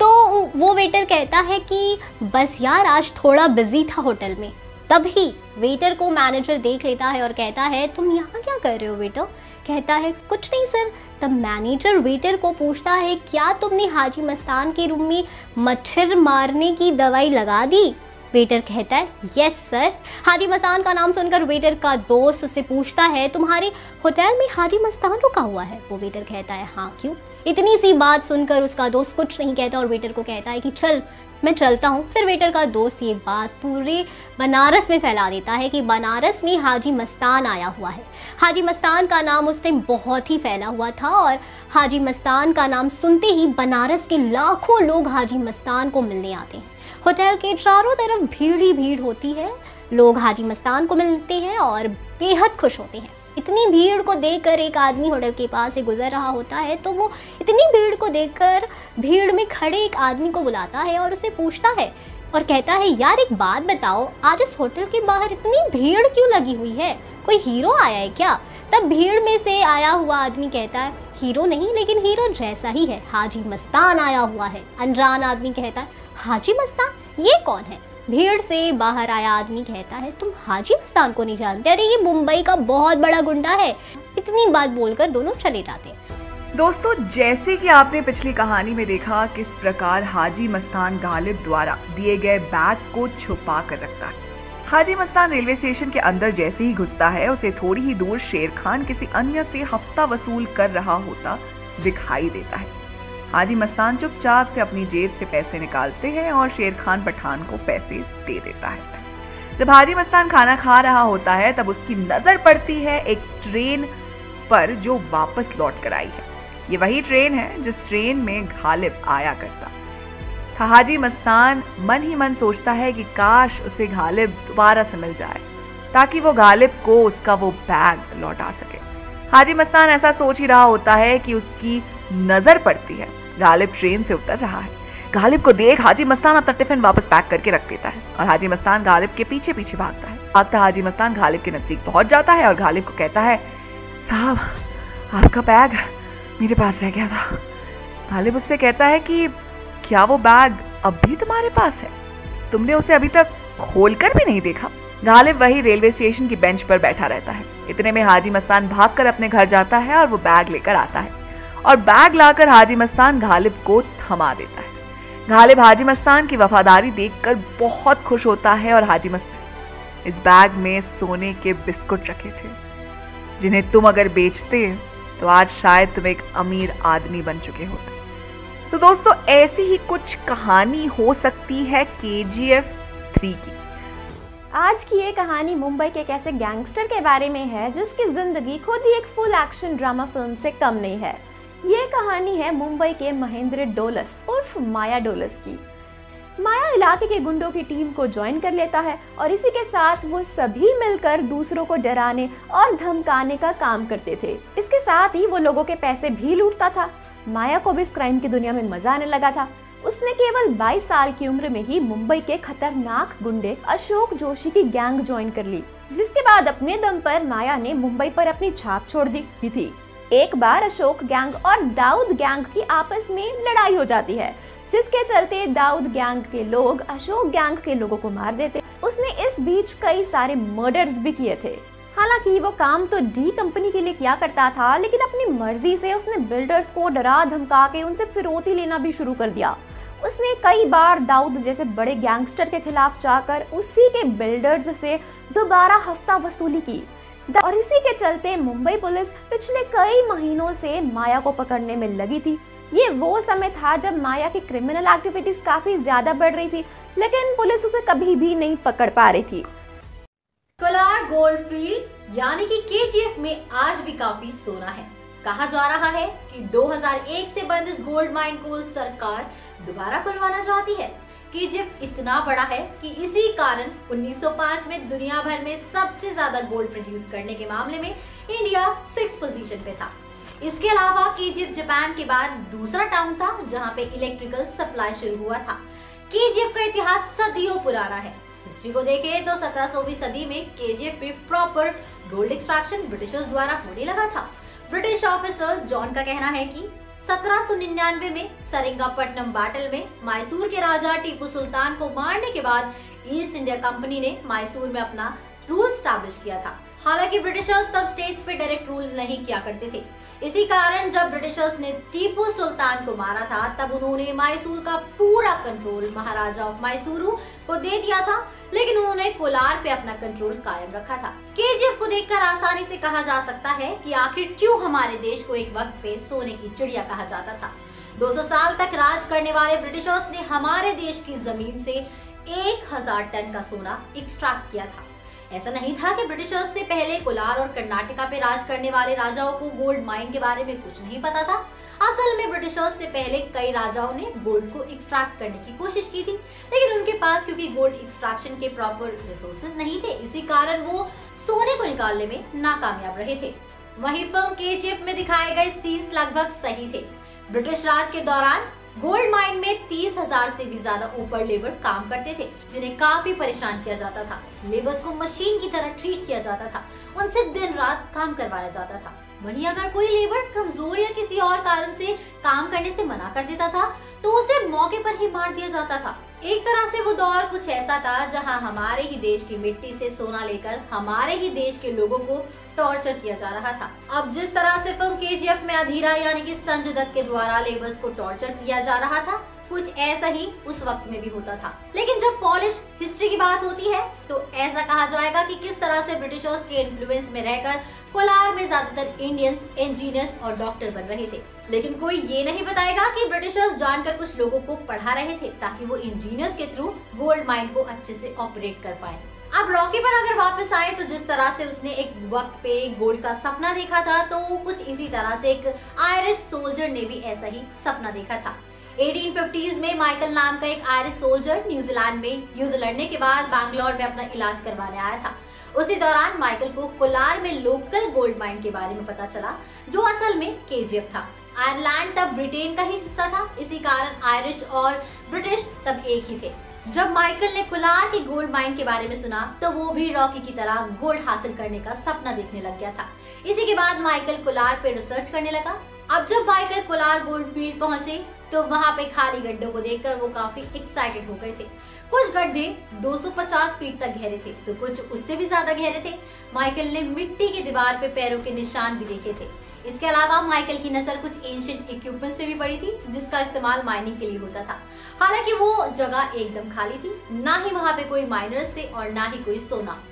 तो वो वेटर कहता है कि बस यार आज थोड़ा बिजी था होटल में। तभी वेटर को मैनेजर देख लेता है और कहता है तुम यहाँ क्या कर रहे हो वेटर? कहता है कुछ नहीं सर। तब मैनेजर वेटर को पूछता है क्या तुमने हाजी मस्तान के रूम में मच्छर मारने की दवाई लगा दी? वेटर कहता है यस सर। हाजी मस्तान का नाम सुनकर वेटर का दोस्त उससे पूछता है तुम्हारे होटल में हाजी मस्तान रुका हुआ है? वो वेटर कहता है हाँ क्यों? इतनी सी बात सुनकर उसका दोस्त कुछ नहीं कहता और वेटर को कहता है कि चल मैं चलता हूँ। फिर वेटर का दोस्त ये बात पूरे बनारस में फैला देता है कि बनारस में हाजी मस्तान आया हुआ है। हाजी मस्तान का नाम उस टाइम बहुत ही फैला हुआ था और हाजी मस्तान का नाम सुनते ही बनारस के लाखों लोग हाजी मस्तान को मिलने आते हैं। होटल के चारों तरफ भीड़ ही भीड़ होती है, लोग हाजी मस्तान को मिलते हैं और बेहद खुश होते हैं। इतनी भीड़ को देखकर एक आदमी होटल के पास से गुजर रहा होता है तो वो इतनी भीड़ को देखकर भीड़ में खड़े एक आदमी को बुलाता है और उसे पूछता है और कहता है, यार एक बात बताओ, आज इस होटल के बाहर इतनी भीड़ क्यों लगी हुई है? कोई हीरो आया है क्या? तब भीड़ में से आया हुआ आदमी कहता है, हीरो नहीं लेकिन हीरो जैसा ही है, हाजी मस्तान आया हुआ है। अनजान आदमी कहता है, हाजी मस्तान? ये कौन है? भीड़ से बाहर आया आदमी कहता है, तुम हाजी मस्तान को नहीं जानते? अरे ये मुंबई का बहुत बड़ा गुंडा है। इतनी बात बोलकर दोनों चले जाते हैं। दोस्तों, जैसे कि आपने पिछली कहानी में देखा किस प्रकार हाजी मस्तान गालिब द्वारा दिए गए बैग को छुपा कर रखता है। हाजी मस्तान रेलवे स्टेशन के अंदर जैसे ही घुसता है उसे थोड़ी ही दूर शेर खान किसी अन्य से हफ्ता वसूल कर रहा होता दिखाई देता है। हाजी मस्तान चुपचाप से अपनी जेब से पैसे निकालते हैं और शेर खान पठान को पैसे दे देता है। जब हाजी मस्तान खाना खा रहा होता है तब उसकी नजर पड़ती है एक ट्रेन पर जो वापस लौट कर आई है। ये वही ट्रेन है जिस ट्रेन में गालिब आया करता था। हाजी मस्तान मन ही मन सोचता है कि काश उसे गालिब दोबारा से मिल जाए ताकि वो गालिब को उसका वो बैग लौटा सके। हाजी मस्तान ऐसा सोच ही रहा होता है कि उसकी नजर पड़ती है गालिब ट्रेन से उतर रहा है। गालिब को देख हाजी मस्तान अपना टिफिन वापस पैक करके रख देता है और हाजी मस्तान गालिब के पीछे पीछे भागता है। भागता हाजी मस्तान गालिब के नजदीक पहुंच जाता है और गालिब को कहता है, साहब आपका बैग मेरे पास रह गया था। गालिब उससे कहता है कि क्या वो बैग अब भी तुम्हारे पास है? तुमने उसे अभी तक खोलकर भी नहीं देखा? गालिब वही रेलवे स्टेशन की बेंच पर बैठा रहता है। इतने में हाजी मस्तान भागकर अपने घर जाता है और वो बैग लेकर आता है और बैग लाकर हाजी मस्तान गालिब को थमा देता है। गालिब हाजी मस्तान की वफादारी देखकर बहुत खुश होता है और हाजी मस्तान, इस बैग में सोने के बिस्कुट रखे थे जिन्हें तुम अगर बेचते तो आज शायद तुम एक अमीर आदमी बन चुके होते। तो दोस्तों, ऐसी ही कुछ कहानी हो सकती है KGF 3 की। आज की ये कहानी मुंबई के एक ऐसे गैंगस्टर के बारे में है जिसकी जिंदगी खुद ही एक फुल एक्शन ड्रामा फिल्म से कम नहीं है। ये कहानी है मुंबई के महेंद्र डोलस उर्फ माया डोलस की। माया इलाके के गुंडों की टीम को ज्वाइन कर लेता है और इसी के साथ वो सभी मिलकर दूसरों को डराने और धमकाने का काम करते थे। इसके साथ ही वो लोगों के पैसे भी लूटता था। माया को भी इस क्राइम की दुनिया में मजा आने लगा था। उसने केवल 22 साल की उम्र में ही मुंबई के खतरनाक गुंडे अशोक जोशी की गैंग ज्वाइन कर ली, जिसके बाद अपने दम पर माया ने मुंबई पर अपनी छाप छोड़ दी थी। एक बार अशोक गैंग और दाऊद गैंग की आपस में लड़ाई हो जाती है, जिसके चलते दाऊद गैंग के लोग अशोक गैंग के लोगों को मार देते। उसने इस बीच कई सारे मर्डर्स भी किए थे। हालांकि वो काम तो डी कंपनी के लिए किया करता था, लेकिन अपनी मर्जी से उसने बिल्डर्स को डरा धमका के उनसे फिरौती लेना भी शुरू कर दिया। उसने कई बार दाऊद जैसे बड़े गैंगस्टर के खिलाफ जाकर उसी के बिल्डर्स से दोबारा हफ्ता वसूली की और इसी के चलते मुंबई पुलिस पिछले कई महीनों से माया को पकड़ने में लगी थी। ये वो समय था जब माया की क्रिमिनल एक्टिविटीज काफी ज्यादा बढ़ रही थी, लेकिन पुलिस उसे कभी भी नहीं पकड़ पा रही थी। कोलार गोल्ड फील्ड यानी कि KGF में आज भी काफी सोना है। कहा जा रहा है कि 2001 से बंद इस गोल्ड माइन को सरकार दोबारा खुलवाना चाहती है। KGF इतना बड़ा है कि इसी कारण 1905 में दुनिया भर में सबसे ज्यादा गोल्ड प्रोड्यूस करने के मामले में इंडिया 6th पोजीशन पे था। इसके अलावा KGF जापान के बाद दूसरा टाउन था जहां पे इलेक्ट्रिकल सप्लाई शुरू हुआ था। KGF का इतिहास सदियों पुराना है। हिस्ट्री को देखें तो 17वीं सदी में KGF में प्रॉपर गोल्ड एक्सट्रैक्शन ब्रिटिशर्स द्वारा होने लगा था। ब्रिटिश ऑफिसर जॉन का कहना है कि 1799 में सेरिंगापट्टनम बैटल में मैसूर के राजा टीपू सुल्तान को मारने के बाद ईस्ट इंडिया कंपनी ने मैसूर में अपना रूल स्टैब्लिश किया था। हालांकि ब्रिटिशर्स तब स्टेट्स पे डायरेक्ट रूल नहीं किया करते थे। इसी कारण जब ब्रिटिशर्स ने टीपू सुल्तान को मारा था तब उन्होंने मैसूर का पूरा कंट्रोल महाराजा ऑफ मैसूरू को दे दिया था, लेकिन उन्होंने कोलार पे अपना कंट्रोल कायम रखा था। केजीएफ को देखकर आसानी से कहा जा सकता है कि आखिर क्यों हमारे देश को एक वक्त पे सोने की चिड़िया कहा जाता था। 200 साल तक राज करने वाले ब्रिटिशर्स ने हमारे देश की जमीन से 1000 टन का सोना एक्सट्रैक्ट किया था। ऐसा नहीं था कि ब्रिटिशर्स से पहले कोलार और कर्नाटका पे राज करने वाले राजाओं को गोल्ड माइन के बारे में कुछ नहीं पता था। असल में ब्रिटिशर्स से पहले कई राजाओं ने गोल्ड को एक्सट्रैक्ट करने की कोशिश की थी, लेकिन उनके पास क्योंकि गोल्ड एक्सट्रैक्शन के प्रॉपर रिसोर्सेज नहीं थे, इसी कारण वो सोने को निकालने में नाकामयाब रहे थे। वहीं फिल्म केजीएफ में दिखाए गए सीन्स लगभग सही थे। ब्रिटिश राज के दौरान गोल्ड माइन में 30,000 से भी ज्यादा ऊपर लेबर काम करते थे, जिन्हें काफी परेशान किया जाता था। लेबर्स को मशीन की तरह ट्रीट किया जाता था, उनसे दिन रात काम करवाया जाता था। वहीं अगर कोई लेबर कमजोर या किसी और कारण से काम करने से मना कर देता था तो उसे मौके पर ही मार दिया जाता था। एक तरह से वो दौर कुछ ऐसा था जहां हमारे ही देश की मिट्टी से सोना लेकर हमारे ही देश के लोगों को टॉर्चर किया जा रहा था। अब जिस तरह से फिल्म केजीएफ में अधीरा यानी कि संजय दत्त के द्वारा लेबर्स को टॉर्चर किया जा रहा था, कुछ ऐसा ही उस वक्त में भी होता था। लेकिन जब पॉलिश हिस्ट्री की बात होती है तो ऐसा कहा जाएगा कि किस तरह से ब्रिटिशर्स के इन्फ्लुएंस में रहकर कोलार में ज्यादातर इंडियंस इंजीनियर्स और डॉक्टर बन रहे थे। लेकिन कोई ये नहीं बताएगा कि ब्रिटिशर्स जानकर कुछ लोगों को पढ़ा रहे थे ताकि वो इंजीनियर्स के थ्रू गोल्ड माइन को अच्छे से ऑपरेट कर पाए। अब रॉकी पर अगर वापस आए तो जिस तरह से उसने एक वक्त पे गोल्ड का सपना देखा था, तो कुछ इसी तरह से एक आयरिश सोल्जर ने भी ऐसा ही सपना देखा था। 1850s में माइकल नाम का एक आयरिश सोल्जर न्यूजीलैंड में युद्ध लड़ने के बाद बैंगलोर में अपना इलाज करवाने आया था। उसी दौरान माइकल को कोलार में लोकल गोल्ड माइन के बारे में पता चला, जो असल में केजीएफ था। आयरलैंड तब ब्रिटेन का ही हिस्सा था, इसी कारण आयरिश और ब्रिटिश तब एक ही थे। जब माइकल ने कोलार के गोल्ड माइन के बारे में सुना तो वो भी रॉकी की तरह गोल्ड हासिल करने का सपना देखने लग गया था। इसी के बाद माइकल कोलार पे रिसर्च करने लगा। अब जब माइकल कोलार गोल्ड फील्ड पहुंचे तो वहां पे खाली गड्ढों को देखकर वो काफी एक्साइटेड हो गए थे। कुछ गड्ढे 250 फीट तक गहरे थे तो कुछ उससे भी ज्यादा गहरे थे। माइकल ने मिट्टी की दीवार पे पैरों के निशान भी देखे थे। इसके अलावा माइकल की नजर कुछ एंशिएंट इक्विपमेंट्स पे भी पड़ी थी जिसका इस्तेमाल माइनिंग के लिए होता था। हालांकि वो जगह एकदम खाली थी, ना ही वहां पे कोई माइनर्स थे और ना ही कोई सोना।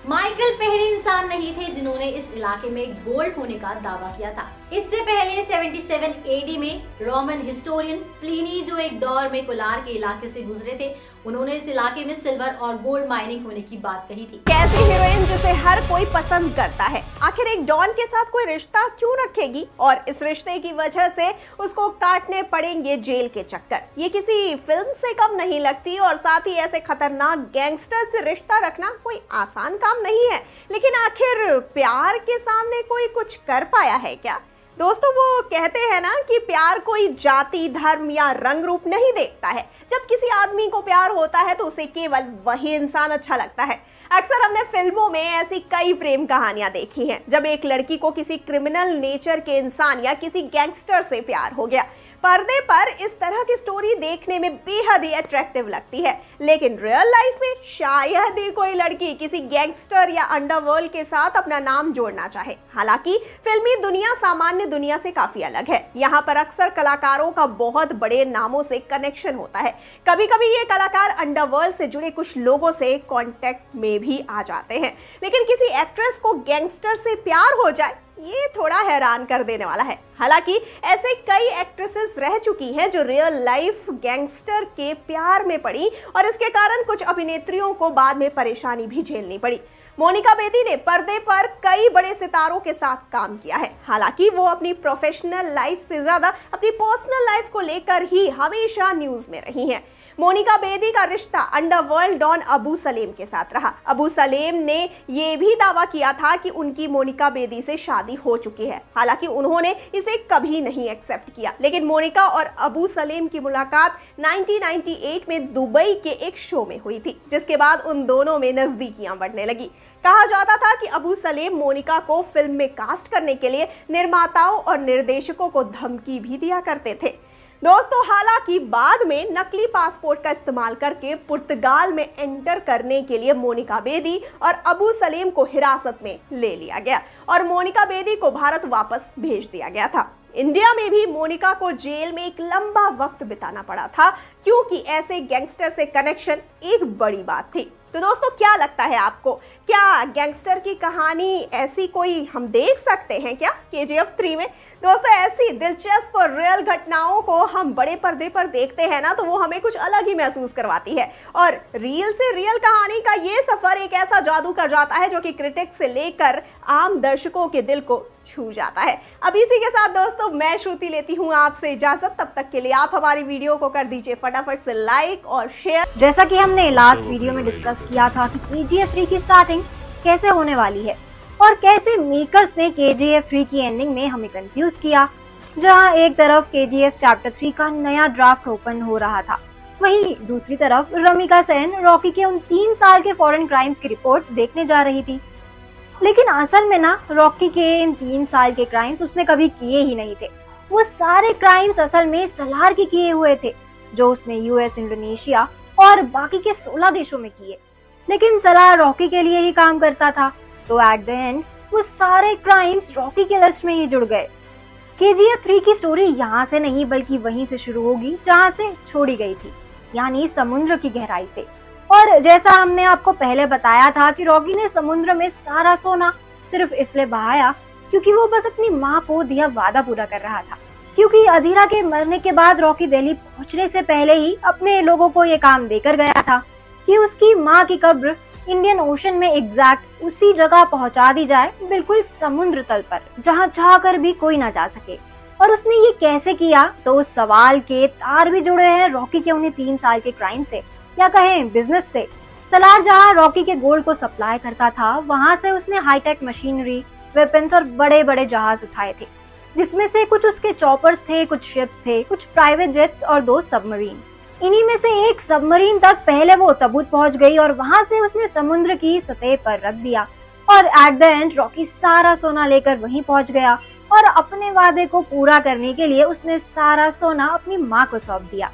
माइकल पहले इंसान नहीं थे जिन्होंने इस इलाके में गोल्ड होने का दावा किया था। इससे पहले 77 AD में रोमन हिस्टोरियन प्लिनी, जो एक दौर में कोलार के इलाके से गुजरे थे, उन्होंने इस इलाके में सिल्वर और गोल्ड माइनिंग होने की बात कही थी। कैसी हीरोइन जिसे हर कोई पसंद करता है, आखिर एक डॉन के साथ कोई रिश्ता क्यों रखेगी और इस रिश्ते की वजह से उसको काटने पड़ेंगे जेल के चक्कर। ये किसी फिल्म से कम नहीं लगती और साथ ही ऐसे खतरनाक गैंगस्टर से रिश्ता रखना कोई आसान काम नहीं है। लेकिन आखिर प्यार के सामने कोई कुछ कर पाया है क्या? दोस्तों, वो कहते हैं ना कि प्यार कोई जाति, धर्म या रंग रूप नहीं देखता है। जब किसी आदमी को प्यार होता है तो उसे केवल वही इंसान अच्छा लगता है। अक्सर हमने फिल्मों में ऐसी कई प्रेम कहानियां देखी हैं जब एक लड़की को किसी क्रिमिनल नेचर के इंसान या किसी गैंगस्टर से प्यार हो गया। पर्दे पर इस तरह की स्टोरी देखने में बेहद ही अट्रैक्टिव लगती है, लेकिन रियल लाइफ में शायद ही कोई लड़की किसी गैंगस्टर या अंडरवर्ल्ड के साथ अपना नाम जोड़ना चाहे। हालांकि फिल्मी दुनिया सामान्य दुनिया से काफी अलग है। यहाँ पर अक्सर कलाकारों का बहुत बड़े नामों से कनेक्शन होता है। कभी कभी ये कलाकार अंडरवर्ल्ड से जुड़े कुछ लोगों से कॉन्टेक्ट में भी आ जाते हैं। लेकिन किसी एक्ट्रेस को गैंगस्टर से प्यार हो जाए, ये थोड़ा हैरान कर देने वाला है। हालांकि ऐसे कई एक्ट्रेसेस रह चुकी हैं जो रियल लाइफ गैंगस्टर के प्यार में पड़ी और इसके कारण कुछ अभिनेत्रियों को बाद में परेशानी भी झेलनी पड़ी। मोनिका बेदी ने पर्दे पर कई बड़े सितारों के साथ काम किया है। हालांकि वो अपनी प्रोफेशनल लाइफ से ज्यादा अपनी पर्सनल लाइफ को लेकर ही हमेशा न्यूज में रही हैं। मोनिका बेदी का रिश्ता अंडरवर्ल्ड डॉन अबू सलेम के साथ रहा। अबू सलेम ने ये भी दावा किया था कि उनकी मोनिका बेदी से शादी हो चुकी है। हालांकि उन्होंने इसे कभी नहीं एक्सेप्ट किया। लेकिन मोनिका और अबू सलेम की मुलाकात 1998 में दुबई के एक शो में हुई थी, जिसके बाद उन दोनों में नजदीकियां बढ़ने लगी। कहा जाता था कि अबू सलेम मोनिका को फिल्म में कास्ट करने के लिए निर्माताओं और निर्देशकों को धमकी भी दिया करते थे। दोस्तों हालांकि बाद में नकली पासपोर्ट का इस्तेमाल करके पुर्तगाल में एंटर करने के लिए मोनिका बेदी और अबू सलीम को हिरासत में ले लिया गया और मोनिका बेदी को भारत वापस भेज दिया गया था। इंडिया में भी मोनिका को जेल में एक लंबा वक्त बिताना पड़ा था क्योंकि ऐसे गैंगस्टर से कनेक्शन एक बड़ी बात थी। तो दोस्तों क्या लगता है आपको, क्या गैंगस्टर की कहानी ऐसी कोई हम देख सकते हैं क्या KGF 3 में? दोस्तों ऐसी दिलचस्प और रियल घटनाओं को हम बड़े पर्दे पर देखते हैं ना, तो वो हमें कुछ अलग ही महसूस करवाती है और रियल से रियल कहानी का ये सफर एक ऐसा जादू कर जाता है जो कि क्रिटिक्स से लेकर आम दर्शकों के दिल को छू जाता है। अब इसी के साथ दोस्तों मैं श्रुति लेती हूँ आपसे इजाजत। तब तक के लिए आप हमारी वीडियो को कर दीजिए फटाफट से लाइक और शेयर। जैसा कि हमने लास्ट वीडियो में डिस्कस किया था कि KGF 3 की स्टार्टिंग कैसे होने वाली है और कैसे मेकर्स ने KGF 3 की एंडिंग में हमें कंफ्यूज किया। जहां एक तरफ KGF चैप्टर 3 का नया ड्राफ्ट ओपन हो रहा था, वहीं दूसरी तरफ रमिका सेन रॉकी के उन 3 साल के फॉरेन क्राइम्स की रिपोर्ट देखने जा रही थी। लेकिन असल में ना रॉकी के इन 3 साल के क्राइम्स उसने कभी किए ही नहीं थे। वो सारे क्राइम्स असल में सलार के किए हुए थे जो उसने US, इंडोनेशिया और बाकी के 16 देशों में किए। लेकिन सलार रॉकी के लिए ही काम करता था, तो एट द एंड वो सारे क्राइम्स रॉकी के लिस्ट में ही जुड़ गए। KGF 3 की स्टोरी यहाँ से नहीं बल्कि वहीं से शुरू होगी जहाँ से छोड़ी गई थी, यानी समुद्र की गहराई से। और जैसा हमने आपको पहले बताया था कि रॉकी ने समुद्र में सारा सोना सिर्फ इसलिए बहाया क्योंकि वो बस अपनी माँ को दिया वादा पूरा कर रहा था। क्योंकि अधीरा के मरने के बाद रॉकी दिल्ली पहुंचने से पहले ही अपने लोगों को ये काम देकर गया था कि उसकी माँ की कब्र इंडियन ओशन में एग्जैक्ट उसी जगह पहुंचा दी जाए, बिल्कुल समुद्र तल पर, जहां चाहकर भी कोई ना जा सके। और उसने ये कैसे किया, तो उस सवाल के तार भी जुड़े हैं रॉकी के उन्हें 3 साल के क्राइम से, या कहें बिजनेस से। सलार जहां रॉकी के गोल्ड को सप्लाई करता था, वहां से उसने हाईटेक मशीनरी, वेपन्स और बड़े बड़े जहाज उठाए थे, जिसमें से कुछ उसके चॉपर्स थे, कुछ शिप्स थे, कुछ प्राइवेट जेट्स और 2 सबमरीन। इन्हीं में से एक सबमरीन तक पहले वो तबूत पहुंच गई और वहां से उसने समुद्र की सतह पर रख दिया। और एट द एंड रॉकी सारा सोना लेकर वहीं पहुंच गया और अपने वादे को पूरा करने के लिए उसने सारा सोना अपनी माँ को सौंप दिया।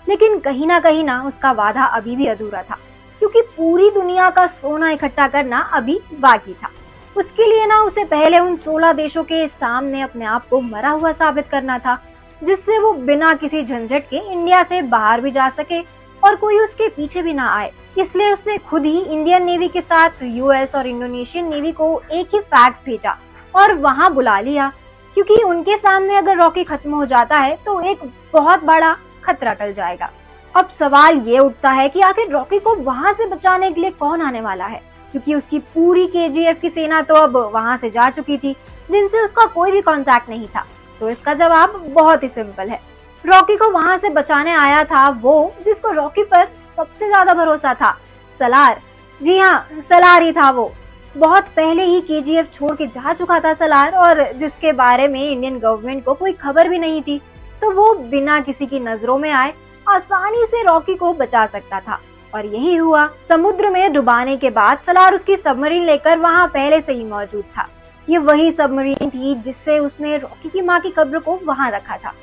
लेकिन कहीं ना उसका वादा अभी भी अधूरा था, क्योंकि पूरी दुनिया का सोना इकट्ठा करना अभी बाकी था। उसके लिए ना उसे पहले उन 16 देशों के सामने अपने आप को मरा हुआ साबित करना था, जिससे वो बिना किसी झंझट के इंडिया से बाहर भी जा सके और कोई उसके पीछे भी ना आए। इसलिए उसने खुद ही इंडियन नेवी के साथ US और इंडोनेशियन नेवी को एक ही फैक्स भेजा और वहां बुला लिया, क्योंकि उनके सामने अगर रॉकी खत्म हो जाता है तो एक बहुत बड़ा खतरा टल जाएगा। अब सवाल ये उठता है कि आखिर रॉकी को वहां से बचाने के लिए कौन आने वाला है, क्योंकि उसकी पूरी KGF की सेना तो अब वहां से जा चुकी थी, जिनसे उसका कोई भी कांटेक्ट नहीं था। तो इसका जवाब बहुत ही सिंपल है, रॉकी को वहां से बचाने आया था वो जिसको रॉकी पर सबसे ज्यादा भरोसा था, सलार। जी हाँ, सलार ही था वो। बहुत पहले ही KGF छोड़ के जा चुका था सलार, और जिसके बारे में इंडियन गवर्नमेंट को कोई खबर भी नहीं थी, तो वो बिना किसी की नजरों में आए आसानी से रॉकी को बचा सकता था। और यही हुआ। समुद्र में डुबाने के बाद सलार उसकी सबमरीन लेकर वहां पहले से ही मौजूद था। ये वही सबमरीन थी जिससे उसने रॉकी की मां की कब्र को वहां रखा था।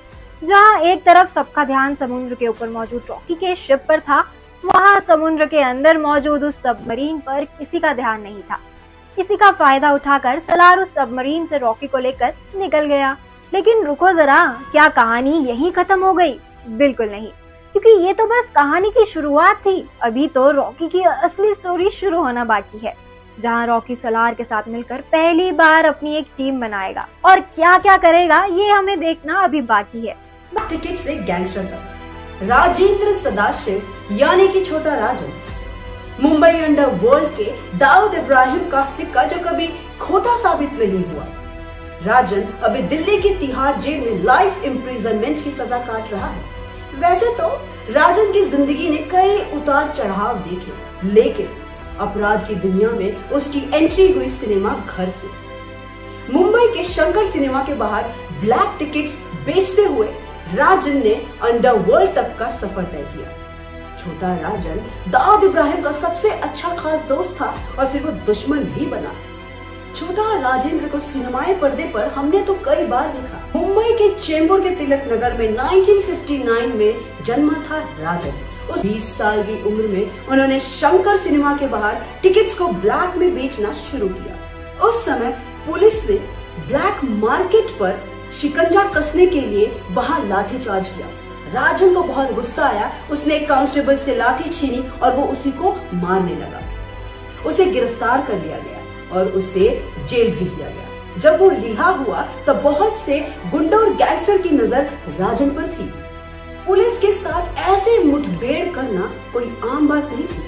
जहां एक तरफ सबका ध्यान समुद्र के ऊपर मौजूद रॉकी के शिप पर था, वहां समुद्र के अंदर मौजूद उस सबमरीन पर किसी का ध्यान नहीं था। इसी का फायदा उठाकर सलार उस सबमरीन से रॉकी को लेकर निकल गया। लेकिन रुको जरा, क्या कहानी यहीं खत्म हो गई? बिल्कुल नहीं, क्योंकि ये तो बस कहानी की शुरुआत थी। अभी तो रॉकी की असली स्टोरी शुरू होना बाकी है, जहां रॉकी सलार के साथ मिलकर पहली बार अपनी एक टीम बनाएगा और क्या क्या करेगा ये हमें देखना अभी बाकी है। टिकट से गैंगस्टर तक राजेंद्र सदाशिव यानी कि छोटा राजन, मुंबई अंडरवर्ल्ड के दाऊद इब्राहिम का सिक्का जो कभी खोटा साबित नहीं हुआ। राजन अभी दिल्ली की तिहाड़ जेल में लाइफ इम्प्रिजनमेंट की सजा काट रहा है। वैसे तो राजन की जिंदगी ने कई उतार चढ़ाव देखे, लेकिन अपराध की दुनिया में उसकी एंट्री हुई सिनेमा घर से। मुंबई के शंकर सिनेमा के बाहर ब्लैक टिकट्स बेचते हुए राजन ने अंडरवर्ल्ड तक का सफर तय किया। छोटा राजन दाऊद इब्राहिम का सबसे अच्छा खास दोस्त था और फिर वो दुश्मन भी बना। छोटा राजेंद्र को सिनेमाए पर्दे पर हमने तो कई बार देखा। मुंबई के चेंबूर के तिलक नगर में 1959 में जन्मा था राजन। उस 20 साल की उम्र में उन्होंने शंकर सिनेमा के बाहर टिकट्स को ब्लैक में बेचना शुरू किया। उस समय पुलिस ने ब्लैक मार्केट पर शिकंजा कसने के लिए वहां लाठीचार्ज किया। राजन को बहुत गुस्सा आया, उसने एक कांस्टेबल से लाठी छीनी और वो उसी को मारने लगा। उसे गिरफ्तार कर लिया गया और उसे जेल भेज दिया गया। जब वो रिहा हुआ तब बहुत से गुंडों और गैंगस्टर की नजर राजन पर थी। पुलिस के साथ ऐसे मुठभेड़ करना कोई आम बात नहीं थी।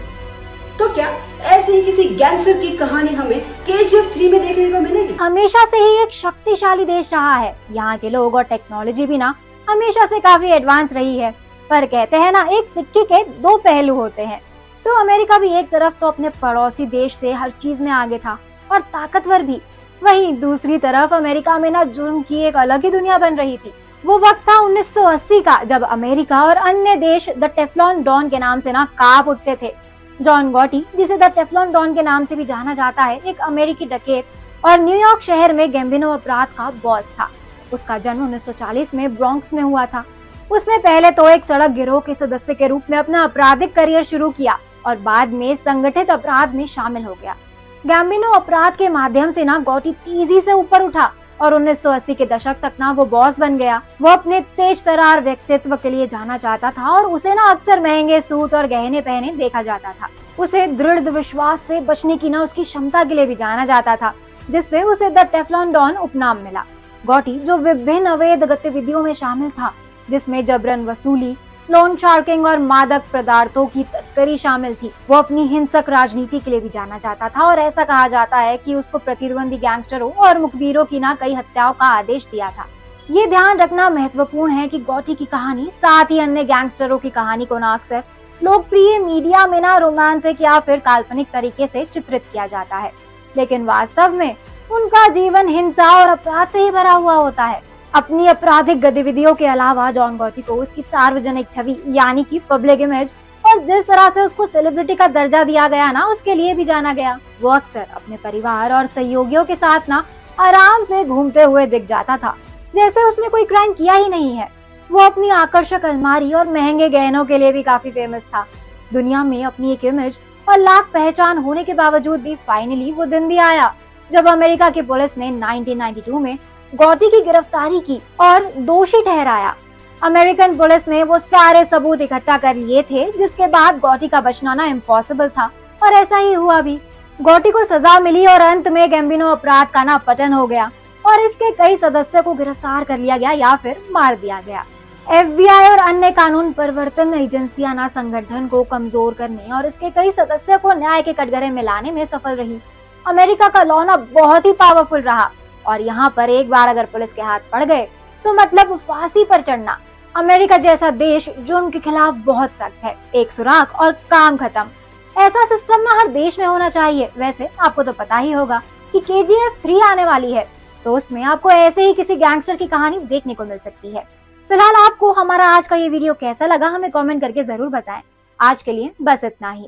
तो क्या ऐसे ही किसी गैंगस्टर की कहानी हमें KGF 3 में देखने को मिलेगी? हमेशा से ही एक शक्तिशाली देश रहा है। यहाँ के लोग और टेक्नोलॉजी भी ना हमेशा से काफी एडवांस रही है। पर कहते हैं ना, एक सिक्के के दो पहलू होते हैं। तो अमेरिका भी एक तरफ तो अपने पड़ोसी देश से हर चीज में आगे था और ताकतवर भी, वहीं दूसरी तरफ अमेरिका में ना जुर्म की एक अलग ही दुनिया बन रही थी। वो वक्त था 1980 का, जब अमेरिका और अन्य देश द टेफ्लॉन डॉन के नाम से ना कांप उठते थे। जॉन गॉटी, जिसे द टेफ्लॉन डॉन के नाम से भी जाना जाता है, एक अमेरिकी डकैत और न्यूयॉर्क शहर में गैम्बिनो अपराध का बॉस था। उसका जन्म 1940 में ब्रॉन्क्स में हुआ था। उसने पहले तो एक सड़क गिरोह के सदस्य के रूप में अपना आपराधिक करियर शुरू किया और बाद में संगठित अपराध में शामिल हो गया। गैम्बिनो अपराध के माध्यम से ना गॉटी तेजी से ऊपर उठा और 1980 के दशक तक ना वो बॉस बन गया। वो अपने तेज तरार व्यक्तित्व के लिए जाना जाता था और उसे ना अक्सर महंगे सूट और गहने पहने देखा जाता था। उसे दृढ़ विश्वास से बचने की ना उसकी क्षमता के लिए भी जाना जाता था, जिससे उसे द टेफ्लॉन डॉन उपनाम मिला। गॉटी, जो विभिन्न अवैध गतिविधियों में शामिल था, जिसमें जबरन वसूली, लोन शार्किंग और मादक पदार्थों की तस्करी शामिल थी, वो अपनी हिंसक राजनीति के लिए भी जाना जाता था और ऐसा कहा जाता है कि उसको प्रतिद्वंदी गैंगस्टरों और मुखबिरों की ना कई हत्याओं का आदेश दिया था। ये ध्यान रखना महत्वपूर्ण है कि गॉटी की कहानी साथ ही अन्य गैंगस्टरों की कहानी को ना अक्सर लोकप्रिय मीडिया में ना रोमांटिक या फिर काल्पनिक तरीके से चित्रित किया जाता है, लेकिन वास्तव में उनका जीवन हिंसा और अपराध से ही भरा हुआ होता है। अपनी आपराधिक गतिविधियों के अलावा जॉन गॉटी को उसकी सार्वजनिक छवि यानी कि पब्लिक इमेज और जिस तरह से उसको सेलिब्रिटी का दर्जा दिया गया ना, उसके लिए भी जाना गया। वो अक्सर अपने परिवार और सहयोगियों के साथ ना आराम से घूमते हुए दिख जाता था, जैसे उसने कोई क्राइम किया ही नहीं है। वो अपनी आकर्षक अलमारी और महंगे गहनों के लिए भी काफी फेमस था। दुनिया में अपनी एक इमेज और लाख पहचान होने के बावजूद भी फाइनली वो दिन भी आया जब अमेरिका की पुलिस ने 1992 में गॉटी की गिरफ्तारी की और दोषी ठहराया। अमेरिकन पुलिस ने वो सारे सबूत इकट्ठा कर लिए थे जिसके बाद गॉटी का बचना ना इम्पॉसिबल था, और ऐसा ही हुआ भी। गॉटी को सजा मिली और अंत में गैम्बिनो अपराध का ना पतन हो गया और इसके कई सदस्यों को गिरफ्तार कर लिया गया या फिर मार दिया गया। FBI और अन्य कानून प्रवर्तन एजेंसियां ना संगठन को कमजोर करने और इसके कई सदस्यों को न्याय के कटघरे में लाने में सफल रही। अमेरिका का लॉ ना बहुत ही पावरफुल रहा और यहाँ पर एक बार अगर पुलिस के हाथ पड़ गए तो मतलब फांसी पर चढ़ना। अमेरिका जैसा देश जुर्म के खिलाफ बहुत सख्त है, एक सुराग और काम खत्म। ऐसा सिस्टम ना हर देश में होना चाहिए। वैसे आपको तो पता ही होगा कि KGF 3 आने वाली है, तो उसमें आपको ऐसे ही किसी गैंगस्टर की कहानी देखने को मिल सकती है। फिलहाल आपको हमारा आज का ये वीडियो कैसा लगा हमें कमेंट करके जरूर बताएं। आज के लिए बस इतना ही।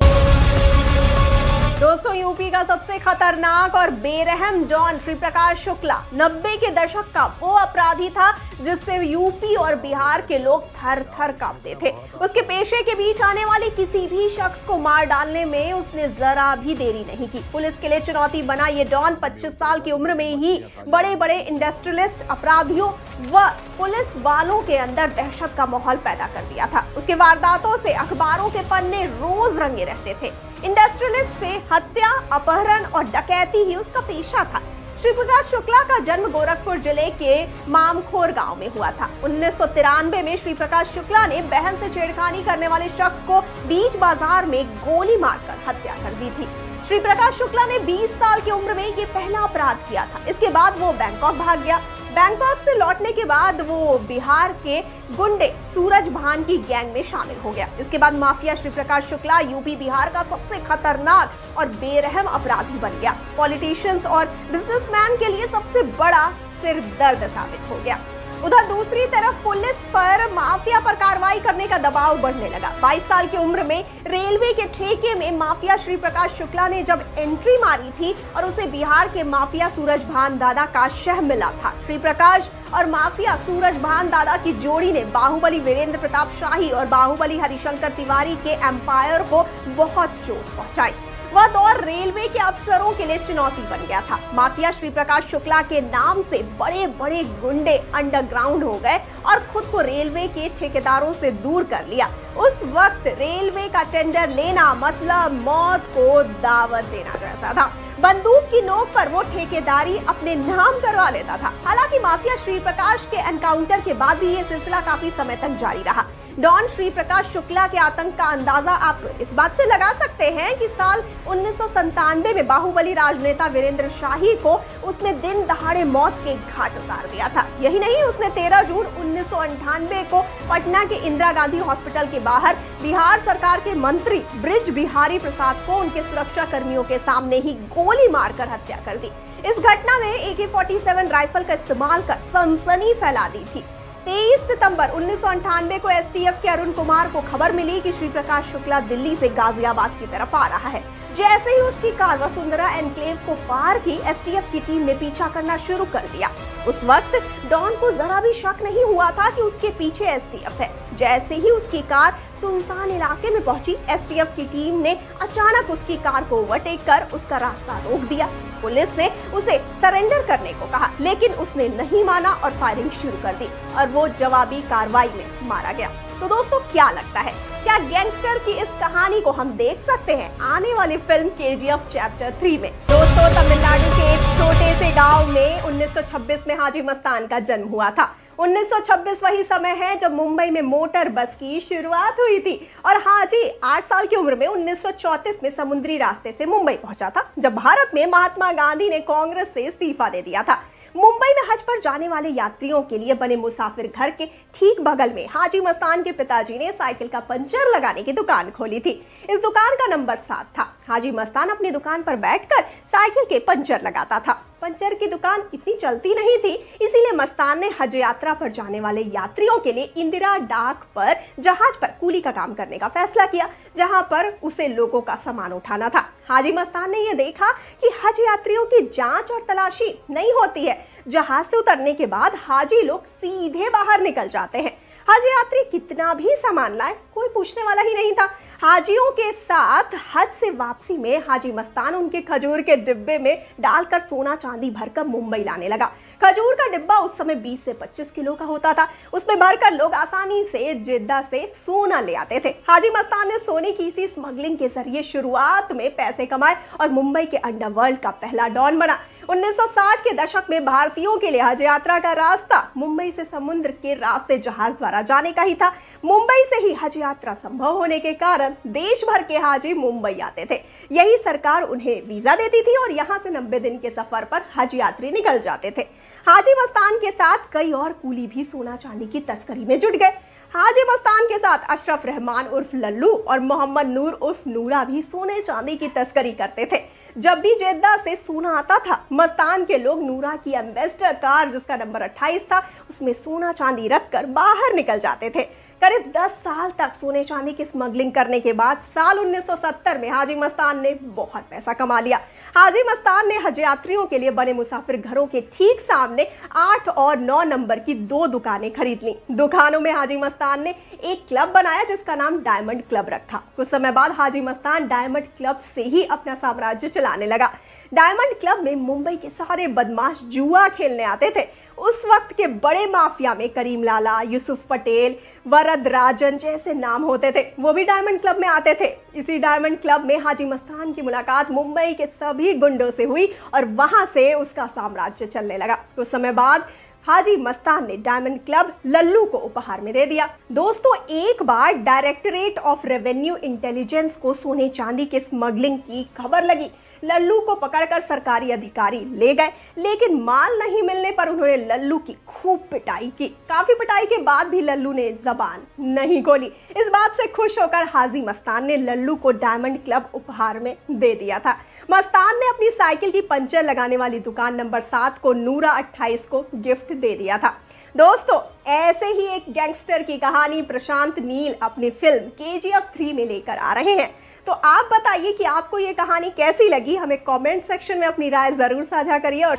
दोस्तों, यूपी का सबसे खतरनाक और बेरहम डॉन श्री प्रकाश शुक्ला 90 के दशक का वो अपराधी था जिससे यूपी और बिहार के लोग थर थर कांपते थे। उसके पेशे के बीच आने वाले किसी भी शख्स को मार डालने में उसने जरा भी देरी नहीं की। पुलिस के लिए चुनौती बना ये डॉन 25 साल की उम्र में ही बड़े बड़े इंडस्ट्रियलिस्ट, अपराधियों व पुलिस वालों के अंदर दहशत का माहौल पैदा कर दिया था। उसके वारदातों से अखबारों के पन्ने रोज रंगे रहते थे। इंडस्ट्रियलिस्ट से हत्या, अपहरण और डकैती ही उसका पेशा था। श्री प्रकाश शुक्ला का जन्म गोरखपुर जिले के मामखोर गांव में हुआ था। 1993 में श्री प्रकाश शुक्ला ने बहन से छेड़खानी करने वाले शख्स को बीच बाजार में गोली मारकर हत्या कर दी थी। श्री प्रकाश शुक्ला ने 20 साल की उम्र में ये पहला अपराध किया था। इसके बाद वो बैंकॉक भाग गया। बैंकॉक से लौटने के बाद वो बिहार के गुंडे सूरज भान की गैंग में शामिल हो गया। इसके बाद माफिया श्री प्रकाश शुक्ला यूपी बिहार का सबसे खतरनाक और बेरहम अपराधी बन गया। पॉलिटिशियंस और बिजनेसमैन के लिए सबसे बड़ा सिरदर्द साबित हो गया। उधर दूसरी तरफ पुलिस पर माफिया पर कार्रवाई करने का दबाव बढ़ने लगा। 22 साल की उम्र में रेलवे के ठेके में माफिया श्री प्रकाश शुक्ला ने जब एंट्री मारी थी और उसे बिहार के माफिया सूरज भान दादा का शह मिला था। श्री प्रकाश और माफिया सूरज भान दादा की जोड़ी ने बाहुबली वीरेंद्र प्रताप शाही और बाहुबली हरिशंकर तिवारी के एम्पायर को बहुत चोट पहुंचाई। वह दौर रेलवे के अफसरों के लिए चुनौती बन गया था। माफिया श्री प्रकाश शुक्ला के नाम से बड़े बड़े गुंडे अंडरग्राउंड हो गए और खुद को रेलवे के ठेकेदारों से दूर कर लिया। उस वक्त रेलवे का टेंडर लेना मतलब मौत को दावत देना जैसा था। बंदूक की नोक पर वो ठेकेदारी अपने नाम करवा लेता था। हालांकि माफिया श्री प्रकाश के एनकाउंटर के बाद भी ये सिलसिला काफी समय तक जारी रहा। डॉन श्री प्रकाश शुक्ला के आतंक का अंदाजा आप इस बात से लगा सकते हैं कि साल 1997 में बाहुबली राजनेता वीरेंद्र शाही को उसने दिन दहाड़े मौत के घाट उतार दिया था। यही नहीं, उसने 13 जून 1998 को पटना के इंदिरा गांधी हॉस्पिटल के बाहर बिहार सरकार के मंत्री ब्रिज बिहारी प्रसाद को उनके सुरक्षा कर्मियों के सामने ही गोली मारकर हत्या कर दी। इस घटना में AK-47 राइफल का इस्तेमाल कर सनसनी फैला दी थी। 23 सितंबर 1998 को STF के अरुण कुमार को खबर मिली कि श्री प्रकाश शुक्ला दिल्ली से गाजियाबाद की तरफ आ रहा है। जैसे ही उसकी कार वसुंधरा एनक्लेव को पार की, STF की टीम ने पीछा करना शुरू कर दिया। उस वक्त डॉन को जरा भी शक नहीं हुआ था कि उसके पीछे STF है। जैसे ही उसकी कार सुनसान इलाके में पहुंची, STF की टीम ने अचानक उसकी कार को ओवरटेक कर उसका रास्ता रोक दिया। पुलिस ने उसे सरेंडर करने को कहा, लेकिन उसने नहीं माना और फायरिंग शुरू कर दी और वो जवाबी कार्रवाई में मारा गया। तो दोस्तों, क्या लगता है, क्या गैंगस्टर की इस कहानी को हम देख सकते हैं आने वाली फिल्म KGF चैप्टर 3 में? दोस्तों, तमिलनाडु के एक छोटे से गांव में 1926 में हाजी मस्तान का जन्म हुआ था। 1926 वही समय है जब मुंबई में मोटर बस की शुरुआत हुई थी और हाजी 8 साल की उम्र में 1934 में समुद्री रास्ते से मुंबई पहुंचा था, जब भारत में महात्मा गांधी ने कांग्रेस से इस्तीफा दे दिया था। मुंबई में हज पर जाने वाले यात्रियों के लिए बने मुसाफिर घर के ठीक बगल में हाजी मस्तान के पिताजी ने साइकिल का पंचर लगाने की दुकान खोली थी। इस दुकान का नंबर 7 था। हाजी मस्तान अपनी दुकान पर बैठकर साइकिल के पंचर लगाता था। पंचर की दुकान इतनी चलती नहीं थी, इसीलिए मस्तान ने हज यात्रा पर जाने वाले यात्रियों के लिए इंदिरा डाक पर जहाज पर कूली का काम करने का फैसला किया, जहां पर उसे लोगों का सामान उठाना था। हाजी मस्तान ने यह देखा कि हज यात्रियों की जांच और तलाशी नहीं होती है। जहाज से उतरने के बाद हाजी लोग सीधे बाहर निकल जाते हैं। हज यात्री कितना भी सामान लाए, कोई पूछने वाला ही नहीं था। हाजियों के साथ हज से वापसी में हाजी मस्तान उनके खजूर के डिब्बे में डालकर सोना चांदी भरकर मुंबई लाने लगा। खजूर का डिब्बा उस समय 20 से 25 किलो का होता था। उसमें भरकर लोग आसानी से जिद्दा से सोना ले आते थे। हाजी मस्तान ने सोने की इसी स्मगलिंग के जरिए शुरुआत में पैसे कमाए और मुंबई के अंडरवर्ल्ड का पहला डॉन बना। 1960 के दशक में भारतीयों के लिए हज यात्रा का रास्ता मुंबई से समुद्र के रास्ते जहाज द्वारा जाने का ही था। मुंबई से ही हज यात्रा संभव होने के कारण देश भर के हाजी मुंबई आते थे। यही सरकार उन्हें वीजा देती थी और यहाँ से 90 दिन के सफर पर हज यात्री निकल जाते थे। हाजी मस्तान के साथ कई और कूली भी सोना चांदी की तस्करी में जुट गए। हाजी मस्तान के साथ अशरफ रहमान उर्फ लल्लू और मोहम्मद नूर उर्फ नूरा भी सोने चांदी की तस्करी करते थे। जब भी जेद्दा से सोना आता था, मस्तान के लोग नूरा की एम्बेसडर कार जिसका नंबर 28 था, उसमें सोना चांदी रखकर बाहर निकल जाते थे। करीब 10 साल तक सोने चांदी की स्मगलिंग करने के बाद साल 1970 में हाजी मस्तान ने बहुत पैसा कमा लिया। हाजी मस्तान ने हज यात्रियों के लिए बने मुसाफिर घरों के ठीक सामने 8 और 9 नंबर की 2 दुकानें खरीद ली। दुकानों में हाजी मस्तान ने एक क्लब बनाया जिसका नाम डायमंड क्लब रखा। कुछ समय बाद हाजी मस्तान डायमंड क्लब से ही अपना साम्राज्य चलाने लगा। डायमंड क्लब में मुंबई के सारे बदमाश जुआ खेलने आते थे। उस वक्त के बड़े माफिया में करीम लाला, यूसुफ पटेल, वरद राजन जैसे नाम होते थे, वो भी डायमंड क्लब में आते थे। इसी डायमंड क्लब में हाजी मस्तान की मुलाकात मुंबई के सभी गुंडों से हुई और वहां से उसका साम्राज्य चलने लगा। कुछ समय बाद हाजी मस्तान ने डायमंड क्लब लल्लू को उपहार में दे दिया। दोस्तों, एक बार डायरेक्टरेट ऑफ रेवेन्यू इंटेलिजेंस को सोने चांदी के स्मगलिंग की खबर लगी। लल्लू को पकड़कर सरकारी अधिकारी ले गए, लेकिन माल नहीं मिलने पर उन्होंने लल्लू की खूब पिटाई की। काफी पिटाई के बाद भी लल्लू ने जबान नहीं खोली। इस बात से खुश होकर हाजी मस्तान ने लल्लू को डायमंड क्लब उपहार में दे दिया था। मस्तान ने अपनी साइकिल की पंचर लगाने वाली दुकान नंबर 7 को नूरा 28 को गिफ्ट दे दिया था। दोस्तों, ऐसे ही एक गैंगस्टर की कहानी प्रशांत नील अपनी फिल्म KGF 3 में लेकर आ रहे हैं। तो आप बताइए कि आपको ये कहानी कैसी लगी, हमें कमेंट सेक्शन में अपनी राय जरूर साझा करिए। और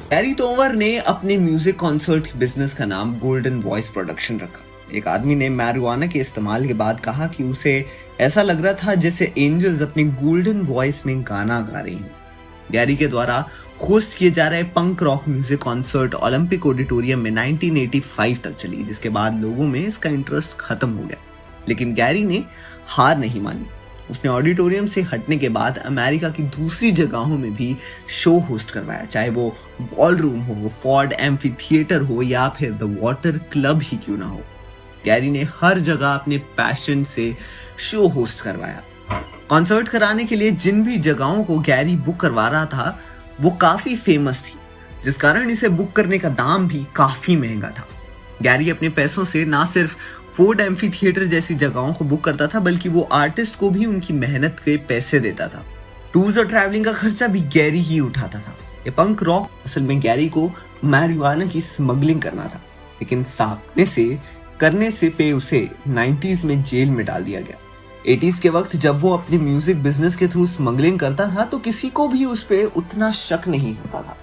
गैरी तोमर ने अपने म्यूजिक कॉन्सर्ट बिजनेस का नाम गोल्डन वॉइस प्रोडक्शन रखा। एक आदमी ने मैरिजुआना के इस्तेमाल के बाद कहा कि उसे ऐसा लग रहा था जैसे एंजल्स अपनी गोल्डन वॉइस में गाना गा रही हैं। गैरी के द्वारा होस्ट किए जा रहे पंक rock music concert Olympic auditorium में 1985 तक चली, जिसके बाद लोगों में इसका इंटरेस्ट खत्म हो गया। लेकिन गैरी ने हार नहीं मानी। उसने ऑडिटोरियम से हटने के बाद अमेरिका की दूसरी जगहों में भी शो होस्ट करवाया, चाहे वो बॉल रूम हो, फोर्ड एम्फी थिएटर हो या फिर द वाटर क्लब ही क्यों ना हो। गैरी ने हर जगह अपने पैशन से शो होस्ट करवाया। कॉन्सर्ट कराने के लिए जिन भी जगहों को गैरी बुक करवा रहा था वो काफी फेमस थी, जिस कारण इसे बुक करने का दाम भी काफी महंगा था। गैरी अपने पैसों से ना सिर्फ फोर्ड एम्फी थिएटर जैसी जगहों को बुक करता था, बल्कि वो आर्टिस्ट को भी उनकी मेहनत के पैसे देता था। टूर्स और ट्रैवलिंग का खर्चा भी गैरी ही उठाता था। ये पंक रॉक असल में गैरी को मैरिजुआना की स्मगलिंग करना था, लेकिन सामने से करने से पे उसे 90s में जेल में डाल दिया गया। 80s के वक्त जब वो अपने म्यूजिक बिजनेस के थ्रू स्मगलिंग करता था तो किसी को भी उस पे उतना शक नहीं होता था।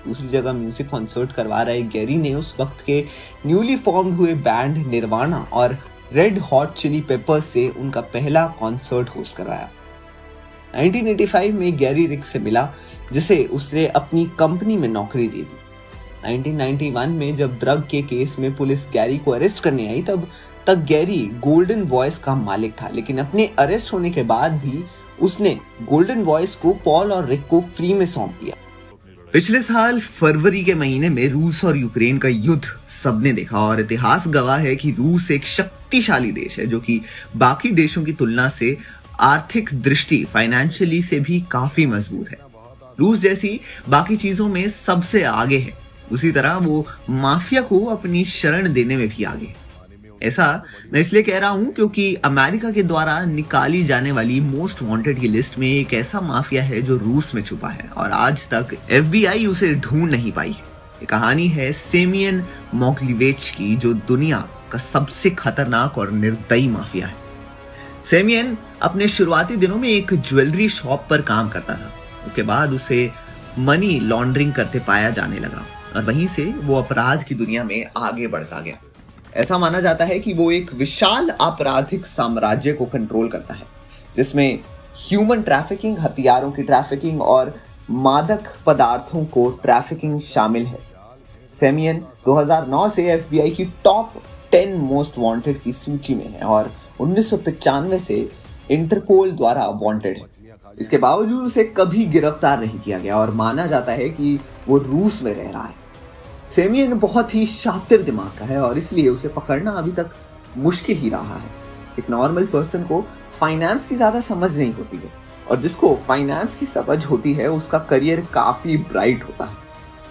दूसरी जगह म्यूजिक कॉन्सर्ट करवा रहे गैरी ने उस वक्त के न्यूली फॉर्म्ड हुए बैंड निर्वाणा और रेड हॉट चिली पेपर्स से उनका पहला कॉन्सर्ट होस्ट करवाया। 1985 में गैरी रिक से मिला, जिसे उसने अपनी कंपनी में नौकरी दे दी। 1991 में जब ड्रग के केस में पुलिस गैरी को अरेस्ट करने आई तब तक गैरी गोल्डन वॉइस का मालिक था, लेकिन अपने अरेस्ट होने के बाद भी उसने गोल्डन वॉइस को पॉल और रिक को फ्री में सौंप दिया। पिछले साल फरवरी के महीने में रूस और यूक्रेन का युद्ध सबने देखा और इतिहास गवाह है कि रूस एक शक्तिशाली देश है जो कि बाकी देशों की तुलना से आर्थिक दृष्टि फाइनेंशियली से भी काफी मजबूत है। रूस जैसी बाकी चीजों में सबसे आगे है, उसी तरह वो माफिया को अपनी शरण देने में भी आगे है। ऐसा मैं इसलिए कह रहा हूं क्योंकि अमेरिका के द्वारा निकाली जाने वाली मोस्ट वांटेड की लिस्ट में एक ऐसा माफिया है जो रूस में छुपा है और आज तक FBI उसे ढूंढ नहीं पाई है। ये कहानी है सेमियन मोग्लिवेच की, जो दुनिया का सबसे खतरनाक और निर्दयी माफिया है। सेमियन अपने शुरुआती दिनों में एक ज्वेलरी शॉप पर काम करता था। उसके बाद उसे मनी लॉन्ड्रिंग करते पाया जाने लगा और वहीं से वो अपराध की दुनिया में आगे बढ़ता गया। ऐसा माना जाता है कि वो एक विशाल आपराधिक साम्राज्य को कंट्रोल करता है, जिसमें ह्यूमन ट्रैफिकिंग, हथियारों की ट्रैफिकिंग और मादक पदार्थों को ट्रैफिकिंग शामिल है। सेमियन 2009 से FBI की टॉप 10 मोस्ट वांटेड की सूची में है और 1995 से इंटरपोल द्वारा वांटेड है। इसके बावजूद उसे कभी गिरफ्तार नहीं किया गया और माना जाता है कि वो रूस में रह रहा है। सेमियन बहुत ही शातिर दिमाग का है और इसलिए उसे पकड़ना अभी तक मुश्किल ही रहा है। एक नॉर्मल पर्सन को फाइनेंस की ज्यादा समझ नहीं होती है और जिसको फाइनेंस की समझ होती है उसका करियर काफी ब्राइट होता है।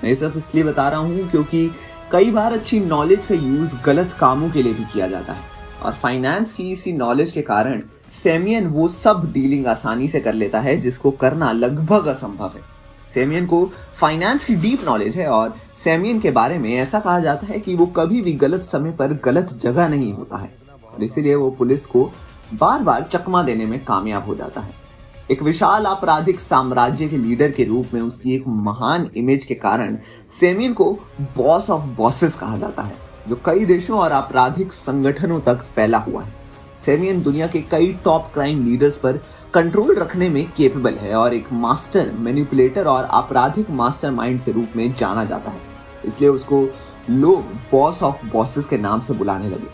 मैं सिर्फ इसलिए बता रहा हूँ क्योंकि कई बार अच्छी नॉलेज का यूज गलत कामों के लिए भी किया जाता है और फाइनेंस की इसी नॉलेज के कारण सेमियन वो सब डीलिंग आसानी से कर लेता है जिसको करना लगभग असंभव है। सेमियन को फाइनेंस की डीप नॉलेज है और सेमियन के बारे में ऐसा कहा जाता है कि वो कभी भी गलत समय पर गलत जगह नहीं होता है और इसीलिए वो पुलिस को बार बार चकमा देने में कामयाब हो जाता है। एक विशाल आपराधिक साम्राज्य के लीडर के रूप में उसकी एक महान इमेज के कारण सेमियन को बॉस ऑफ बॉसेस कहा जाता है, जो कई देशों और आपराधिक संगठनों तक फैला हुआ है। सेमियन दुनिया के कई टॉप क्राइम लीडर्स पर कंट्रोल रखने में केपेबल है और एक मास्टर मैनिपुलेटर और आपराधिक मास्टरमाइंड के रूप में जाना जाता है, इसलिए उसको लोग बॉस ऑफ बॉसेस के नाम से बुलाने लगे।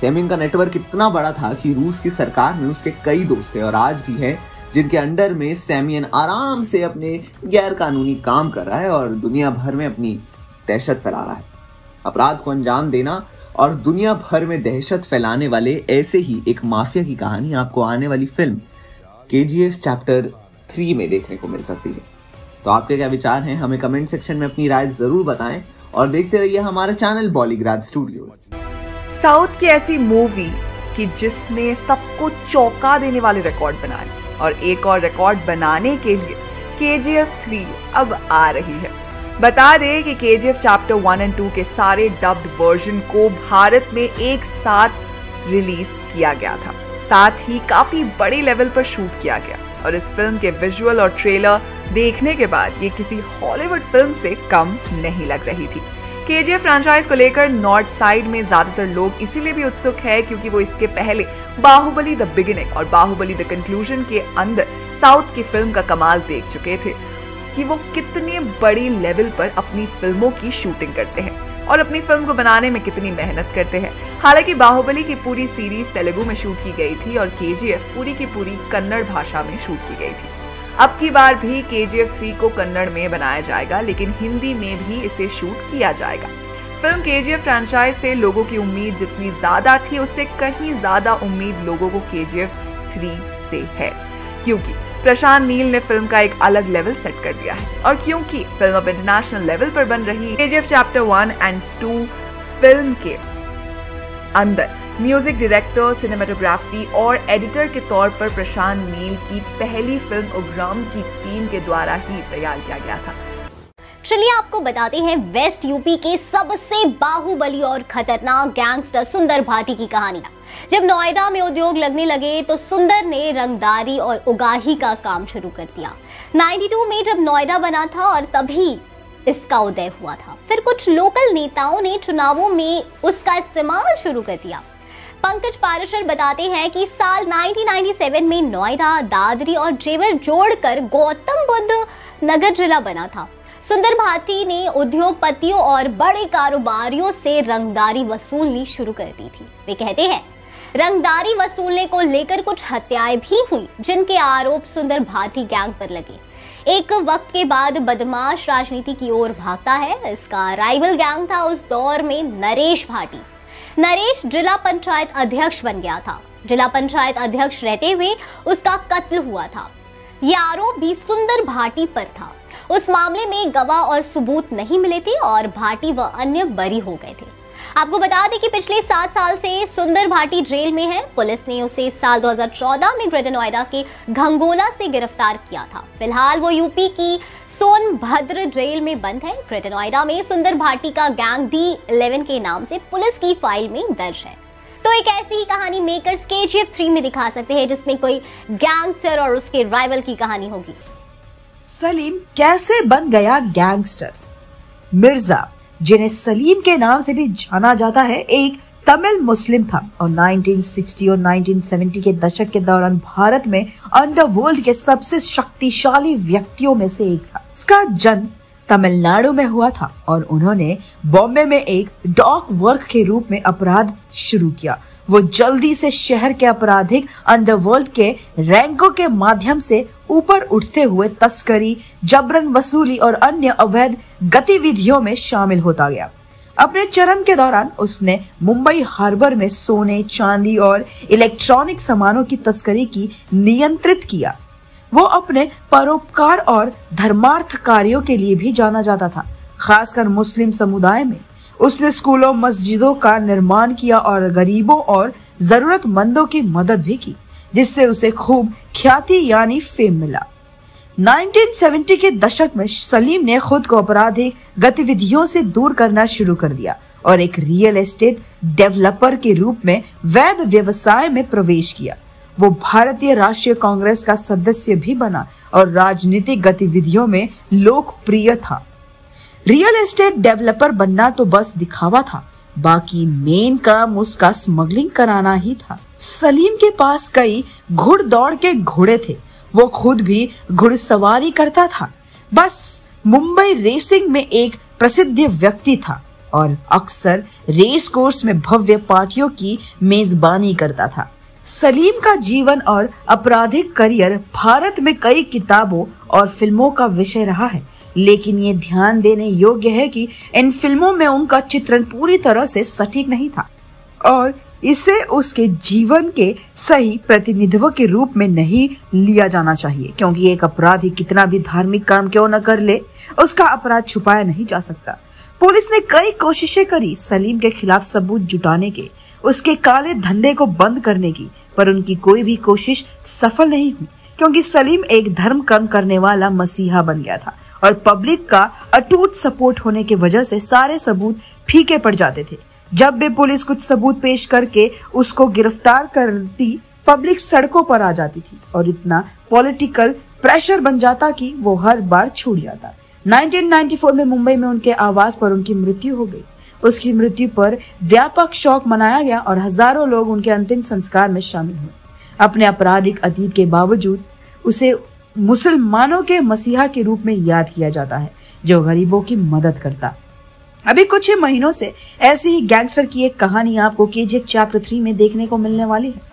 सेमियन का नेटवर्क इतना बड़ा था कि रूस की सरकार में उसके कई दोस्त थे और आज भी हैं जिनके अंडर में सेमियन आराम से अपने गैर कानूनी काम कर रहा है और दुनिया भर में अपनी दहशत फैला रहा है। अपराध को अंजाम देना और दुनिया भर में दहशत फैलाने वाले ऐसे ही एक माफिया की कहानी आपको आने वाली फिल्म KGF चैप्टर 3 में देखने को मिल सकती है। तो आपके क्या विचार हैं, हमें कमेंट सेक्शन में अपनी राय जरूर बताएं और देखते रहिए हमारा चैनल बॉलीग्राड स्टूडियोज। साउथ की ऐसी मूवी कि जिसने सबको चौंका देने वाले रिकॉर्ड बनाए और एक और रिकॉर्ड बनाने के लिए KGF 3 अब आ रही है। बता दें कि KGF चैप्टर 1 और 2 के सारे डब्ड वर्जन को भारत में एक साथ रिलीज किया गया था, साथ ही काफी बड़े लेवल पर शूट किया गया और इस फिल्म के विजुअल और ट्रेलर देखने के बाद ये किसी हॉलीवुड फिल्म से कम नहीं लग रही थी। KGF फ्रेंचाइज को लेकर नॉर्थ साइड में ज्यादातर लोग इसीलिए भी उत्सुक है क्योंकि वो इसके पहले बाहुबली द बिगिनिंग और बाहुबली द कंक्लूजन के अंदर साउथ की फिल्म का कमाल देख चुके थे कि वो कितने बड़ी लेवल पर अपनी फिल्मों की शूटिंग करते हैं और अपनी फिल्म को बनाने में कितनी मेहनत करते हैं। हालांकि बाहुबली की पूरी सीरीज तेलुगु में शूट की गई थी और KGF पूरी की पूरी कन्नड़ भाषा में शूट की गई थी। अब की बार भी KGF 3 को कन्नड़ में बनाया जाएगा, लेकिन हिंदी में भी इसे शूट किया जाएगा। फिल्म KGF फ्रेंचाइज से लोगों की उम्मीद जितनी ज्यादा थी उससे कहीं ज्यादा उम्मीद लोगों को KGF 3 से है, क्योंकि प्रशांत नील ने फिल्म का एक अलग लेवल सेट कर दिया है और क्योंकि फिल्म अब इंटरनेशनल लेवल पर बन रही है। KGF चैप्टर 1 और 2 फिल्म के अंदर म्यूजिक डायरेक्टर, सिनेमेटोग्राफी और एडिटर के तौर पर प्रशांत नील की पहली फिल्म उग्राम की टीम के द्वारा ही तैयार किया गया था। चलिए आपको बताते हैं वेस्ट यूपी के सबसे बाहुबली और खतरनाक गैंगस्टर सुंदर भाटी की कहानी। जब नोएडा में उद्योग लगने लगे तो सुंदर ने रंगदारी और उगाही का काम शुरू कर दिया। 92 में जब नोएडा बना था और तभी इसका उदय हुआ था। फिर कुछ लोकल नेताओं ने चुनावों में उसका इस्तेमाल शुरू कर दिया। पंकज पाराशर बताते हैं कि साल 1997 में नोएडा, दादरी और जेवर जोड़कर गौतम बुद्ध नगर जिला बना था। सुंदर भाटी ने उद्योगपतियों और बड़े कारोबारियों से रंगदारी वसूलनी शुरू कर दी थी। वे कहते हैं रंगदारी वसूलने को लेकर कुछ हत्याएं भी हुई, जिनके आरोप सुंदर भाटी गैंग पर लगे। एक वक्त के बाद बदमाश राजनीति की ओर भागता है। इसका राइवल गैंग था उस दौर में नरेश भाटी। नरेश जिला पंचायत अध्यक्ष बन गया था। जिला पंचायत अध्यक्ष रहते हुए उसका कत्ल हुआ था। यह आरोप भी सुंदर भाटी पर था। उस मामले में गवाह और सबूत नहीं मिले थे और भाटी व अन्य बरी हो गए थे। आपको बता दें कि पिछले 7 साल से सुंदर भाटी जेल में है। पुलिस ने उसे साल 2014 में ग्रेटर नोएडा के घंगोला से गिरफ्तार किया था। फिलहाल वो यूपी की सोनभद्र जेल में बंद है। ग्रेटर नोएडा में सुंदर भाटी का गैंग D11 के नाम से पुलिस की फाइल में दर्ज है। तो एक ऐसी ही कहानी मेकर्स KGF 3 में दिखा सकते हैं, जिसमें कोई गैंगस्टर और उसके राइवल की कहानी होगी। सलीम कैसे बन गया गैंगस्टर? मिर्जा, जिन्हें सलीम के नाम से भी जाना जाता है, एक तमिल मुस्लिम था और 1960 और 1970 के दशक के दौरान भारत में अंडरवर्ल्ड के सबसे शक्तिशाली व्यक्तियों में से एक था। उसका जन्म तमिलनाडु में हुआ था और उन्होंने बॉम्बे में एक डॉक वर्क के रूप में अपराध शुरू किया। वो जल्दी से शहर के आपराधिक अंडरवर्ल्ड के रैंकों के माध्यम से ऊपर उठते हुए तस्करी, जबरन वसूली और अन्य अवैध गतिविधियों में शामिल होता गया। अपने चरम के दौरान उसने मुंबई हार्बर में सोने, चांदी और इलेक्ट्रॉनिक सामानों की तस्करी की नियंत्रित किया। वो अपने परोपकार और धर्मार्थ कार्यों के लिए भी जाना जाता था, खासकर मुस्लिम समुदाय में। उसने स्कूलों, मस्जिदों का निर्माण किया और गरीबों और जरूरतमंदों की मदद भी की, जिससे उसे खूब ख्याति यानी फेम मिला। 1970 के दशक में सलीम ने खुद को आपराधिक गतिविधियों से दूर करना शुरू कर दिया और एक रियल एस्टेट डेवलपर के रूप में वैध व्यवसाय में प्रवेश किया। वो भारतीय राष्ट्रीय कांग्रेस का सदस्य भी बना और राजनीतिक गतिविधियों में लोकप्रिय था। रियल एस्टेट डेवलपर बनना तो बस दिखावा था, बाकी मेन काम उसका स्मगलिंग कराना ही था। सलीम के पास कई घुड़दौड़ के घोड़े थे। वो खुद भी घुड़सवारी करता था। बस मुंबई रेसिंग में एक प्रसिद्ध व्यक्ति था और अक्सर रेस कोर्स में भव्य पार्टियों की मेजबानी करता था। सलीम का जीवन और आपराधिक करियर भारत में कई किताबों और फिल्मों का विषय रहा है, लेकिन ये ध्यान देने योग्य है कि इन फिल्मों में उनका चित्रण पूरी तरह से सटीक नहीं था और इसे उसके जीवन के सही प्रतिनिधित्व के रूप में नहीं लिया जाना चाहिए, क्योंकि एक अपराधी कितना भी धार्मिक काम क्यों न कर ले, उसका अपराध छुपाया नहीं जा सकता। पुलिस ने कई कोशिशें करी सलीम के खिलाफ सबूत जुटाने के, उसके काले धंधे को बंद करने की, पर उनकी कोई भी कोशिश सफल नहीं हुई, क्योंकि सलीम एक धर्म कर्म करने वाला मसीहा बन गया था और पब्लिक का अटूट सपोर्ट होने की वजह से सारे सबूत फीके पड़ जाते थे। जब भी पुलिस कुछ सबूत पेश करके उसको गिरफ्तार करती, पब्लिक सड़कों पर आ जाती थी और इतना पॉलिटिकल प्रेशर बन जाता कि वो हर बार छूट जाता। 1994 में मुंबई में उनके आवास पर उनकी मृत्यु हो गई। उसकी मृत्यु पर व्यापक शोक मनाया गया और हजारों लोग उनके अंतिम संस्कार में शामिल हुए। अपने आपराधिक अतीत के बावजूद उसे मुसलमानों के मसीहा के रूप में याद किया जाता है, जो गरीबों की मदद करता। अभी कुछ ही महीनों से ऐसी ही गैंगस्टर की एक कहानी आपको KGF चैप्टर 3 में देखने को मिलने वाली है।